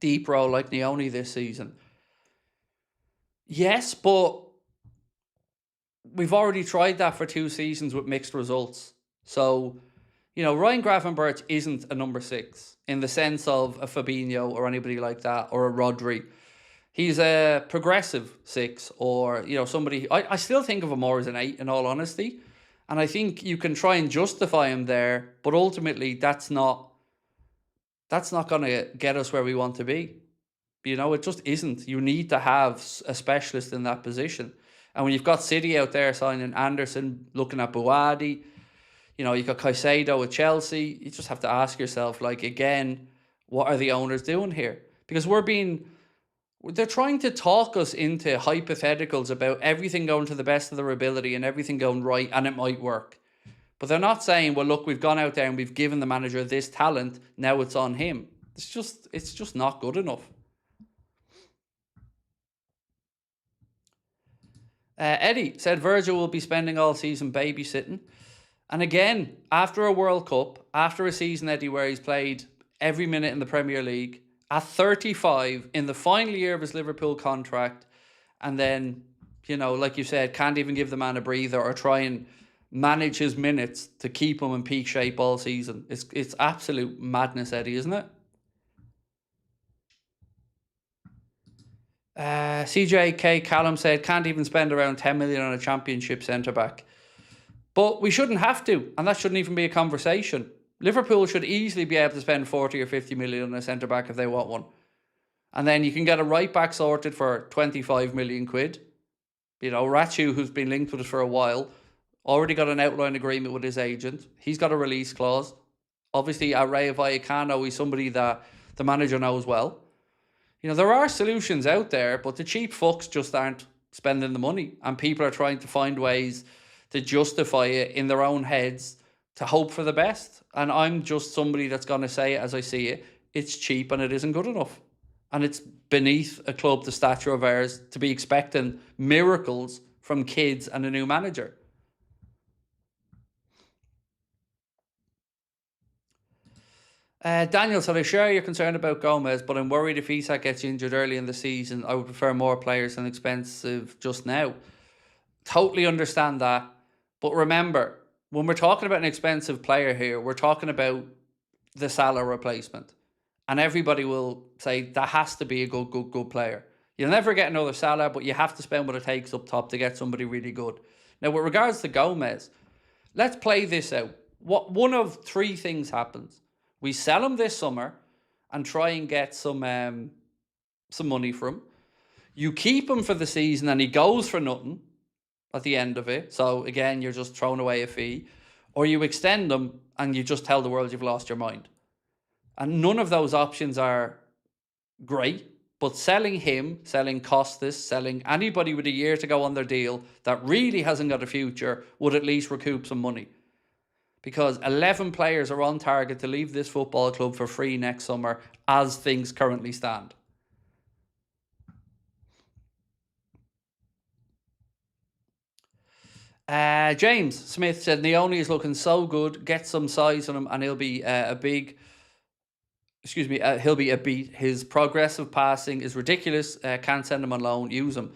Speaker 1: deep role like Neoni this season? Yes, but we've already tried that for 2 seasons with mixed results. So, Ryan Gravenberch isn't a number 6 in the sense of a Fabinho or anybody like that, or a Rodri. He's a progressive 6, or, somebody... I still think of him more as an 8, in all honesty. And I think you can try and justify him there, but ultimately that's not going to get us where we want to be. It just isn't. You need to have a specialist in that position. And when you've got City out there signing Anderson, looking at Buadi, you've got Caicedo at Chelsea, you just have to ask yourself, again, what are the owners doing here? Because they're trying to talk us into hypotheticals about everything going to the best of their ability and everything going right, and it might work. But they're not saying, well, look, we've gone out there and we've given the manager this talent, now it's on him. It's just not good enough. Eddie said Virgil will be spending all season babysitting. And again, after a World Cup, after a season, Eddie, where he's played every minute in the Premier League, at 35, in the final year of his Liverpool contract, and then, like you said, can't even give the man a breather or try and manage his minutes to keep him in peak shape all season. It's absolute madness, Eddie, isn't it? CJK Callum said, can't even spend around 10 million on a championship centre-back. But we shouldn't have to, and that shouldn't even be a conversation. Liverpool should easily be able to spend 40 or 50 million on a centre-back if they want one. And then you can get a right-back sorted for 25 million quid. Rachu, who's been linked with us for a while, already got an outline agreement with his agent. He's got a release clause. Obviously, Rayo Vallecano is somebody that the manager knows well. There are solutions out there, but the cheap fucks just aren't spending the money. And people are trying to find ways to justify it in their own heads to hope for the best. And I'm just somebody that's going to say it as I see it. It's cheap and it isn't good enough. And it's beneath a club the stature of ours to be expecting miracles from kids and a new manager. Daniel said, I share your concern about Gomez, but I'm worried if Isak gets injured early in the season, I would prefer more players than expensive just now. Totally understand that. But remember, when we're talking about an expensive player here, we're talking about the Salah replacement. and everybody will say that has to be a good player. You'll never get another Salah, but you have to spend what it takes up top to get somebody really good. Now, with regards to Gomez, let's play this out. One of three things happens. We sell him this summer and try and get some money for him. You keep him for the season and he goes for nothing at the end of it. So again, you're just throwing away a fee. Or you extend him and you just tell the world you've lost your mind. And none of those options are great. But selling him, selling Costas, selling anybody with a year to go on their deal that really hasn't got a future would at least recoup some money. Because 11 players are on target to leave this football club for free next summer as things currently stand. James Smith said Neone is looking so good. Get some size on him and he'll be he'll be a beat. His progressive passing is ridiculous. Can't send him on loan. Use him.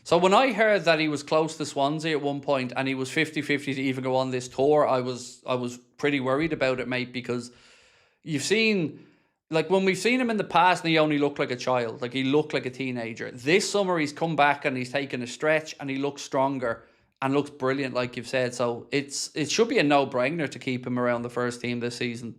Speaker 1: So when I heard that he was close to Swansea at one point and he was 50-50 to even go on this tour, I was pretty worried about it, mate, because you've seen, like when we've seen him in the past, he only looked like a child. Like he looked like a teenager. This summer he's come back and he's taken a stretch and he looks stronger and looks brilliant, like you've said. So it should be a no-brainer to keep him around the first team this season.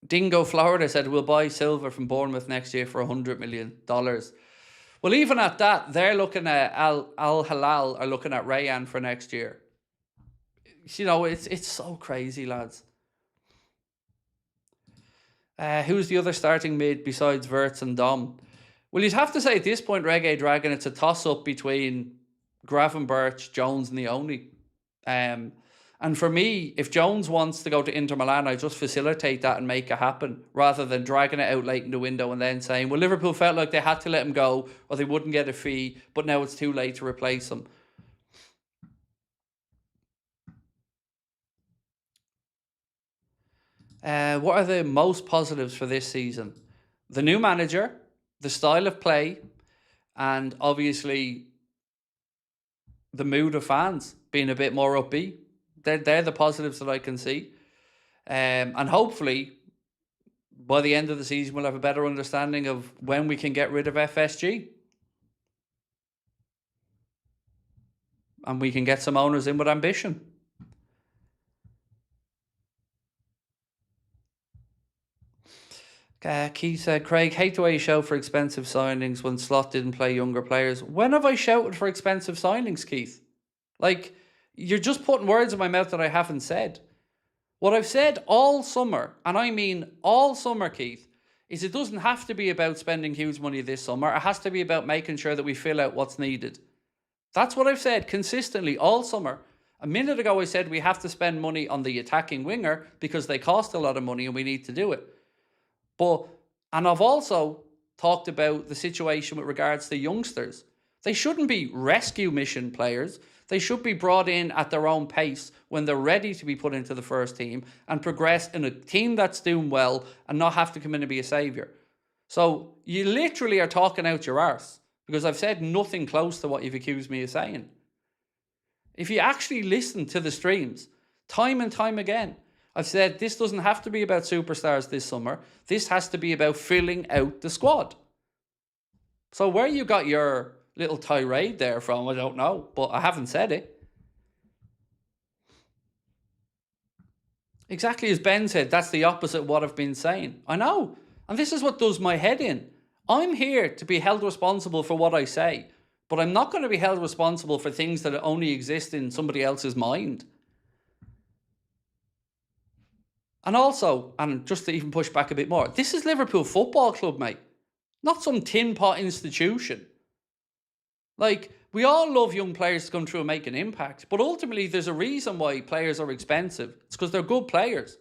Speaker 1: Dingo Florida said we'll buy Silva from Bournemouth next year for $100 million. Well, even at that, they're looking at Al Hilal are looking at Rayan for next year. You know, it's so crazy, lads. Who's the other starting mid besides Wirtz and Dom? Well, you'd have to say at this point, Reggae Dragon, it's a toss-up between Gravenberch, Jones and Neone. And for me, if Jones wants to go to Inter Milan, I just facilitate that and make it happen, rather than dragging it out late in the window and then saying, well, Liverpool felt like they had to let him go or they wouldn't get a fee, but now it's too late to replace him. What are the most positives for this season? The new manager, the style of play, and obviously the mood of fans being a bit more upbeat. They're the positives that I can see. And hopefully, by the end of the season, we'll have a better understanding of when we can get rid of FSG. And we can get some owners in with ambition. Keith said, Craig, hate the way you shout for expensive signings when Slot didn't play younger players. When have I shouted for expensive signings, Keith? Like, you're just putting words in my mouth that I haven't said. What I've said all summer, and I mean all summer, Keith, is it doesn't have to be about spending huge money this summer. It has to be about making sure that we fill out what's needed. That's what I've said consistently all summer. A minute ago, I said we have to spend money on the attacking winger because they cost a lot of money and we need to do it. And I've also talked about the situation with regards to youngsters. They shouldn't be rescue mission players. They should be brought in at their own pace when they're ready to be put into the first team and progress in a team that's doing well and not have to come in and be a saviour. So you literally are talking out your arse because I've said nothing close to what you've accused me of saying. If you actually listen to the streams, time and time again, I've said this doesn't have to be about superstars this summer. This has to be about filling out the squad. So where you got your little tirade there from, I don't know, but I haven't said it. Exactly as Ben said, that's the opposite of what I've been saying. I know. And this is what does my head in. I'm here to be held responsible for what I say, but I'm not going to be held responsible for things that only exist in somebody else's mind. And also, and just to even push back a bit more, this is Liverpool Football Club, mate. Not some tin pot institution. Like, we all love young players to come through and make an impact, but ultimately there's a reason why players are expensive. It's because they're good players.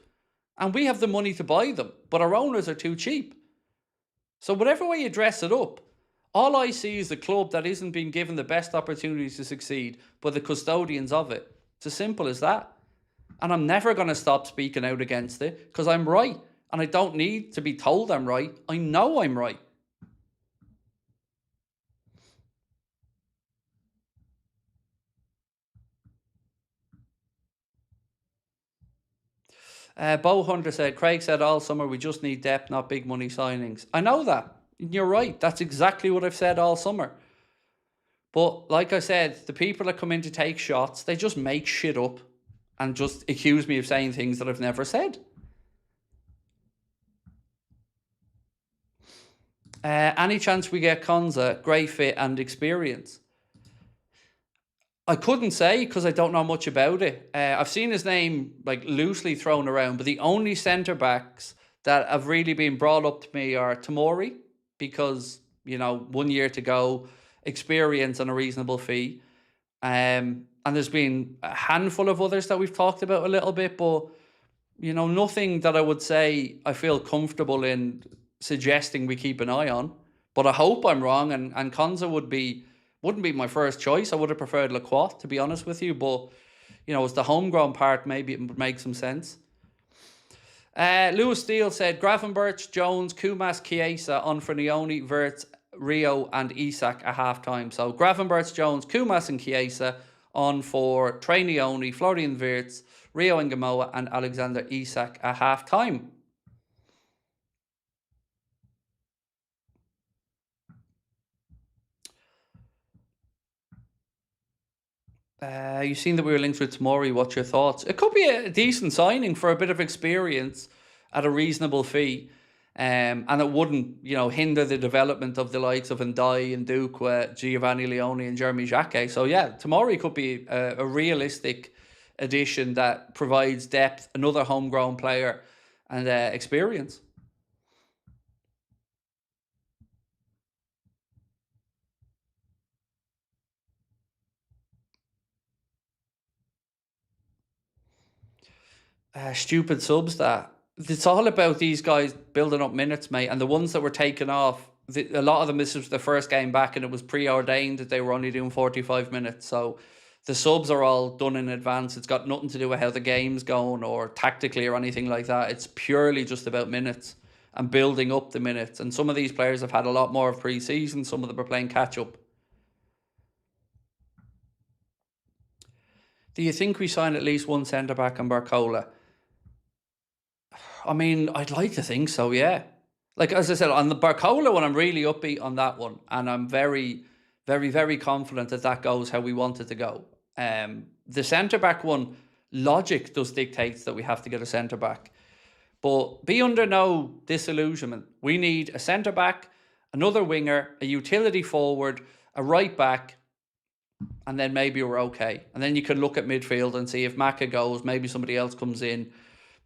Speaker 1: And we have the money to buy them, but our owners are too cheap. So whatever way you dress it up, all I see is a club that isn't being given the best opportunities to succeed by the custodians of it. It's as simple as that. And I'm never going to stop speaking out against it because I'm right. And I don't need to be told I'm right. I know I'm right. Bo Hunter said, Craig said all summer we just need depth, not big money signings. I know that. You're right. That's exactly what I've said all summer. But like I said, the people that come in to take shots, they just make shit up and just accuse me of saying things that I've never said. Any chance we get Konza, great fit and experience? I couldn't say because I don't know much about it. I've seen his name like loosely thrown around, but the only centre backs that have really been brought up to me are Tamori, because 1 year to go, experience and a reasonable fee. And there's been a handful of others that we've talked about a little bit, but nothing that I would say I feel comfortable in suggesting we keep an eye on. But I hope I'm wrong, and Konza wouldn't be my first choice. I would have preferred Lacroix, to be honest with you, but as the homegrown part, maybe it would make some sense. Lewis Steele said Gravenberch, Jones, Kumas, Chiesa on for Nioni, Wirtz, Rio and Isak at half-time. So Gravenberch, Jones, Kumas and Chiesa on for Trey Nioni, Florian Wirtz, Rio and Gamoa and Alexander Isak at half-time. You've seen that we were linked with Tamori. What's your thoughts? It could be a decent signing for a bit of experience at a reasonable fee. And it wouldn't, hinder the development of the likes of Ndai and Duque, Giovanni Leone and Jeremy Jacquet. So yeah, Tamori could be a realistic addition that provides depth, another homegrown player and experience. Stupid subs that. It's all about these guys building up minutes, mate. And the ones that were taken off, a lot of them, this was the first game back and it was preordained that they were only doing 45 minutes. So the subs are all done in advance. It's got nothing to do with how the game's going or tactically or anything like that. It's purely just about minutes and building up the minutes. And some of these players have had a lot more of pre-season. Some of them are playing catch-up. Do you think we sign at least one centre-back on Barcola? I mean, I'd like to think so, yeah. Like, as I said, on the Barcola one, I'm really upbeat on that one. And I'm very, very, very confident that that goes how we want it to go. The centre-back one, logic does dictate that we have to get a centre-back. But be under no disillusionment. We need a centre-back, another winger, a utility forward, a right-back, and then maybe we're okay. And then you can look at midfield and see if Maka goes, maybe somebody else comes in.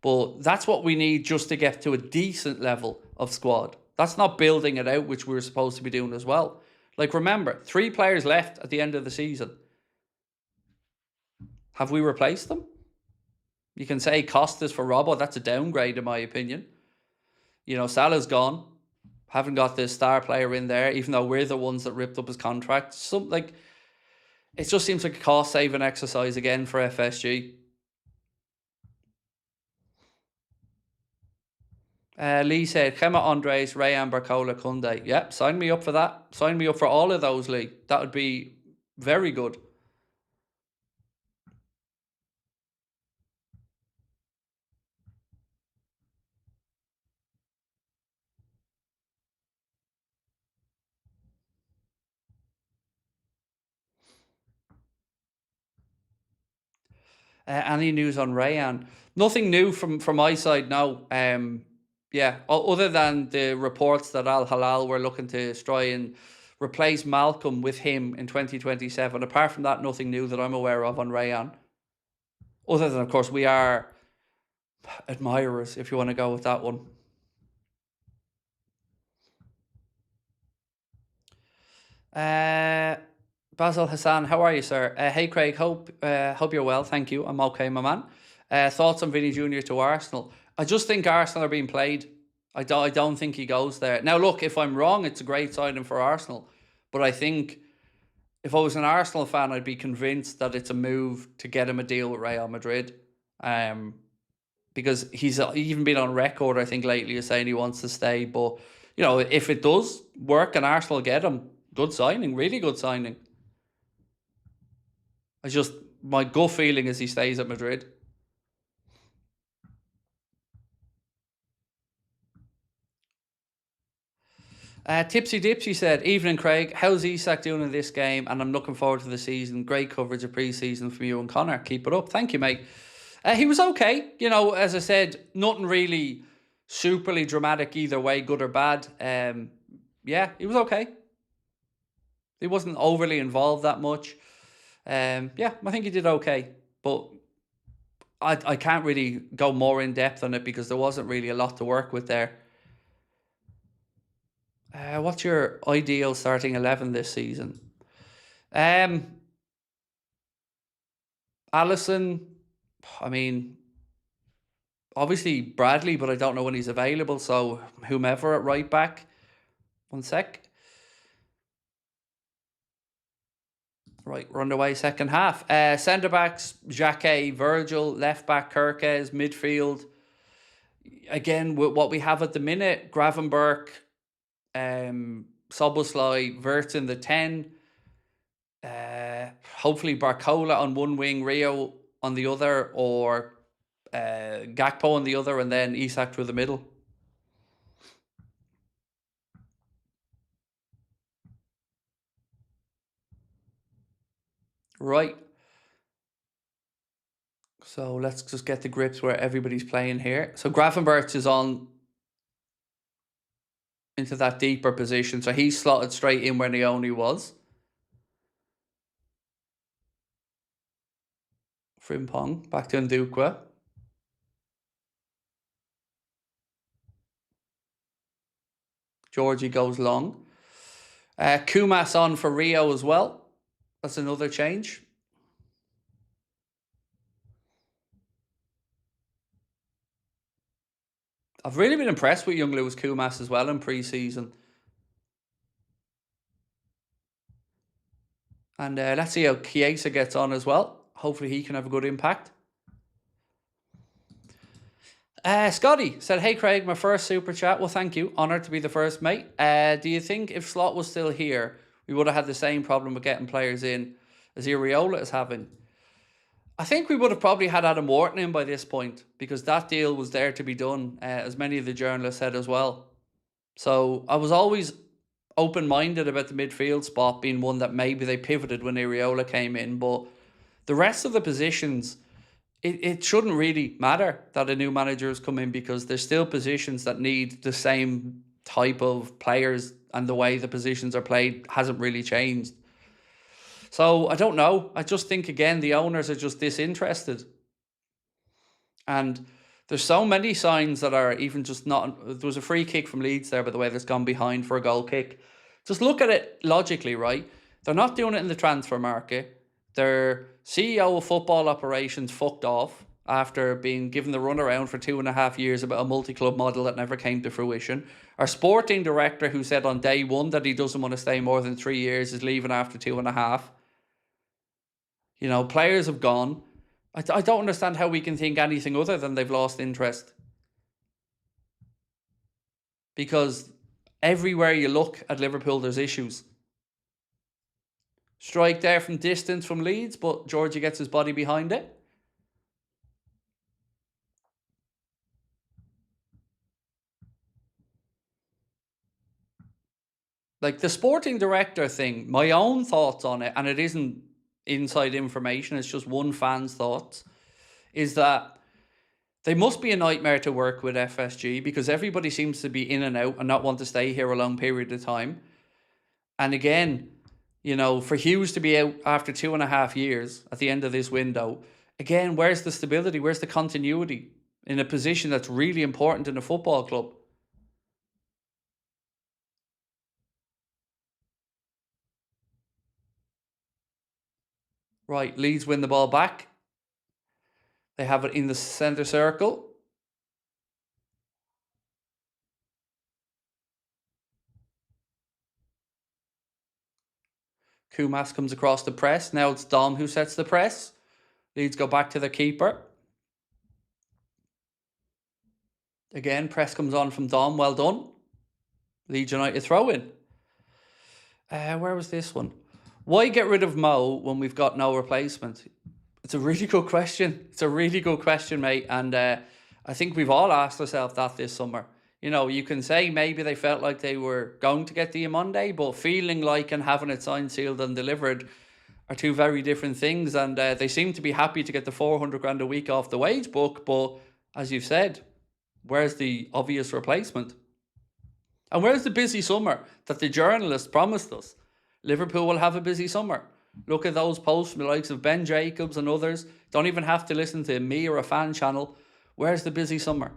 Speaker 1: But that's what we need just to get to a decent level of squad. That's not building it out, which we were supposed to be doing as well. Like, remember, 3 players left at the end of the season. Have we replaced them? You can say Costas for Robbo. That's a downgrade, in my opinion. Salah's gone. Haven't got the star player in there, even though we're the ones that ripped up his contract. It just seems like a cost-saving exercise again for FSG. Lee said, Gemma Andres, Rayan Barcola, Kunde. Yep, sign me up for that. Sign me up for all of those, Lee. That would be very good. Any news on Rayan? Nothing new from my side now. Other than the reports that Al Hilal were looking to try and replace Malcolm with him in 2027. Apart from that, nothing new that I'm aware of on Rayan. Other than, of course, we are admirers, if you want to go with that one. Basil Hassan, how are you, sir? Hey, Craig, hope you're well. Thank you. I'm okay, my man. Thoughts on Vinny Jr. to Arsenal? I just think Arsenal are being played. I don't think he goes there. Now, look, if I'm wrong, it's a great signing for Arsenal. But I think if I was an Arsenal fan, I'd be convinced that it's a move to get him a deal with Real Madrid. Because he's even been on record, I think, lately as saying he wants to stay. But, if it does work and Arsenal get him, good signing, really good signing. My gut feeling is he stays at Madrid. Tipsy Dipsy said, "Evening, Craig. How's Isak doing in this game? And I'm looking forward to the season. Great coverage of pre-season from you and Connor. Keep it up." Thank you, mate. He was okay. You know, as I said, nothing really superly dramatic either way, good or bad. Yeah, he was okay. He wasn't overly involved that much. Yeah, I think he did okay. But I can't really go more in depth on it because there wasn't really a lot to work with there. What's your ideal starting 11 this season? Allison, I mean, obviously Bradley, but I don't know when he's available. So whomever at right back. One sec. Right, we're underway second half. Centre backs, Jacquet, Virgil. Left back, Kirkes. Midfield, again, with what we have at the minute, Gravenberch, Soboslai, Wirtz in the 10. Hopefully Barcola on one wing, Rio on the other, or Gakpo on the other, and then Isak through the middle. Right. So let's just get the grips where everybody's playing here. So Gravenberch is on into that deeper position. So he's slotted straight in where Leone was. Frimpong back to Ndukwa. Georgie goes long. Kumas on for Rio as well. That's another change. I've really been impressed with young Lewis Kumas as well in pre-season. And let's see how Chiesa gets on as well. Hopefully he can have a good impact. Scotty said, "Hey Craig, my first super chat." Well, thank you. Honoured to be the first, mate. Do you think if Slot was still here, we would have had the same problem with getting players in as Iriola is having? I think we would have probably had Adam Wharton in by this point because that deal was there to be done, as many of the journalists said as well. So I was always open-minded about the midfield spot being one that maybe they pivoted when Iriola came in, but the rest of the positions, it shouldn't really matter that a new manager has come in because there's still positions that need the same type of players, and the way the positions are played hasn't really changed. So I don't know. I just think, again, the owners are just disinterested. And there's so many signs that are even just not... There was a free kick from Leeds there, by the way, that's gone behind for a goal kick. Just look at it logically, right? They're not doing it in the transfer market. Their CEO of football operations fucked off after being given the runaround for 2.5 years about a multi-club model that never came to fruition. Our sporting director, who said on day one that he doesn't want to stay more than 3 years, is leaving after 2.5. You know, players have gone. I don't understand how we can think anything other than they've lost interest. Because everywhere you look at Liverpool, there's issues. Strike there from distance from Leeds, but Georgie gets his body behind it. Like the sporting director thing, my own thoughts on it, and it isn't inside information, it's just one fan's thoughts, is that they must be a nightmare to work with, FSG, because everybody seems to be in and out and not want to stay here a long period of time. And again, you know, for Hughes to be out after 2.5 years at the end of this window, again, where's the stability? Where's the continuity in a position that's really important in a football club? Right, Leeds win the ball back. They have it in the centre circle. Kumas comes across the press. Now it's Dom who sets the press. Leeds go back to the keeper. Again, press comes on from Dom. Well done. Leeds United throw in. Where was this one? Why get rid of Mo when we've got no replacement? It's a really good question. It's a really good question, mate. And I think we've all asked ourselves that this summer. You can say maybe they felt like they were going to get the Monday, but feeling like and having it signed, sealed, and delivered are two very different things. And they seem to be happy to get the 400 grand a week off the wage book. But as you've said, where's the obvious replacement? And where's the busy summer that the journalists promised us? Liverpool will have a busy summer. Look at those posts from the likes of Ben Jacobs and others. Don't even have to listen to me or a fan channel. Where's the busy summer?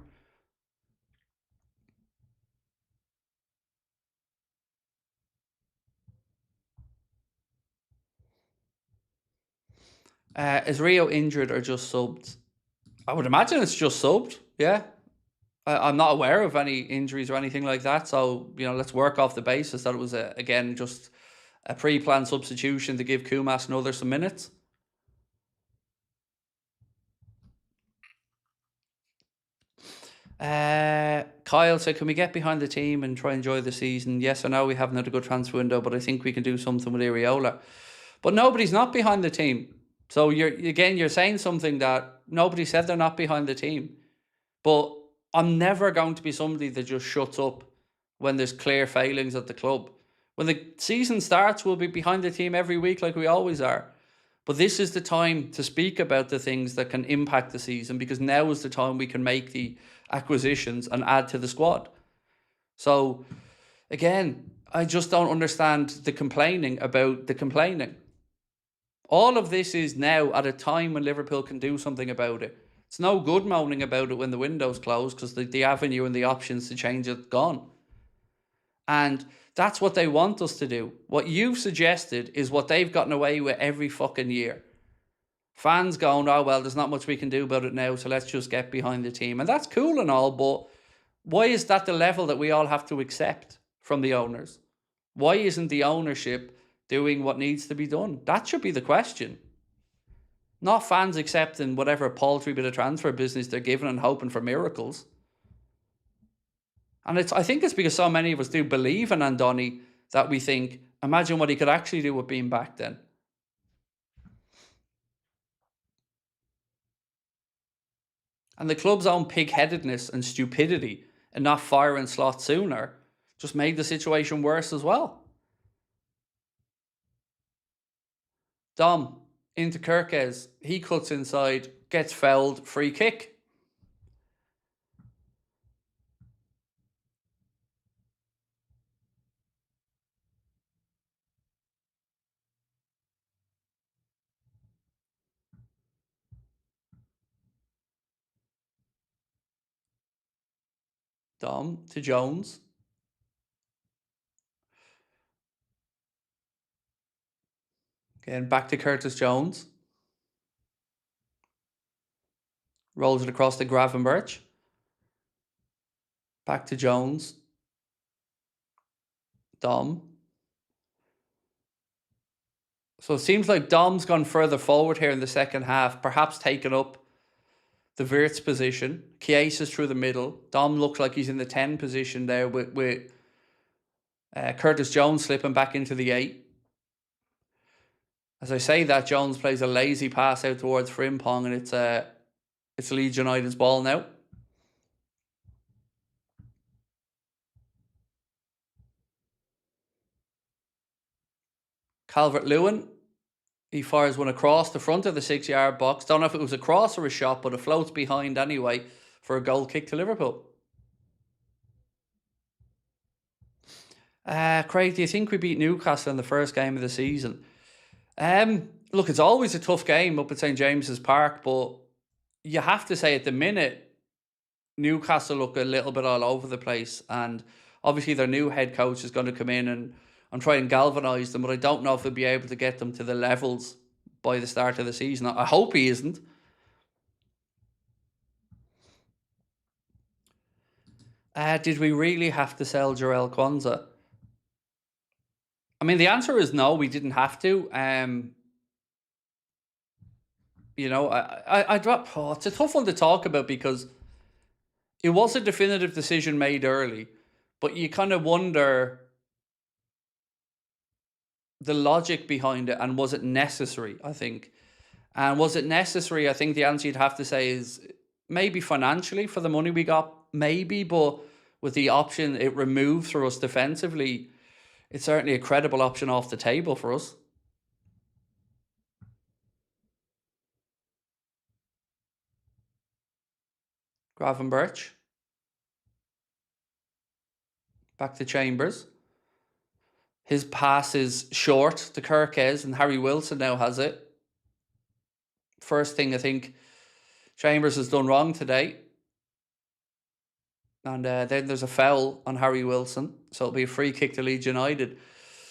Speaker 1: Is Rio injured or just subbed? I would imagine it's just subbed. Yeah. I'm not aware of any injuries or anything like that. So, let's work off the basis that it was, again, just a pre-planned substitution to give Kumas and others some minutes. Kyle said, can we get behind the team and try and enjoy the season? Yes, I know we haven't had a good transfer window, but I think we can do something with Iriola. But nobody's not behind the team. So you're saying something that nobody said they're not behind the team. But I'm never going to be somebody that just shuts up when there's clear failings at the club. When the season starts, we'll be behind the team every week like we always are. But this is the time to speak about the things that can impact the season, because now is the time we can make the acquisitions and add to the squad. So, again, I just don't understand the complaining about the complaining. All of this is now at a time when Liverpool can do something about it. It's no good moaning about it when the window's closed, because the avenue and the options to change it gone. And that's what they want us to do. What you've suggested is what they've gotten away with every fucking year. Fans going, oh, well, there's not much we can do about it now, so let's just get behind the team. And that's cool and all, but why is that the level that we all have to accept from the owners? Why isn't the ownership doing what needs to be done? That should be the question. Not fans accepting whatever paltry bit of transfer business they're given and hoping for miracles. And I think it's because so many of us do believe in Andoni that we think, imagine what he could actually do with being back then. And the club's own pig-headedness and stupidity and not firing Slot sooner just made the situation worse as well. Dom into Kirkes. He cuts inside, gets fouled, free kick. Dom to Jones. Again, back to Curtis Jones. Rolls it across to Gravenberch. Back to Jones. Dom. So it seems like Dom's gone further forward here in the second half, perhaps taken up the Wirtz position. Chiesa is through the middle. Dom looks like he's in the 10 position there with Curtis Jones slipping back into the 8. As I say that, Jones plays a lazy pass out towards Frimpong, and it's Leeds United's ball now. Calvert-Lewin, he fires one across the front of the 6-yard box. Don't know if it was a cross or a shot, but it floats behind anyway for a goal kick to Liverpool. Craig, do you think we beat Newcastle in the first game of the season? Look, it's always a tough game up at St James's Park, but you have to say at the minute, Newcastle look a little bit all over the place, and obviously their new head coach is going to come in and try and galvanise them, but I don't know if he'll be able to get them to the levels by the start of the season. I hope he isn't. Did we really have to sell Jarell Kwanzaa? I mean, the answer is no, we didn't have to. It's a tough one to talk about because it was a definitive decision made early, but you kind of wonder the logic behind it, and was it necessary, I think. And was it necessary? I think the answer you'd have to say is maybe financially for the money we got, maybe, but with the option it removed for us defensively, it's certainly a credible option off the table for us. Gravenberch. Back to Chambers. His pass is short to Kirkes, and Harry Wilson now has it. First thing I think Chambers has done wrong today. And then there's a foul on Harry Wilson. So it'll be a free kick to Leeds United.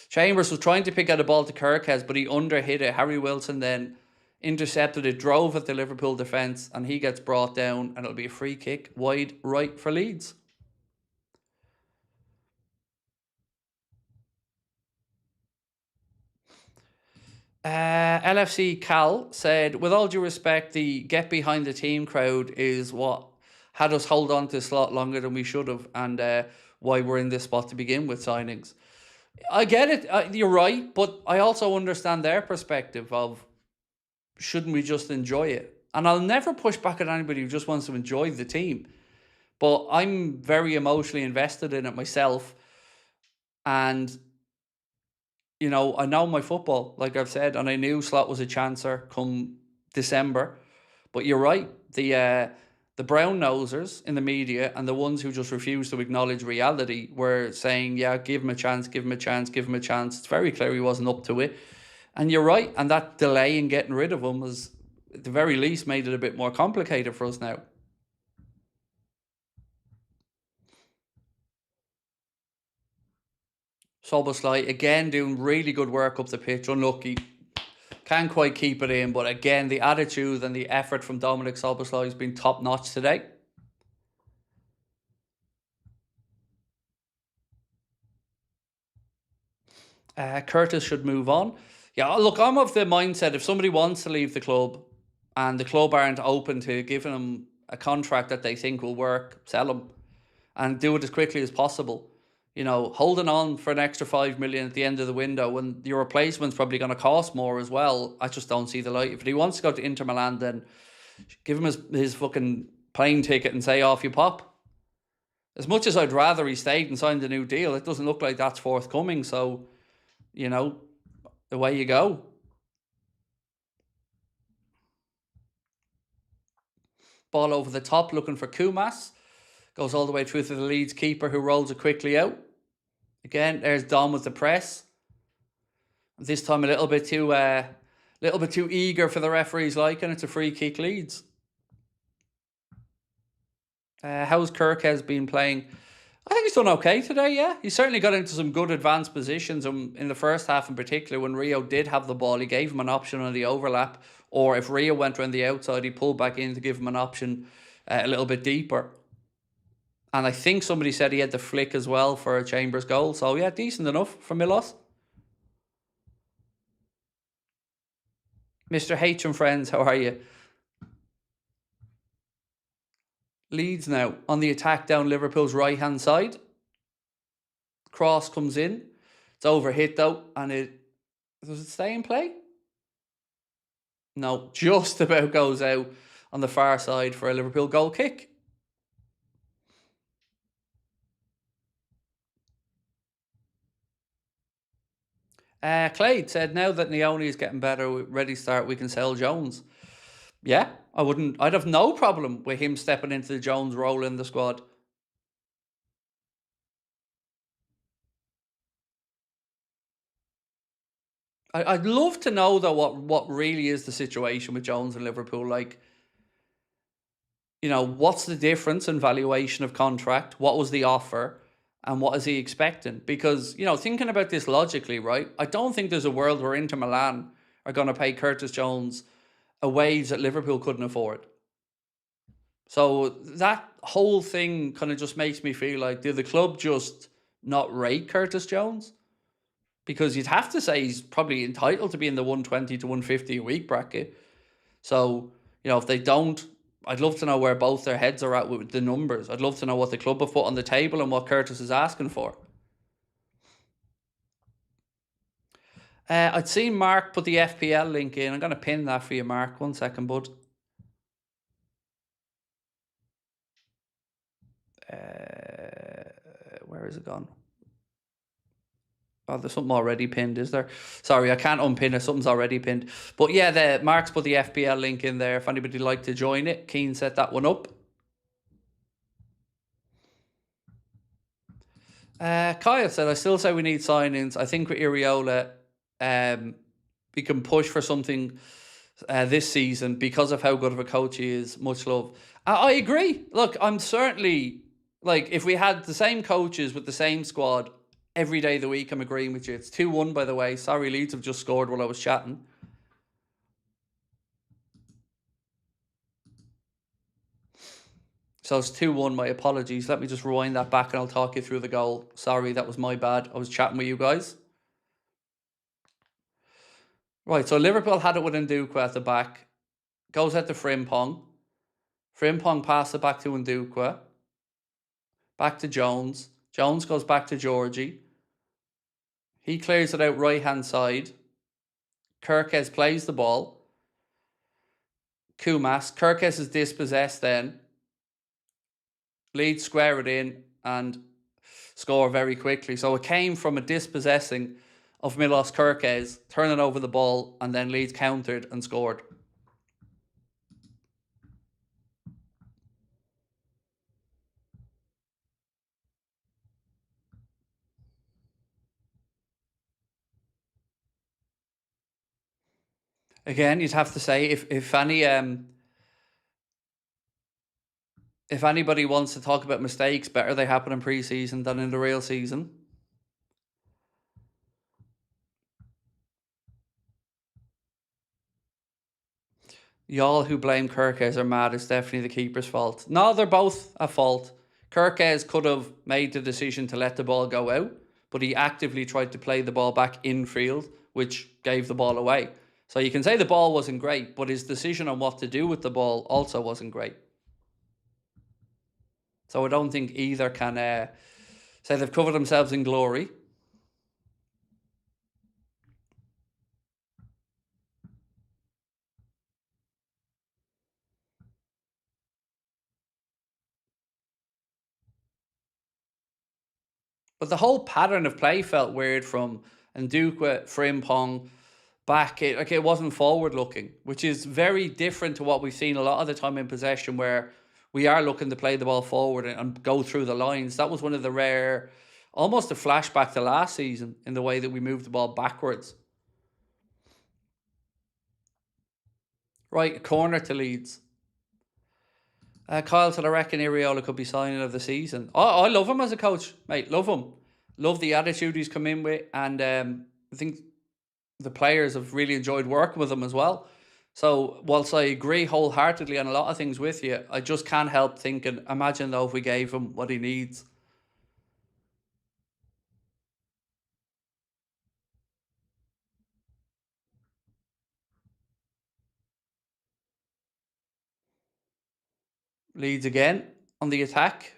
Speaker 1: Chambers was trying to pick out a ball to Kirkes, but he underhit it. Harry Wilson then intercepted it, drove at the Liverpool defence, and he gets brought down, and it'll be a free kick wide right for Leeds. LFC Cal said, with all due respect, the get behind the team crowd is what had us hold on to the slot longer than we should have, and why we're in this spot to begin with signings. I get it, you're right, but I also understand their perspective of shouldn't we just enjoy it? And I'll never push back at anybody who just wants to enjoy the team. But I'm very emotionally invested in it myself. And, you know, I know my football, like I've said, and I knew Slot was a chancer come December. But you're right, the brown nosers in the media and the ones who just refuse to acknowledge reality were saying, yeah, give him a chance, give him a chance, give him a chance. It's very clear he wasn't up to it. And you're right, and that delay in getting rid of him was, at the very least, made it a bit more complicated for us now. Szoboszlai, again, doing really good work up the pitch. Unlucky. Can't quite keep it in, but again, the attitude and the effort from Dominic Szoboszlai has been top-notch today. Curtis should move on. Yeah, look, I'm of the mindset if somebody wants to leave the club and the club aren't open to giving them a contract that they think will work, sell them and do it as quickly as possible. You know, holding on for an extra 5 million at the end of the window when your replacement's probably going to cost more as well, I just don't see the light. If he wants to go to Inter Milan, then give him his fucking plane ticket and say off you pop. As much as I'd rather he stayed and signed a new deal, it doesn't look like that's forthcoming. So, you know, away you go. Ball over the top, looking for Kumas. Goes all the way through to the Leeds keeper who rolls it quickly out. Again, there's Dom with the press. This time a little bit too eager for the referee's liking. It's a free kick Leeds. How's Kirkes been playing? I think he's done okay today, yeah. He certainly got into some good advanced positions in the first half in particular. When Rio did have the ball, he gave him an option on the overlap. Or if Rio went around the outside, he pulled back in to give him an option a little bit deeper. And I think somebody said he had the flick as well for a Chambers goal. So yeah, decent enough for Milos. Mr. H and friends, how are you? Leeds now on the attack down Liverpool's right-hand side. Cross comes in. It's overhit though. And does it stay in play? No, just about goes out on the far side for a Liverpool goal kick. Clade said, now that Neone is getting better, ready to start, we can sell Jones. Yeah, I'd have no problem with him stepping into the Jones role in the squad. I'd love to know though what really is the situation with Jones and Liverpool. Like, you know, what's the difference in valuation of contract? What was the offer? And what is he expecting? Because, you know, thinking about this logically, right? I don't think there's a world where Inter Milan are going to pay Curtis Jones a wage that Liverpool couldn't afford. So that whole thing kind of just makes me feel like, did the club just not rate Curtis Jones? Because you'd have to say he's probably entitled to be in the 120 to 150 a week bracket. So, you know, if they don't, I'd love to know where both their heads are at with the numbers. I'd love to know what the club have put on the table and what Curtis is asking for. I'd seen Mark put the FPL link in. I'm going to pin that for you, Mark. 1 second, bud. Where is it gone? Oh, there's something already pinned, is there? Sorry, I can't unpin it. Something's already pinned. But yeah, Mark's put the FPL link in there. If anybody would like to join it, Keen set that one up. Kyle said, I still say we need signings. I think with Iriola, we can push for something this season because of how good of a coach he is. Much love. I agree. Look, I'm certainly, like, if we had the same coaches with the same squad every day of the week, I'm agreeing with you. It's 2-1, by the way. Sorry, Leeds have just scored while I was chatting. So it's 2-1, my apologies. Let me just rewind that back and I'll talk you through the goal. Sorry, that was my bad. I was chatting with you guys. Right, so Liverpool had it with Ndukwa at the back. Goes out to Frimpong. Frimpong passes it back to Ndukwa. Back to Jones. Jones goes back to Georgie. He clears it out right-hand side. Kirkes plays the ball. Kumas. Kirkes is dispossessed then. Leeds square it in and score very quickly. So it came from a dispossessing of Milos Kirkes, turning over the ball, and then Leeds countered and scored. Again, you'd have to say if anybody wants to talk about mistakes, better they happen in pre-season than in the real season. Y'all who blame Kirkes are mad. It's definitely the keeper's fault. No, they're both at fault. Kirkes could have made the decision to let the ball go out, but he actively tried to play the ball back infield, which gave the ball away. So you can say the ball wasn't great, but his decision on what to do with the ball also wasn't great. So I don't think either can say they've covered themselves in glory. But the whole pattern of play felt weird from Ndukwa, Frimpong, back. It wasn't forward looking, which is very different to what we've seen a lot of the time in possession, where we are looking to play the ball forward and go through the lines. That was one of the rare, almost a flashback to last season in the way that we moved the ball backwards. Right, corner to Leeds. Kyle said, I reckon Iriola could be signing of the season. I love him as a coach, mate. Love him. Love the attitude he's come in with. And I think the players have really enjoyed working with him as well. So whilst I agree wholeheartedly on a lot of things with you, I just can't help thinking, imagine though if we gave him what he needs. Leeds again on the attack.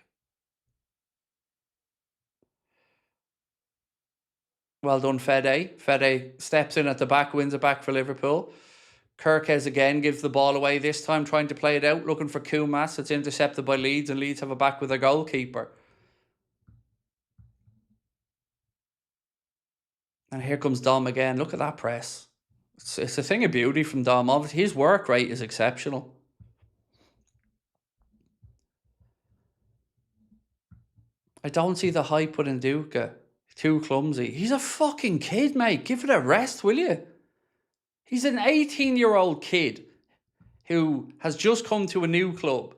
Speaker 1: Well done, Fede. Fede steps in at the back, wins it back for Liverpool. Kirkes again gives the ball away, this time trying to play it out, looking for Kumas. It's intercepted by Leeds, and Leeds have a back with their goalkeeper. And here comes Dom again. Look at that press. It's a thing of beauty from Dom. Obviously, his work rate is exceptional. I don't see the hype with Nduka. Too clumsy. He's a fucking kid, mate. Give it a rest, will you? He's an 18-year-old kid who has just come to a new club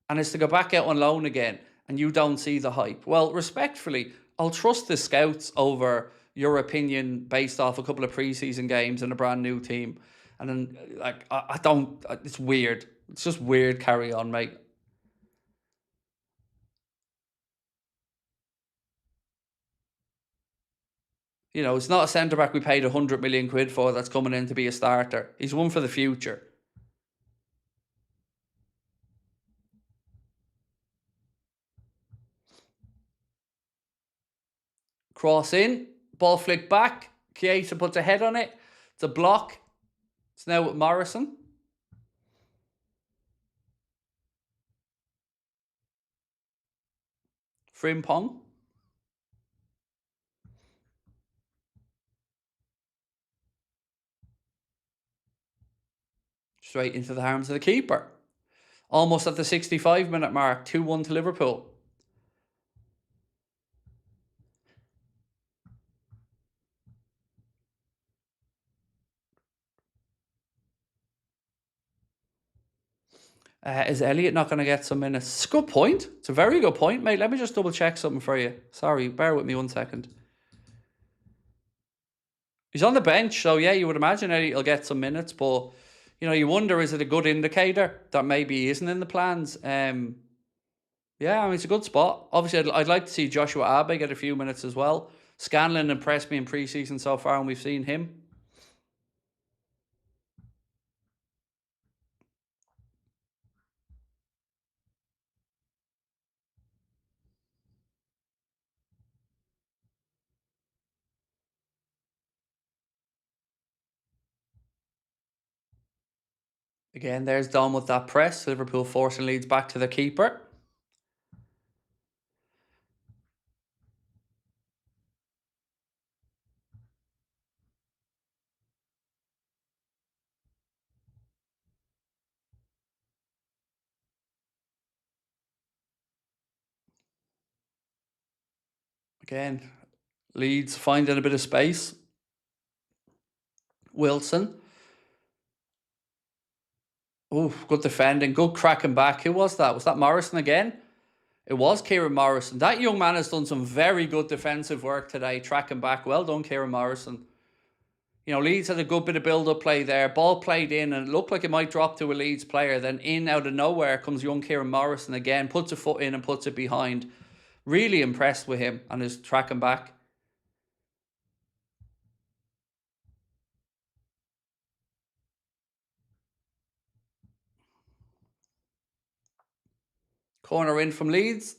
Speaker 1: and is to go back out on loan again, and you don't see the hype. Well, respectfully, I'll trust the scouts over your opinion based off a couple of preseason games and a brand new team. And then, like, I don't, it's weird. It's just weird. Carry on, mate. You know, it's not a centre back we paid 100 million quid for that's coming in to be a starter. He's one for the future. Cross in, ball flick back. Chiesa puts a head on it. It's a block. It's now with Morrison. Frimpong. straight into the arms of the keeper. Almost at the 65-minute mark, 2-1 to Liverpool. Is Elliott not going to get some minutes? It's a good point. It's a very good point, mate. Let me just double check something for you. Sorry, bear with me 1 second. He's on the bench, so yeah, you would imagine Elliott will get some minutes, but you wonder, is it a good indicator that maybe he isn't in the plans? Yeah, I mean, it's a good spot. Obviously, I'd like to see Joshua Abe get a few minutes as well. Scanlon impressed me in pre-season so far, and we've seen him. Again, there's Dom with that press. Liverpool forcing Leeds back to the keeper. Again, Leeds finding a bit of space. Wilson. Oh, good defending. Good cracking back. Who was that? Was that Morrison again? It was Kieran Morrison. That young man has done some very good defensive work today, tracking back. Well done, Kieran Morrison. Leeds had a good bit of build-up play there. Ball played in, and it looked like it might drop to a Leeds player. Then in, out of nowhere, comes young Kieran Morrison again, puts a foot in and puts it behind. Really impressed with him and his tracking back. Corner in from Leeds.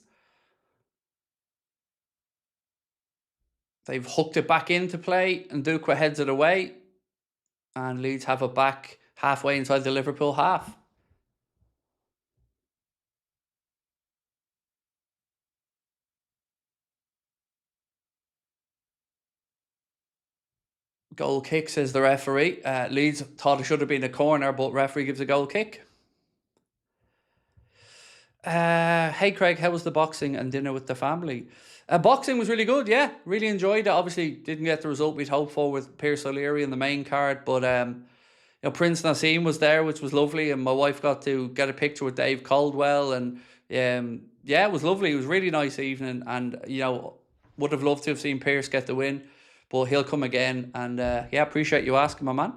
Speaker 1: They've hooked it back into play, and Dukwa heads it away. And Leeds have it back halfway inside the Liverpool half. Goal kick, says the referee. Leeds thought it should have been a corner, but referee gives a goal kick. Hey Craig, how was the boxing and dinner with the family? Boxing was really good, yeah. Really enjoyed it. Obviously didn't get the result we'd hoped for with Pierce O'Leary in the main card, but Prince Nassim was there, which was lovely, and my wife got to get a picture with Dave Caldwell, and yeah, it was lovely. It was a really nice evening, and would have loved to have seen Pierce get the win, but he'll come again, and yeah, appreciate you asking, my man.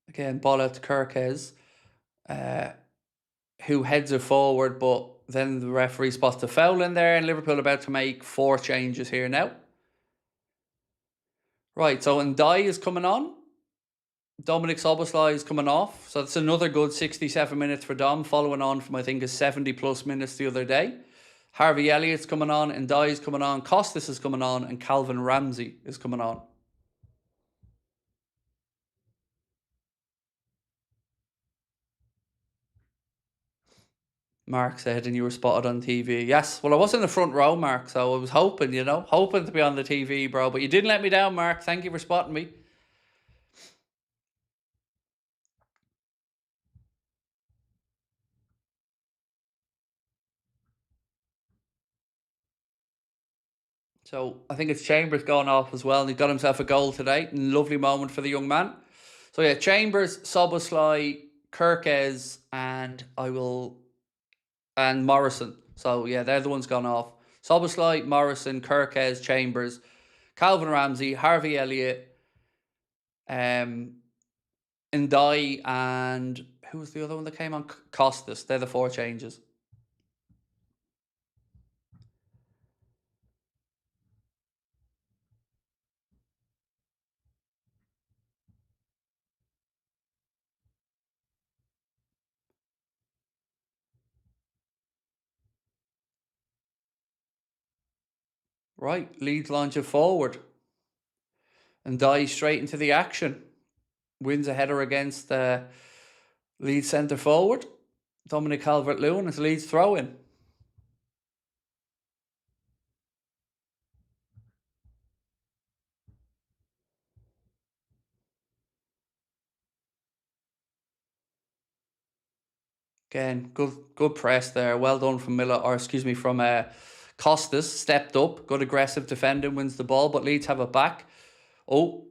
Speaker 1: Again, ball out to Kirkes, who heads it forward, but then the referee spots the foul in there, and Liverpool about to make 4 changes here now. Right, so Ndai is coming on. Dominic Szoboszlai is coming off. So that's another good 67 minutes for Dom, following on from, I think, his 70-plus minutes the other day. Harvey Elliott's coming on, Ndai is coming on, Costas is coming on, and Calvin Ramsey is coming on. Mark said, and you were spotted on TV. Yes, well, I was in the front row, Mark, so I was hoping, hoping to be on the TV, bro. But you didn't let me down, Mark. Thank you for spotting me. So I think it's Chambers going off as well, and he got himself a goal today. Lovely moment for the young man. So yeah, Chambers, Szoboszlai, Kirkes, and Morrison. So yeah, they're the ones gone off. Szoboszlai, Morrison, Kirkes, Chambers, Calvin Ramsey, Harvey Elliott, Ndai, and who was the other one that came on? Costas. They're the 4 changes. Right, Leeds launch it forward. Ndai straight into the action. Wins a header against Leeds centre forward. Dominic Calvert-Lewin as Leeds throw in. Again, good press there. Well done from from Costas. Stepped up, good aggressive defending, wins the ball, but Leeds have it back. Oh,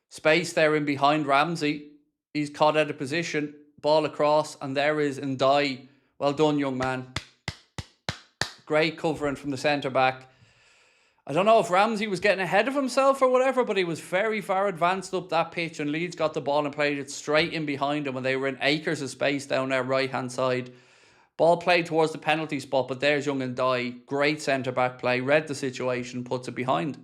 Speaker 1: space there in behind Ramsey. He's caught out of position. Ball across, and there is Ndai. Well done, young man. Great covering from the centre back. I don't know if Ramsey was getting ahead of himself or whatever, but he was very far advanced up that pitch, and Leeds got the ball and played it straight in behind him when they were in acres of space down their right-hand side. Ball played towards the penalty spot, but there's young Ndai. Great centre-back play. Read the situation, puts it behind.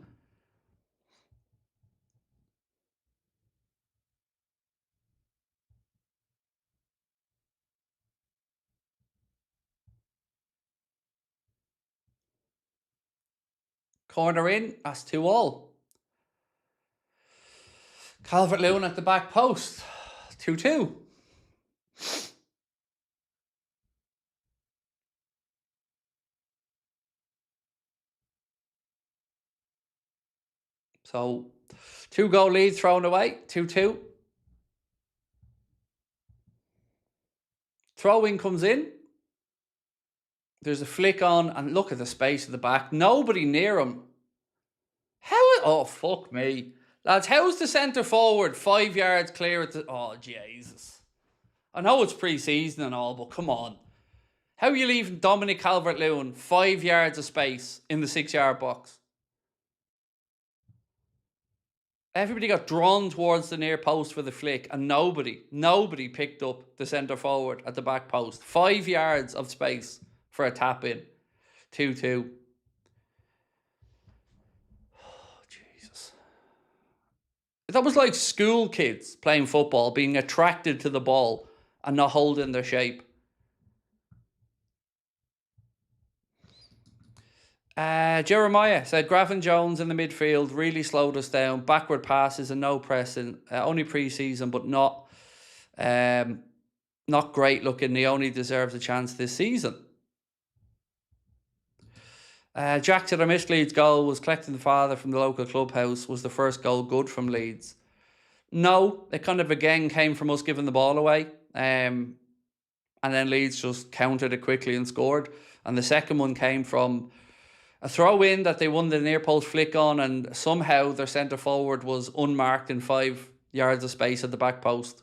Speaker 1: Corner in, that's 2-2. Calvert-Lewin at the back post, 2-2. So, 2-goal lead thrown away, 2-2. Throw-in comes in. There's a flick on, and look at the space at the back. Nobody near him. Oh, fuck me. Lads, how's the centre forward 5 yards clear at the... Oh, Jesus. I know it's pre-season and all, but come on. How are you leaving Dominic Calvert-Lewin 5 yards of space in the 6-yard box? Everybody got drawn towards the near post for the flick, and nobody picked up the centre forward at the back post. 5 yards of space for a tap in. 2-2. Oh, Jesus. That was like school kids playing football, being attracted to the ball and not holding their shape. Jeremiah said Gravin Jones in the midfield really slowed us down. Backward passes and no pressing. Only pre-season, but not great looking. He only deserves a chance this season. Jack said I missed Leeds' goal. Was collecting the father from the local clubhouse. Was the first goal good from Leeds? No, it kind of again came from us giving the ball away. And then Leeds just countered it quickly and scored. And the second one came from a throw-in that they won the near post flick on, and somehow their centre forward was unmarked in 5 yards of space at the back post.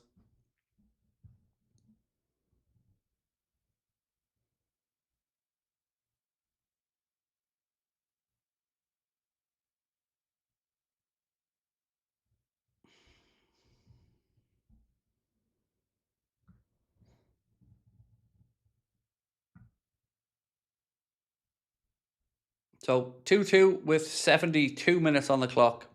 Speaker 1: So 2-2 with 72 minutes on the clock.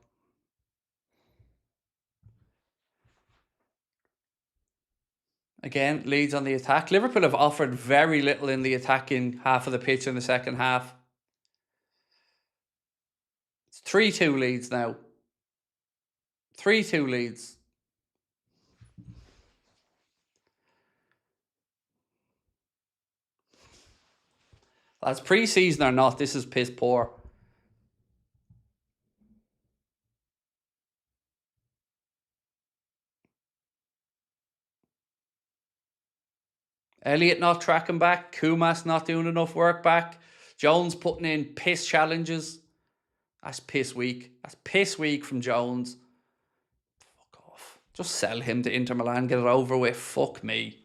Speaker 1: Again, Leeds on the attack. Liverpool have offered very little in the attacking half of the pitch in the second half. It's 3-2 Leeds now. 3-2 Leeds. That's pre-season or not, this is piss poor. Elliott not tracking back. Kumas not doing enough work back. Jones putting in piss challenges. That's piss weak. That's piss weak from Jones. Fuck off. Just sell him to Inter Milan. Get it over with. Fuck me.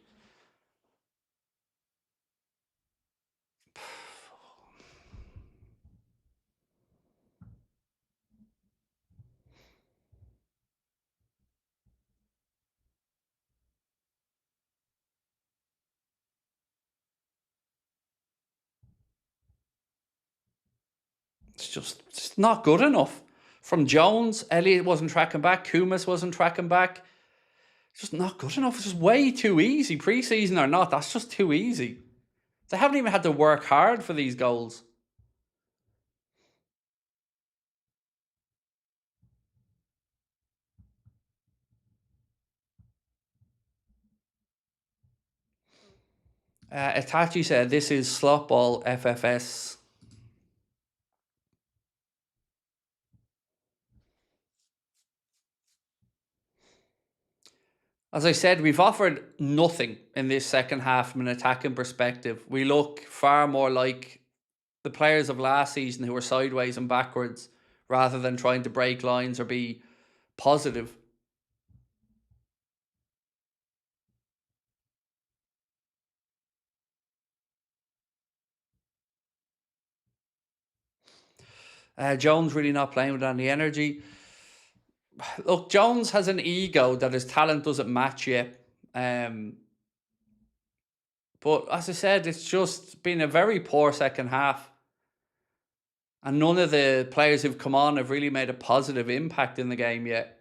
Speaker 1: It's not good enough. From Jones, Elliott wasn't tracking back. Kumas wasn't tracking back. It's just not good enough. It's just way too easy. Pre-season or not, that's just too easy. They haven't even had to work hard for these goals. Itachi said this is slot ball FFS. As I said, we've offered nothing in this second half from an attacking perspective. We look far more like the players of last season who were sideways and backwards rather than trying to break lines or be positive. Jones really not playing with any energy. Look, Jones has an ego that his talent doesn't match yet. But as I said, it's just been a very poor second half. And none of the players who've come on have really made a positive impact in the game yet.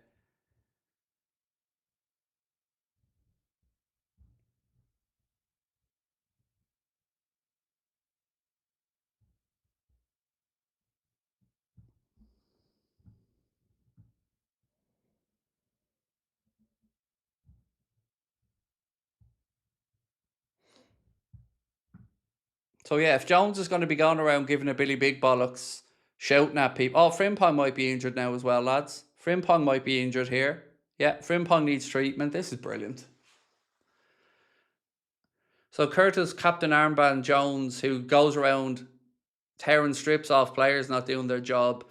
Speaker 1: So yeah, if Jones is going to be going around giving a Billy Big Bollocks, shouting at people. Oh, Frimpong might be injured now as well, lads. Frimpong might be injured here. Yeah, Frimpong needs treatment. This is brilliant. So Curtis, Captain Armband Jones, who goes around tearing strips off players not doing their job,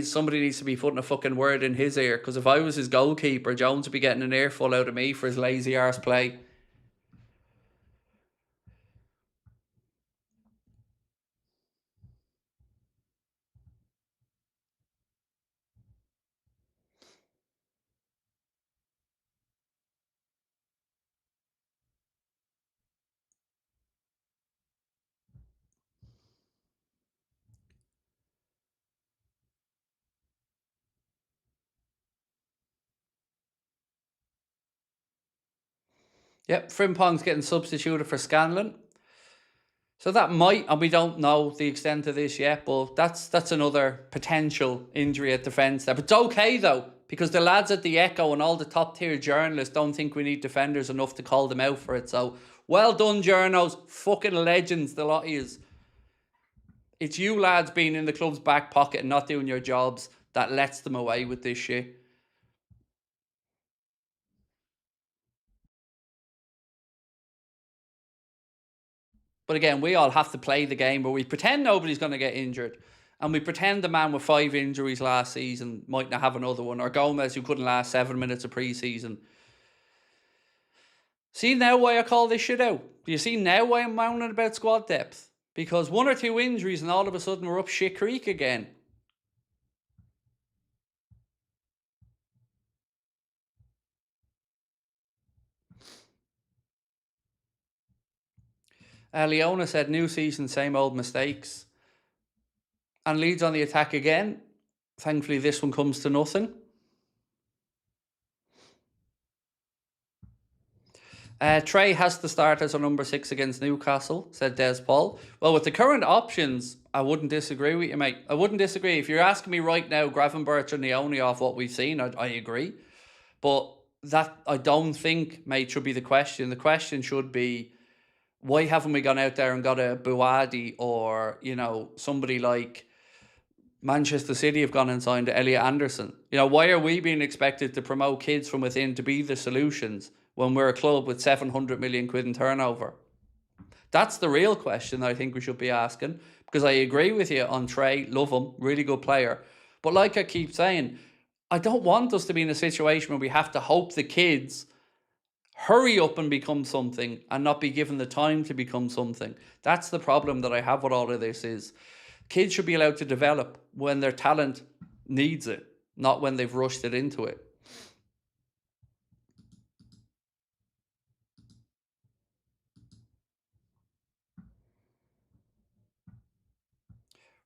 Speaker 1: somebody needs to be putting a fucking word in his ear. Because if I was his goalkeeper, Jones would be getting an earful out of me for his lazy arse play. Yep, Frimpong's getting substituted for Scanlon. So that might, and we don't know the extent of this yet, but that's another potential injury at defence there. But it's okay though, because the lads at the Echo and all the top tier journalists don't think we need defenders enough to call them out for it. So well done, journos, fucking legends, the lot of yous. It's you lads being in the club's back pocket and not doing your jobs that lets them away with this shit. But again, we all have to play the game where we pretend nobody's going to get injured. And we pretend the man with 5 injuries last season might not have another one. Or Gomez, who couldn't last 7 minutes of pre-season. See now why I call this shit out? Do you see now why I'm moaning about squad depth? Because 1 or 2 injuries and all of a sudden we're up shit creek again. Leona said, new season, same old mistakes. And Leeds on the attack again. Thankfully, this one comes to nothing. Trey has to start as a number 6 against Newcastle, said Des Paul. Well, with the current options, I wouldn't disagree with you, mate. I wouldn't disagree. If you're asking me right now, Gravenberch and Leone off what we've seen, I agree. But that, I don't think, mate, should be the question. The question should be, why haven't we gone out there and got a Buwadi or, somebody like Manchester City have gone and signed Elliot Anderson? Why are we being expected to promote kids from within to be the solutions when we're a club with 700 million quid in turnover? That's the real question that I think we should be asking, because I agree with you on Trey, love him, really good player. But like I keep saying, I don't want us to be in a situation where we have to hope the kids hurry up and become something and not be given the time to become something. That's the problem that I have with all of this is kids should be allowed to develop when their talent needs it, not when they've rushed it into it.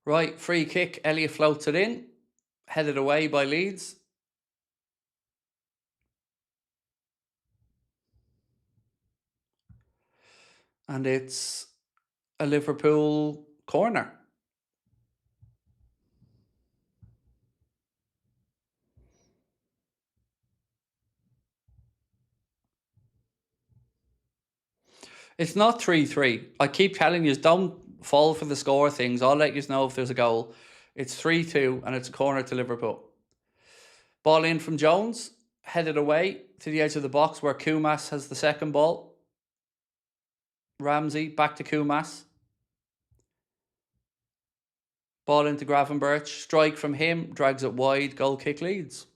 Speaker 1: Right, free kick. Elliott floats it in. Headed away by Leeds. And it's a Liverpool corner. It's not 3-3. I keep telling you, don't fall for the score things. I'll let you know if there's a goal. It's 3-2 and it's a corner to Liverpool. Ball in from Jones. Headed away to the edge of the box where Kumas has the second ball. Ramsey back to Kumas. Ball into Gravenberch. Strike from him. Drags it wide. Goal kick Leeds.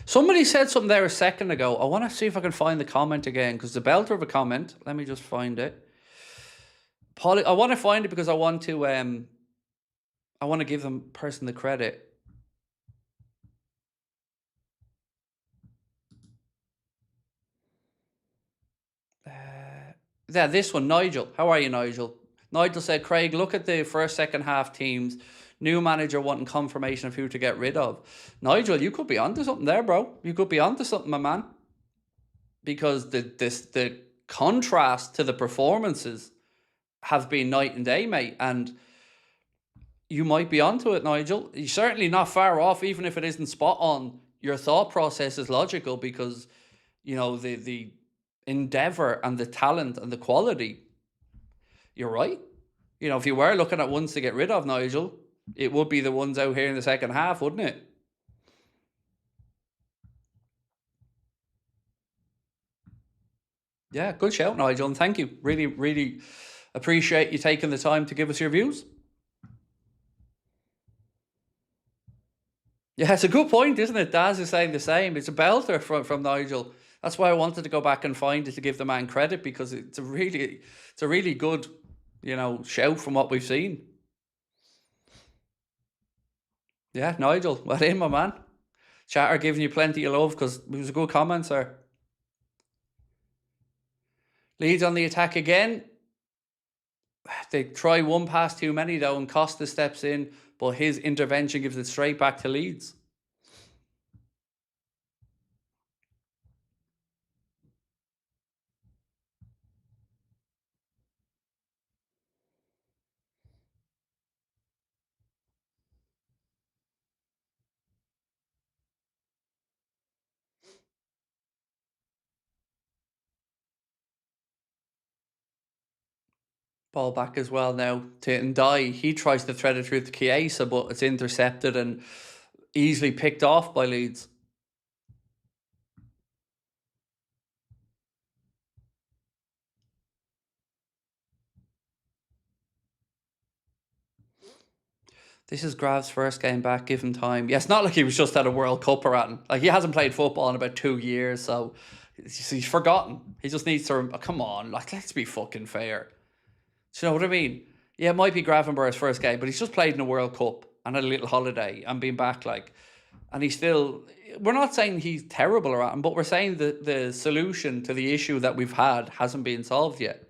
Speaker 1: Somebody said something there a second ago. I want to see if I can find the comment again, because the belter of a comment. Let me just find it. I want to find it because I want to give them person the credit. Yeah, this one, Nigel. How are you, Nigel? Nigel said, Craig, look at the first, second half teams. New manager wanting confirmation of who to get rid of. Nigel, you could be onto something there, bro. You could be onto something, my man. Because the contrast to the performances have been night and day, mate. And you might be onto it, Nigel. You're certainly not far off, even if it isn't spot on. Your thought process is logical because, you know, the endeavour and the talent and the quality, you're right. You know, if you were looking at ones to get rid of, Nigel, it would be the ones out here in the second half, wouldn't it? Yeah, good shout, Nigel, and thank you. Really, really appreciate you taking the time to give us your views. Yeah, it's a good point, isn't it? Daz is saying the same. It's a belter from Nigel. That's why I wanted to go back and find it to give the man credit, because it's a really good, you know, shout from what we've seen. Yeah, Nigel, well in, my man. Chatter giving you plenty of love because it was a good comment, sir. Leeds on the attack again. They try one pass too many though, and Costa steps in, but his intervention gives it straight back to Leeds. Ball back as well now to Ndai. He tries to thread it through to Chiesa, but it's intercepted and easily picked off by Leeds. This is Grav's first game back, give him time. Yeah, it's not like he was just at a World Cup or anything. Like, he hasn't played football in about 2 years, so he's forgotten. He just needs to, come on, like, let's be fucking fair. Do you know what I mean? Yeah, it might be Gravenberch's first game, but he's just played in a World Cup and had a little holiday and been back, like, and he's still, we're not saying he's terrible or anything, but we're saying that the solution to the issue that we've had hasn't been solved yet.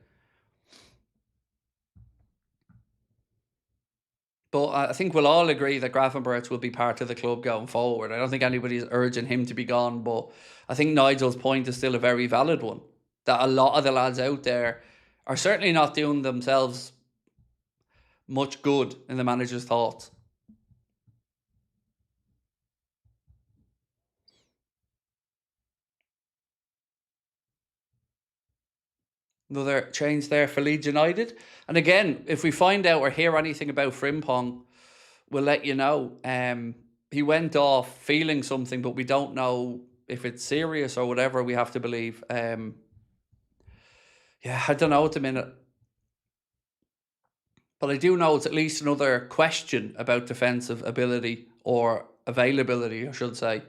Speaker 1: But I think we'll all agree that Gravenberch will be part of the club going forward. I don't think anybody's urging him to be gone, but I think Nigel's point is still a very valid one. That a lot of the lads out there are certainly not doing themselves much good in the manager's thoughts. Another change there for Leeds United. And again, if we find out or hear anything about Frimpong, we'll let you know. He went off feeling something, but we don't know if it's serious or whatever, we have to believe. Yeah, I don't know at the minute. But I do know it's at least another question about defensive ability or availability, I should say.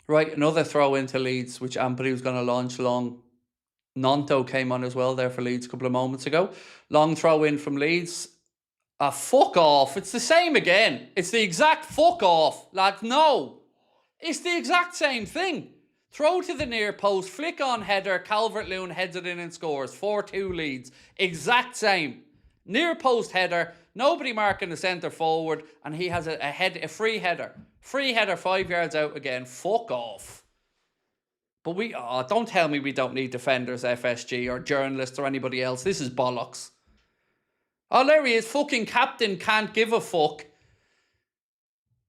Speaker 1: Right, another throw into Leeds, which Ampadu was going to launch long. Nonto came on as well there for Leeds a couple of moments ago. Long throw in from Leeds. Fuck off. It's the same again. It's the exact fuck off, lad. No. It's the exact same thing. Throw to the near post, flick on header, Calvert-Lewin heads it in and scores. 4-2 Leeds. Exact same. Near post header, nobody marking the centre forward, and he has a free header. Free header 5 yards out again. Fuck off. But don't tell me we don't need defenders, FSG, or journalists, or anybody else. This is bollocks. Oh, there he is. Fucking captain can't give a fuck.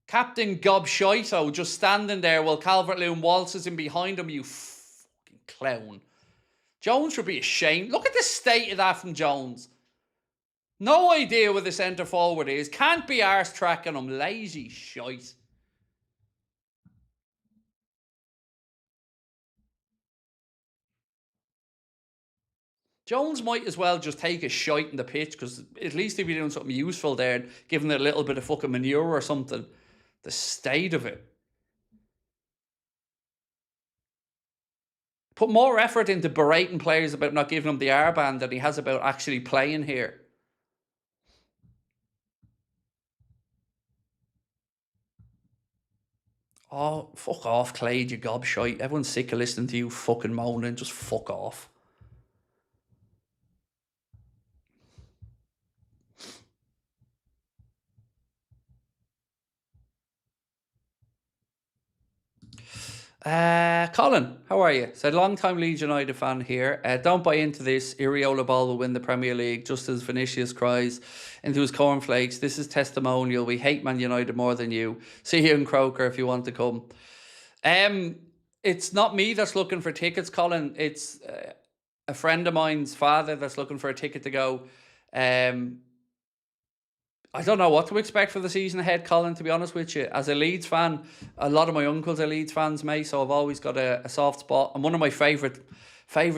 Speaker 1: Captain Gobshito just standing there while Calvert-Lewin waltzes in behind him, you fucking clown. Jones should be ashamed. Look at the state of that from Jones. No idea where the centre forward is. Can't be arse tracking him. Lazy shite. Jones might as well just take a shite in the pitch, because at least he'd be doing something useful there and giving it a little bit of fucking manure or something. The state of it. Put more effort into berating players about not giving him the armband than he has about actually playing here. Oh, fuck off, Clade, you gobshite. Everyone's sick of listening to you fucking moaning. Just fuck off. Colin, how are you? Said, long-time Leeds United fan here. Don't buy into this. Iriola Ball will win the Premier League, just as Vinicius cries into his cornflakes. This is testimonial. We hate Man United more than you. See you in Croker if you want to come. It's not me that's looking for tickets, Colin. It's a friend of mine's father that's looking for a ticket to go. I don't know what to expect for the season ahead, Colin, to be honest with you. As a Leeds fan, a lot of my uncles are Leeds fans, mate, so I've always got a soft spot. And one of my favourite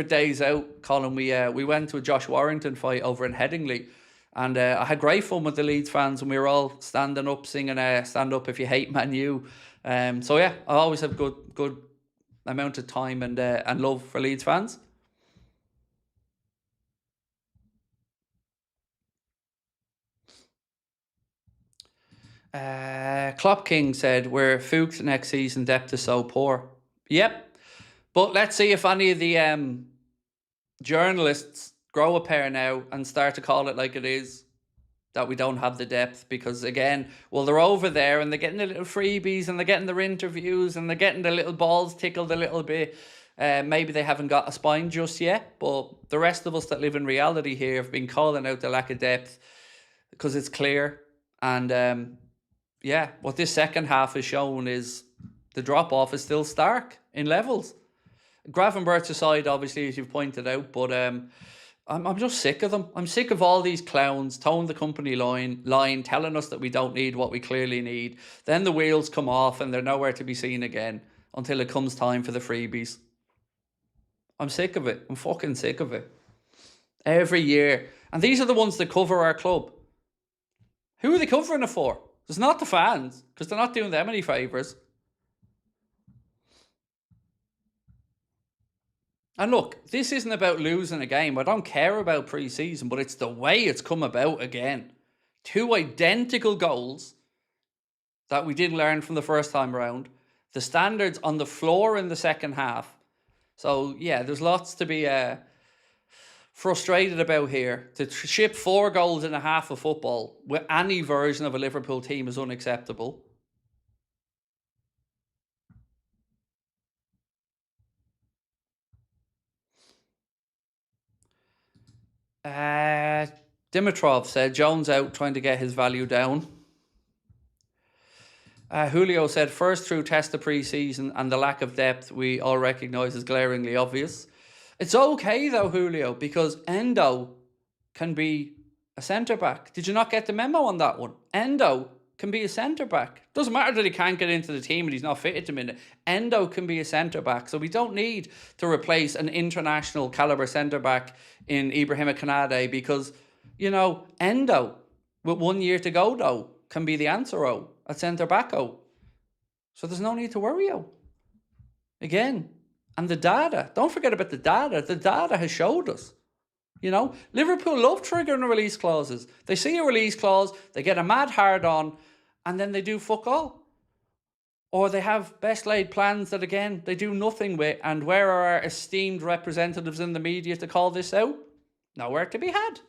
Speaker 1: days out, Colin, we went to a Josh Warrington fight over in Headingley. And I had great fun with the Leeds fans, and we were all standing up, singing Stand Up If You Hate Man U. So yeah, I always have good amount of time and love for Leeds fans. Klopp King said, we're fooked next season, depth is so poor. Yep. But let's see if any of the journalists grow a pair now and start to call it like it is, that we don't have the depth. Because again, well, they're over there and they're getting the little freebies and they're getting their interviews and they're getting the little balls tickled a little bit. Maybe they haven't got a spine just yet, but the rest of us that live in reality here have been calling out the lack of depth because it's clear. And yeah, what this second half has shown is the drop-off is still stark in levels. Gravenberch aside, obviously, as you've pointed out, but I'm just sick of them. I'm sick of all these clowns towing the company line, telling us that we don't need what we clearly need. Then the wheels come off and they're nowhere to be seen again until it comes time for the freebies. I'm sick of it. I'm fucking sick of it. Every year. And these are the ones that cover our club. Who are they covering it for? It's not the fans, because they're not doing them any favours. And look, this isn't about losing a game. I don't care about pre-season, but it's the way it's come about again. 2 identical goals that we didn't learn from the first time around. The standards on the floor in the second half. So, yeah, there's lots to be frustrated about here. To ship 4 goals in a half of football with any version of a Liverpool team is unacceptable. Dimitrov said, Jones out trying to get his value down. Julio said, first through test of pre-season and the lack of depth we all recognise is glaringly obvious. It's okay though, Julio, because Endo can be a centre-back. Did you not get the memo on that one? Endo can be a centre-back. Doesn't matter that he can't get into the team and he's not fit at the minute. Endo can be a centre-back. So we don't need to replace an international calibre centre-back in Ibrahima Konate because, you know, Endo, with 1 year to go though, can be the answer at centre-back. So there's no need to worry. Again. And the data, don't forget about the data. The data has showed us. You know, Liverpool love triggering release clauses. They see a release clause, they get a mad hard on, and then they do fuck all. Or they have best laid plans that, again, they do nothing with. And where are our esteemed representatives in the media to call this out? Nowhere to be had.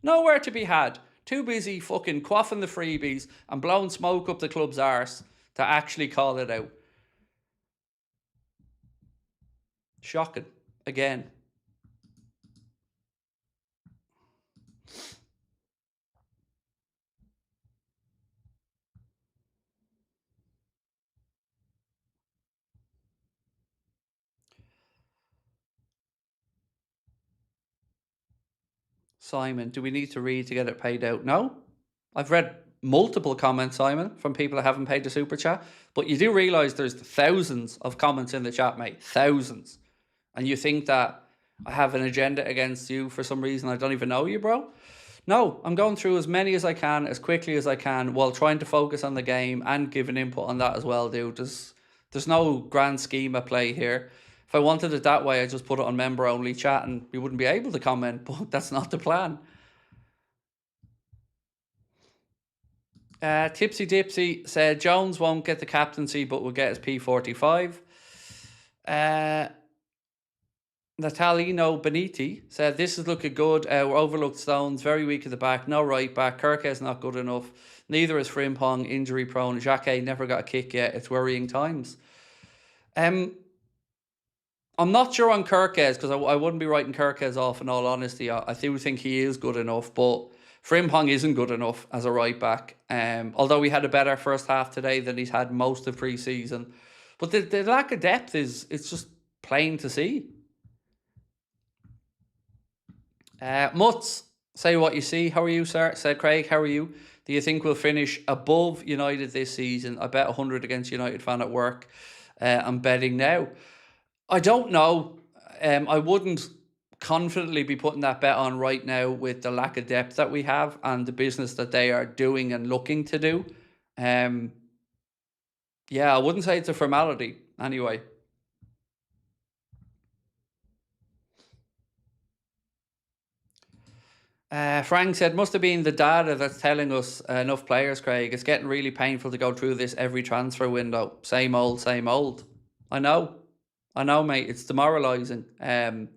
Speaker 1: Nowhere to be had. Too busy fucking quaffing the freebies and blowing smoke up the club's arse to actually call it out. Shocking. Again. Simon, do we need to read to get it paid out? No. I've read multiple comments, Simon, from people that haven't paid the super chat. But you do realise there's thousands of comments in the chat, mate. Thousands. And you think that I have an agenda against you for some reason I don't even know you, bro? No, I'm going through as many as I can, as quickly as I can, while trying to focus on the game and give an input on that as well, dude. There's no grand scheme at play here. If I wanted it that way, I'd just put it on member-only chat and we wouldn't be able to comment, but that's not the plan. Tipsy Dipsy said Jones won't get the captaincy, but will get his P45. Natalino Beniti said, this is looking good. We're overlooked Stones, very weak at the back, no right back. Kirke's not good enough. Neither is Frimpong, injury prone. Jacquet never got a kick yet. It's worrying times. I'm not sure on Kirke's because I wouldn't be writing Kirke's off in all honesty. I do think he is good enough, but Frimpong isn't good enough as a right back. Although he had a better first half today than he's had most of pre-season. But the lack of depth it's just plain to see. Mutz, say what you see. How are you, sir? Said Craig, how are you? Do you think we'll finish above United this season? I bet 100 against United fan at work. I'm betting now. I don't know. I wouldn't confidently be putting that bet on right now with the lack of depth that we have and the business that they are doing and looking to do. Yeah, I wouldn't say it's a formality anyway. Frank said, must have been the data that's telling us enough players, Craig. It's getting really painful to go through this every transfer window. Same old, same old. I know, mate. It's demoralising. And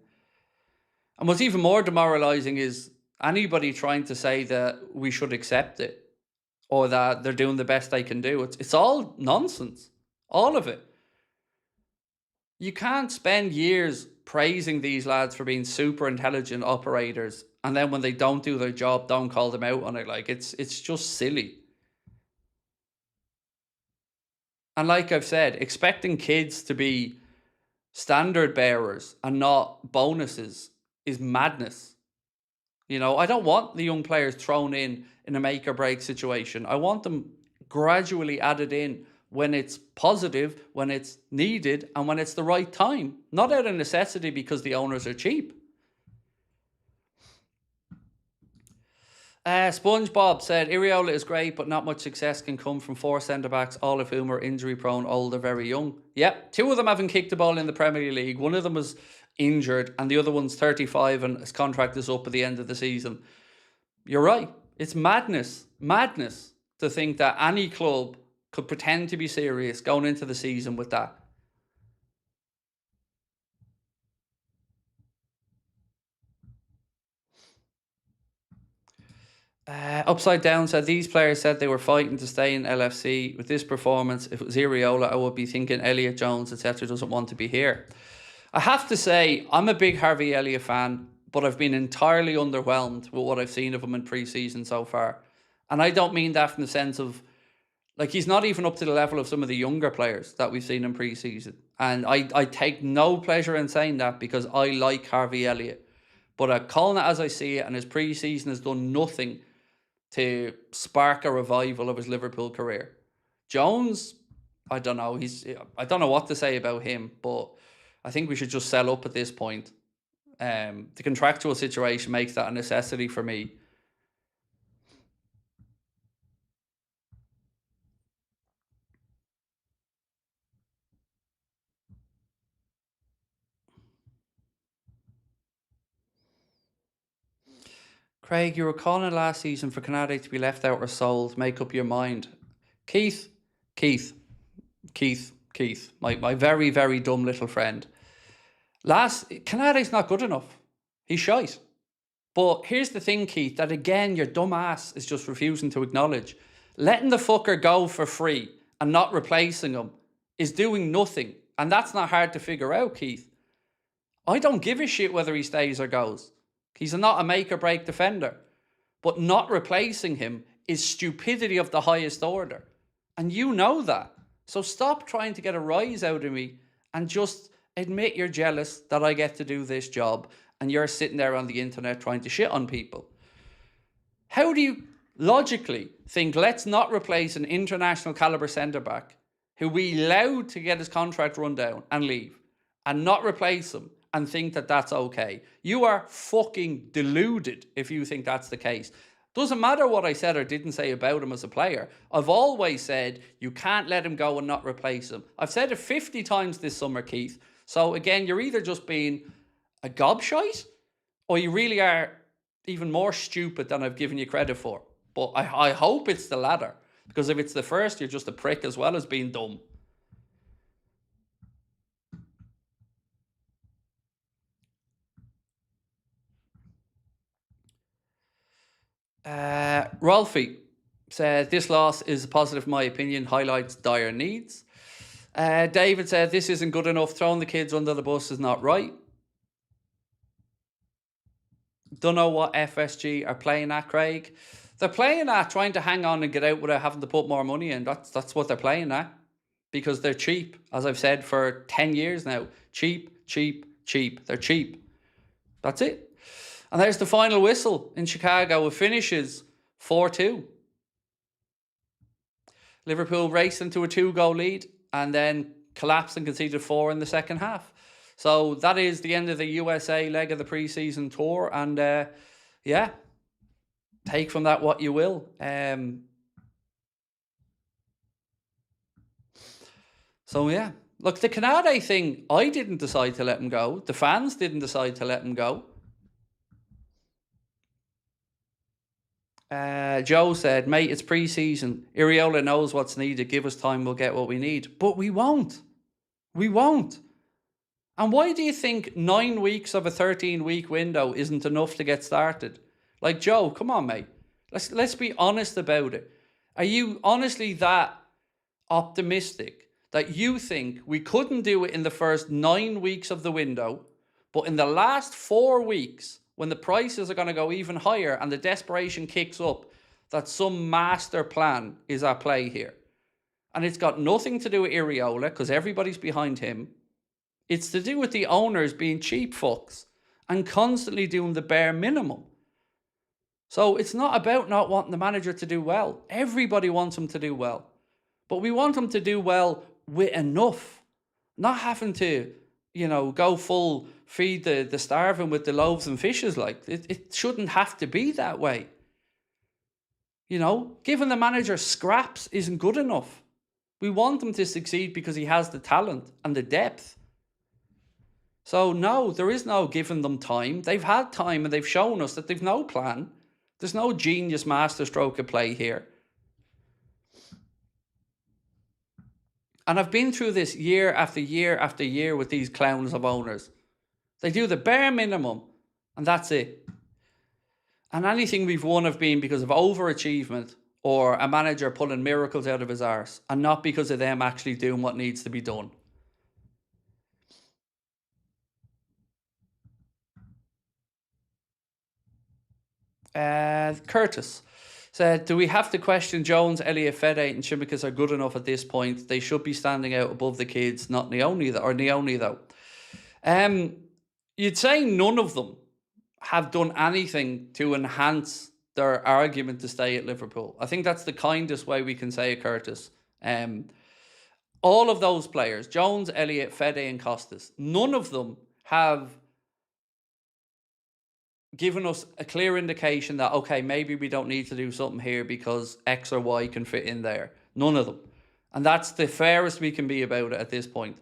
Speaker 1: what's even more demoralising is anybody trying to say that we should accept it or that they're doing the best they can do. It's all nonsense. All of it. You can't spend years praising these lads for being super intelligent operators and then when they don't do their job, don't call them out on it. Like, it's just silly. And like I've said, expecting kids to be standard bearers and not bonuses is madness. You know, I don't want the young players thrown in a make or break situation. I want them gradually added in when it's positive, when it's needed, and when it's the right time. Not out of necessity because the owners are cheap. SpongeBob said, Iriola is great, but not much success can come from 4 centre-backs, all of whom are injury-prone, older, very young. Yep, 2 of them haven't kicked the ball in the Premier League. One of them was injured, and the other one's 35, and his contract is up at the end of the season. You're right. It's madness to think that any club could pretend to be serious going into the season with that. Upside Down said, these players said they were fighting to stay in LFC. With this performance, if it was Iriola, I would be thinking Elliot Jones, etc. doesn't want to be here. I have to say, I'm a big Harvey Elliott fan, but I've been entirely underwhelmed with what I've seen of him in pre-season so far. And I don't mean that from the sense of, like, he's not even up to the level of some of the younger players that we've seen in pre-season. And I take no pleasure in saying that because I like Harvey Elliott. But calling it as I see it, and his pre-season has done nothing to spark a revival of his Liverpool career. Jones, I don't know. I don't know what to say about him, but I think we should just sell up at this point. The contractual situation makes that a necessity for me. Craig, you were calling last season for Canada to be left out or sold. Make up your mind. Keith, my very, very dumb little friend. Canada's not good enough. He's shite. But here's the thing, Keith, that again, your dumb ass is just refusing to acknowledge. Letting the fucker go for free and not replacing him is doing nothing. And that's not hard to figure out, Keith. I don't give a shit whether he stays or goes. He's not a make or break defender. But not replacing him is stupidity of the highest order. And you know that. So stop trying to get a rise out of me and just admit you're jealous that I get to do this job and you're sitting there on the internet trying to shit on people. How do you logically think, let's not replace an international caliber centre-back who we allowed to get his contract run down and leave, and not replace him and think that that's okay? You are fucking deluded if you think that's the case. Doesn't matter what I said or didn't say about him as a player. I've always said you can't let him go and not replace him. I've said it 50 times this summer, Keith. So again, you're either just being a gobshite or you really are even more stupid than I've given you credit for. But I hope it's the latter, because if it's the first, you're just a prick as well as being dumb. Rolfie said, this loss is a positive in my opinion, highlights dire needs. David said, this isn't good enough, throwing the kids under the bus is not right. Don't know what FSG are playing at, Craig. They're playing at trying to hang on and get out without having to put more money in. That's what they're playing at. Because they're cheap, as I've said for 10 years now. Cheap, cheap, cheap. They're cheap. That's it. And there's the final whistle in Chicago. It finishes 4-2. Liverpool raced into a 2-goal lead and then collapsed and conceded 4 in the second half. So that is the end of the USA leg of the pre-season tour. And yeah, take from that what you will. So yeah, look, the Canade thing, I didn't decide to let him go. The fans didn't decide to let him go. Joe said, mate, it's pre-season. Iriola knows what's needed. Give us time, we'll get what we need. But we won't. We won't. And why do you think 9 weeks of a 13-week window isn't enough to get started? Like, Joe, come on, mate. Let's be honest about it. Are you honestly that optimistic that you think we couldn't do it in the first 9 weeks of the window, but in the last 4 weeks, when the prices are going to go even higher and the desperation kicks up, that some master plan is at play here? And it's got nothing to do with Iriola, because everybody's behind him. It's to do with the owners being cheap fucks and constantly doing the bare minimum. So it's not about not wanting the manager to do well. Everybody wants him to do well. But we want him to do well with enough. Not having to, go full feed the starving with the loaves and fishes. Like, it shouldn't have to be that way. Giving the manager scraps isn't good enough. We want him to succeed because he has the talent and the depth. So no, there is no giving them time. They've had time and they've shown us that they've no plan. There's no genius masterstroke at play here. And I've been through this year after year after year with these clowns of owners. They do the bare minimum and that's it. And anything we've won have been because of overachievement or a manager pulling miracles out of his arse, and not because of them actually doing what needs to be done. Curtis said, do we have to question Jones, Elliott, Fede and Chimikas are good enough at this point? They should be standing out above the kids, not Neone though. You'd say none of them have done anything to enhance their argument to stay at Liverpool. I think that's the kindest way we can say it, Curtis. All of those players, Jones, Elliott, Fede and Costas, none of them have given us a clear indication that, okay, maybe we don't need to do something here because X or Y can fit in there. None of them. And that's the fairest we can be about it at this point.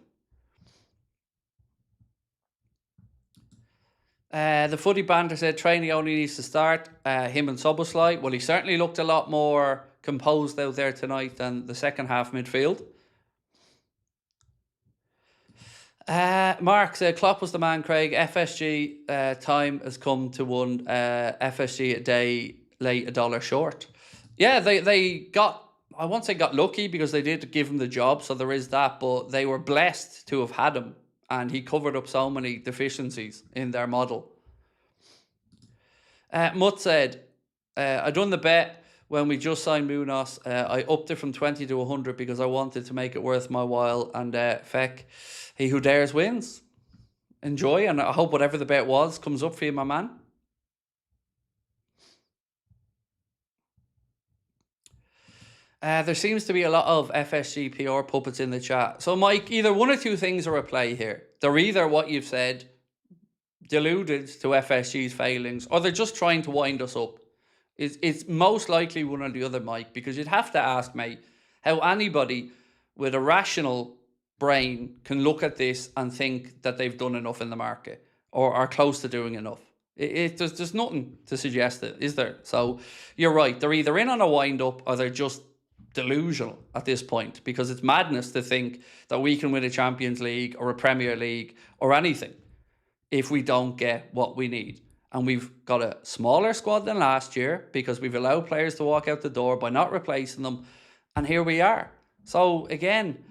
Speaker 1: The footy banter said training only needs to start. Him and Soboslai. Well, he certainly looked a lot more composed out there tonight than the second half midfield. Mark said Klopp was the man, Craig. FSG time has come to one. FSG a day late, $1 short. Yeah, they got, I won't say got lucky because they did give him the job, so there is that, but they were blessed to have had him, and he covered up so many deficiencies in their model. Mutt said, I done the bet when we just signed Munoz. I upped it from 20 to 100 because I wanted to make it worth my while, and feck, he who dares wins. Enjoy, and I hope whatever the bet was comes up for you, my man. There seems to be a lot of FSG PR puppets in the chat. So, Mike, either one or two things are at play here. They're either what you've said, deluded to FSG's failings, or they're just trying to wind us up. It's most likely one or the other, Mike, because you'd have to ask, mate, how anybody with a rational brain can look at this and think that they've done enough in the market or are close to doing enough. There's nothing to suggest it, is there? So you're right. They're either in on a wind-up or they're just delusional at this point, because it's madness to think that we can win a Champions League or a Premier League or anything if we don't get what we need. And we've got a smaller squad than last year because we've allowed players to walk out the door by not replacing them. And here we are. So again,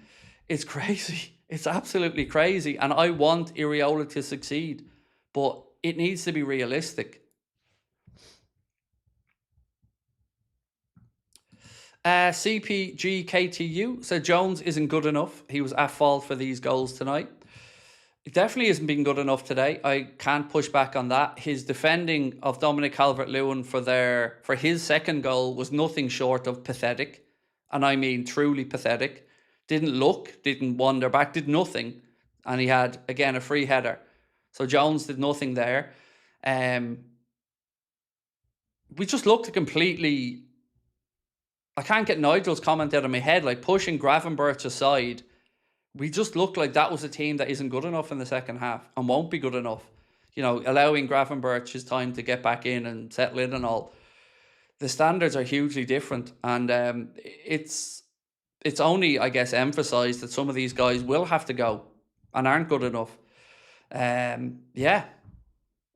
Speaker 1: it's crazy. It's absolutely crazy. And I want Iraola to succeed, but it needs to be realistic. CPGKTU said Jones isn't good enough. He was at fault for these goals tonight. It definitely hasn't been good enough today. I can't push back on that. His defending of Dominic Calvert-Lewin for his second goal was nothing short of pathetic. And I mean truly pathetic. Didn't look, didn't wander back, did nothing. And he had, again, a free header. So Jones did nothing there. We just looked completely... I can't get Nigel's comment out of my head, like pushing Gravenberch aside. We just looked like that was a team that isn't good enough in the second half and won't be good enough. You know, allowing Gravenberch his time to get back in and settle in and all. The standards are hugely different, and it's only, I guess, emphasised that some of these guys will have to go and aren't good enough. Yeah,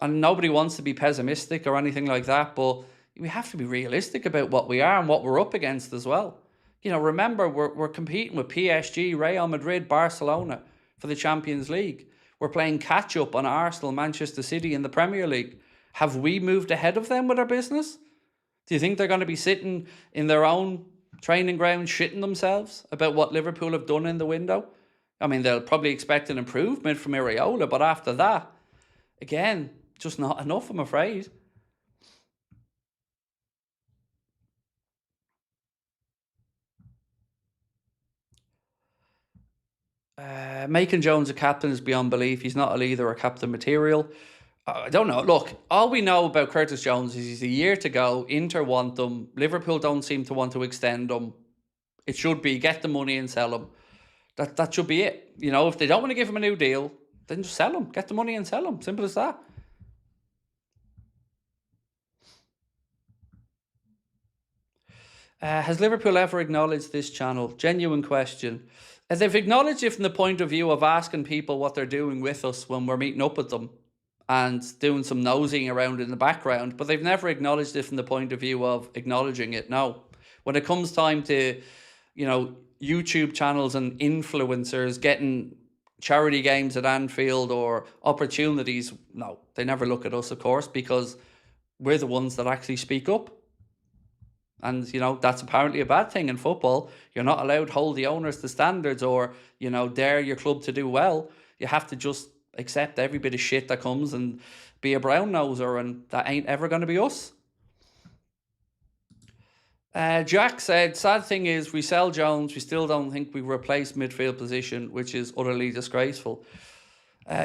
Speaker 1: and nobody wants to be pessimistic or anything like that, but we have to be realistic about what we are and what we're up against as well. You know, remember, we're competing with PSG, Real Madrid, Barcelona for the Champions League. We're playing catch-up on Arsenal, Manchester City in the Premier League. Have we moved ahead of them with our business? Do you think they're going to be sitting in their own training ground shitting themselves about what Liverpool have done in the window? I mean, they'll probably expect an improvement from Iraola, but after that, again, just not enough, I'm afraid. Making Jones a captain is beyond belief. He's not a leader or captain material. I don't know. Look, all we know about Curtis Jones is he's a year to go. Inter want them. Liverpool don't seem to want to extend them. It should be get the money and sell him. That should be it. You know, if they don't want to give him a new deal, then just sell him. Get the money and sell him. Simple as that. Has Liverpool ever acknowledged this channel? Genuine question. They've acknowledged it from the point of view of asking people what they're doing with us when we're meeting up with them and doing some nosing around in the background, but they've never acknowledged it from the point of view of acknowledging it. No. When it comes time to, you know, YouTube channels and influencers getting charity games at Anfield or opportunities, no, they never look at us, of course, because we're the ones that actually speak up. And, you know, that's apparently a bad thing in football. You're not allowed to hold the owners to standards or, you know, dare your club to do well. You have to just accept every bit of shit that comes and be a brown noser, and that ain't ever going to be us. Jack said, sad thing is we sell Jones, we still don't think we replace midfield position, which is utterly disgraceful.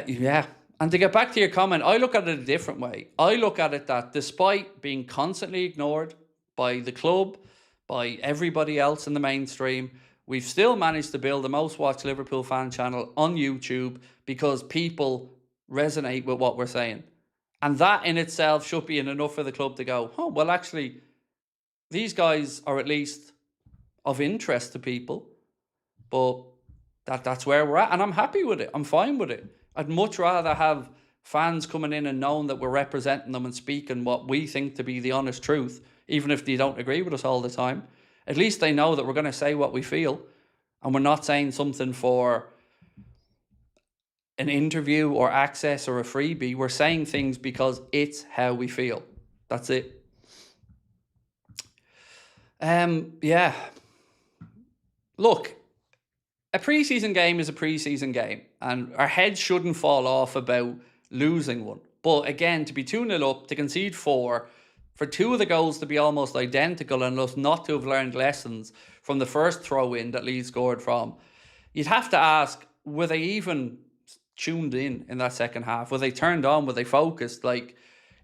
Speaker 1: Yeah. And to get back to your comment, I look at it a different way. I look at it that despite being constantly ignored by the club, by everybody else in the mainstream, we've still managed to build the most watched Liverpool fan channel on YouTube because people resonate with what we're saying. And that in itself should be enough for the club to go, oh, well, actually, these guys are at least of interest to people. But That's where we're at, and I'm happy with it. I'm fine with it. I'd much rather have fans coming in and knowing that we're representing them and speaking what we think to be the honest truth, even if they don't agree with us all the time. At least they know that we're going to say what we feel, and we're not saying something for an interview or access or a freebie. We're saying things because it's how we feel. That's it. Yeah. Look, a preseason game is a preseason game, and our heads shouldn't fall off about losing one. But again, to be 2-0 up, to concede 4, for 2 of the goals to be almost identical and us not to have learned lessons from the first throw-in that Leeds scored from, you'd have to ask, were they even tuned in that second half? Were they turned on? Were they focused? Like,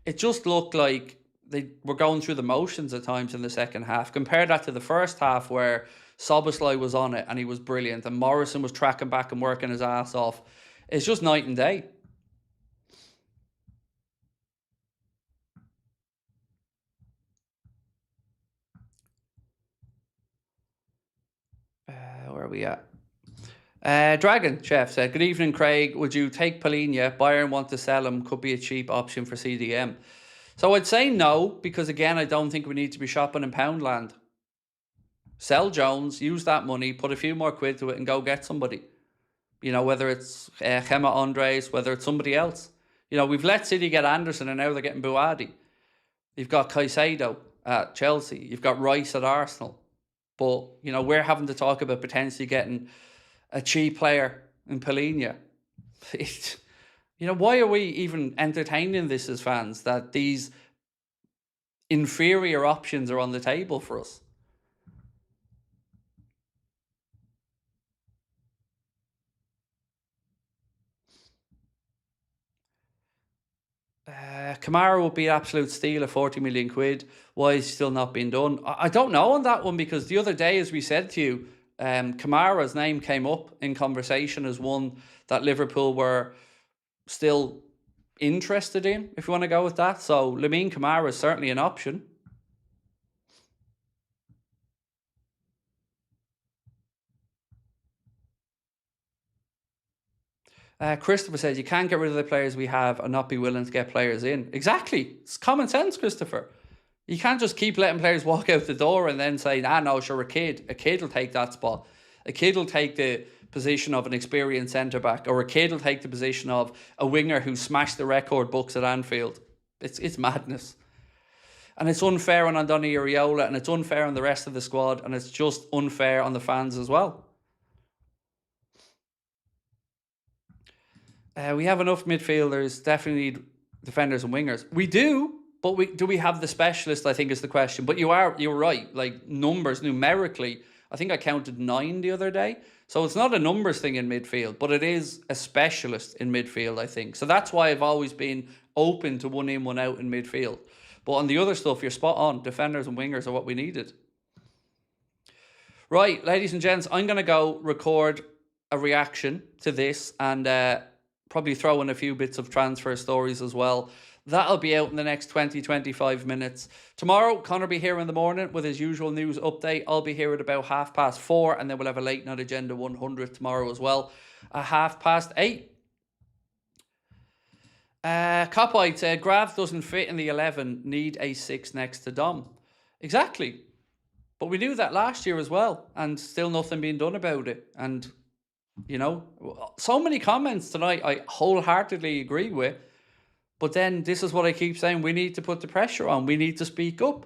Speaker 1: it just looked like they were going through the motions at times in the second half. Compare that to the first half where Szoboszlai was on it and he was brilliant, and Morrison was tracking back and working his ass off. It's just night and day. Where are we at? Dragon Chef said, good evening, Craig. Would you take Palhinha? Bayern want to sell him. Could be a cheap option for CDM. So I'd say no, because again, I don't think we need to be shopping in Poundland. Sell Jones, use that money, put a few more quid to it and go get somebody. You know, whether it's Gemma Andres, whether it's somebody else. You know, we've let City get Anderson and now they're getting Buadi. You've got Caicedo at Chelsea. You've got Rice at Arsenal. But, you know, we're having to talk about potentially getting a cheap player in Palhinha. You know, why are we even entertaining this as fans, that these inferior options are on the table for us? Kamara would be an absolute steal at 40 million quid. Why is it still not being done? I don't know on that one, because the other day, as we said to you, Kamara's name came up in conversation as one that Liverpool were still interested in, if you want to go with that. So Lamine Kamara is certainly an option. Christopher says, you can't get rid of the players we have and not be willing to get players in. Exactly. It's common sense, Christopher. You can't just keep letting players walk out the door and then say, no, sure, a kid will take that spot. A kid will take the position of an experienced centre-back, or a kid will take the position of a winger who smashed the record books at Anfield. It's madness. And it's unfair on Andoni Iraola, and it's unfair on the rest of the squad, and it's just unfair on the fans as well. We have enough midfielders, definitely need defenders and wingers. We do, but do we have the specialist, I think is the question. But you're right, like numbers, numerically, I think I counted 9 the other day. So it's not a numbers thing in midfield, but it is a specialist in midfield, I think. So that's why I've always been open to one in, one out in midfield. But on the other stuff, you're spot on. Defenders and wingers are what we needed. Right, ladies and gents, I'm going to go record a reaction to this and probably throw in a few bits of transfer stories as well. That'll be out in the next 20-25 minutes. Tomorrow, Connor will be here in the morning with his usual news update. I'll be here at about 4:30, and then we'll have a late night agenda 100 tomorrow as well at 8:30. Copite said, Grav doesn't fit in the 11, need a 6 next to Dom. Exactly. But we knew that last year as well, and still nothing being done about it. And, you know, so many comments tonight I wholeheartedly agree with. But then this is what I keep saying. We need to put the pressure on. We need to speak up.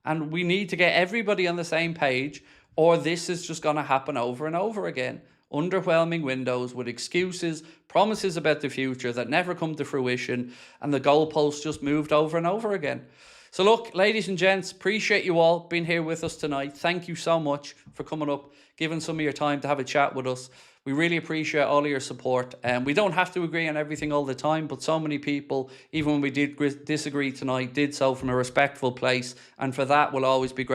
Speaker 1: And we need to get everybody on the same page, or this is just going to happen over and over again. Underwhelming windows with excuses, promises about the future that never come to fruition, and the goalposts just moved over and over again. So look, ladies and gents, appreciate you all being here with us tonight. Thank you so much for coming up, giving some of your time to have a chat with us. We really appreciate all of your support. We don't have to agree on everything all the time, but so many people, even when we did disagree tonight, did so from a respectful place. And for that, we'll always be grateful.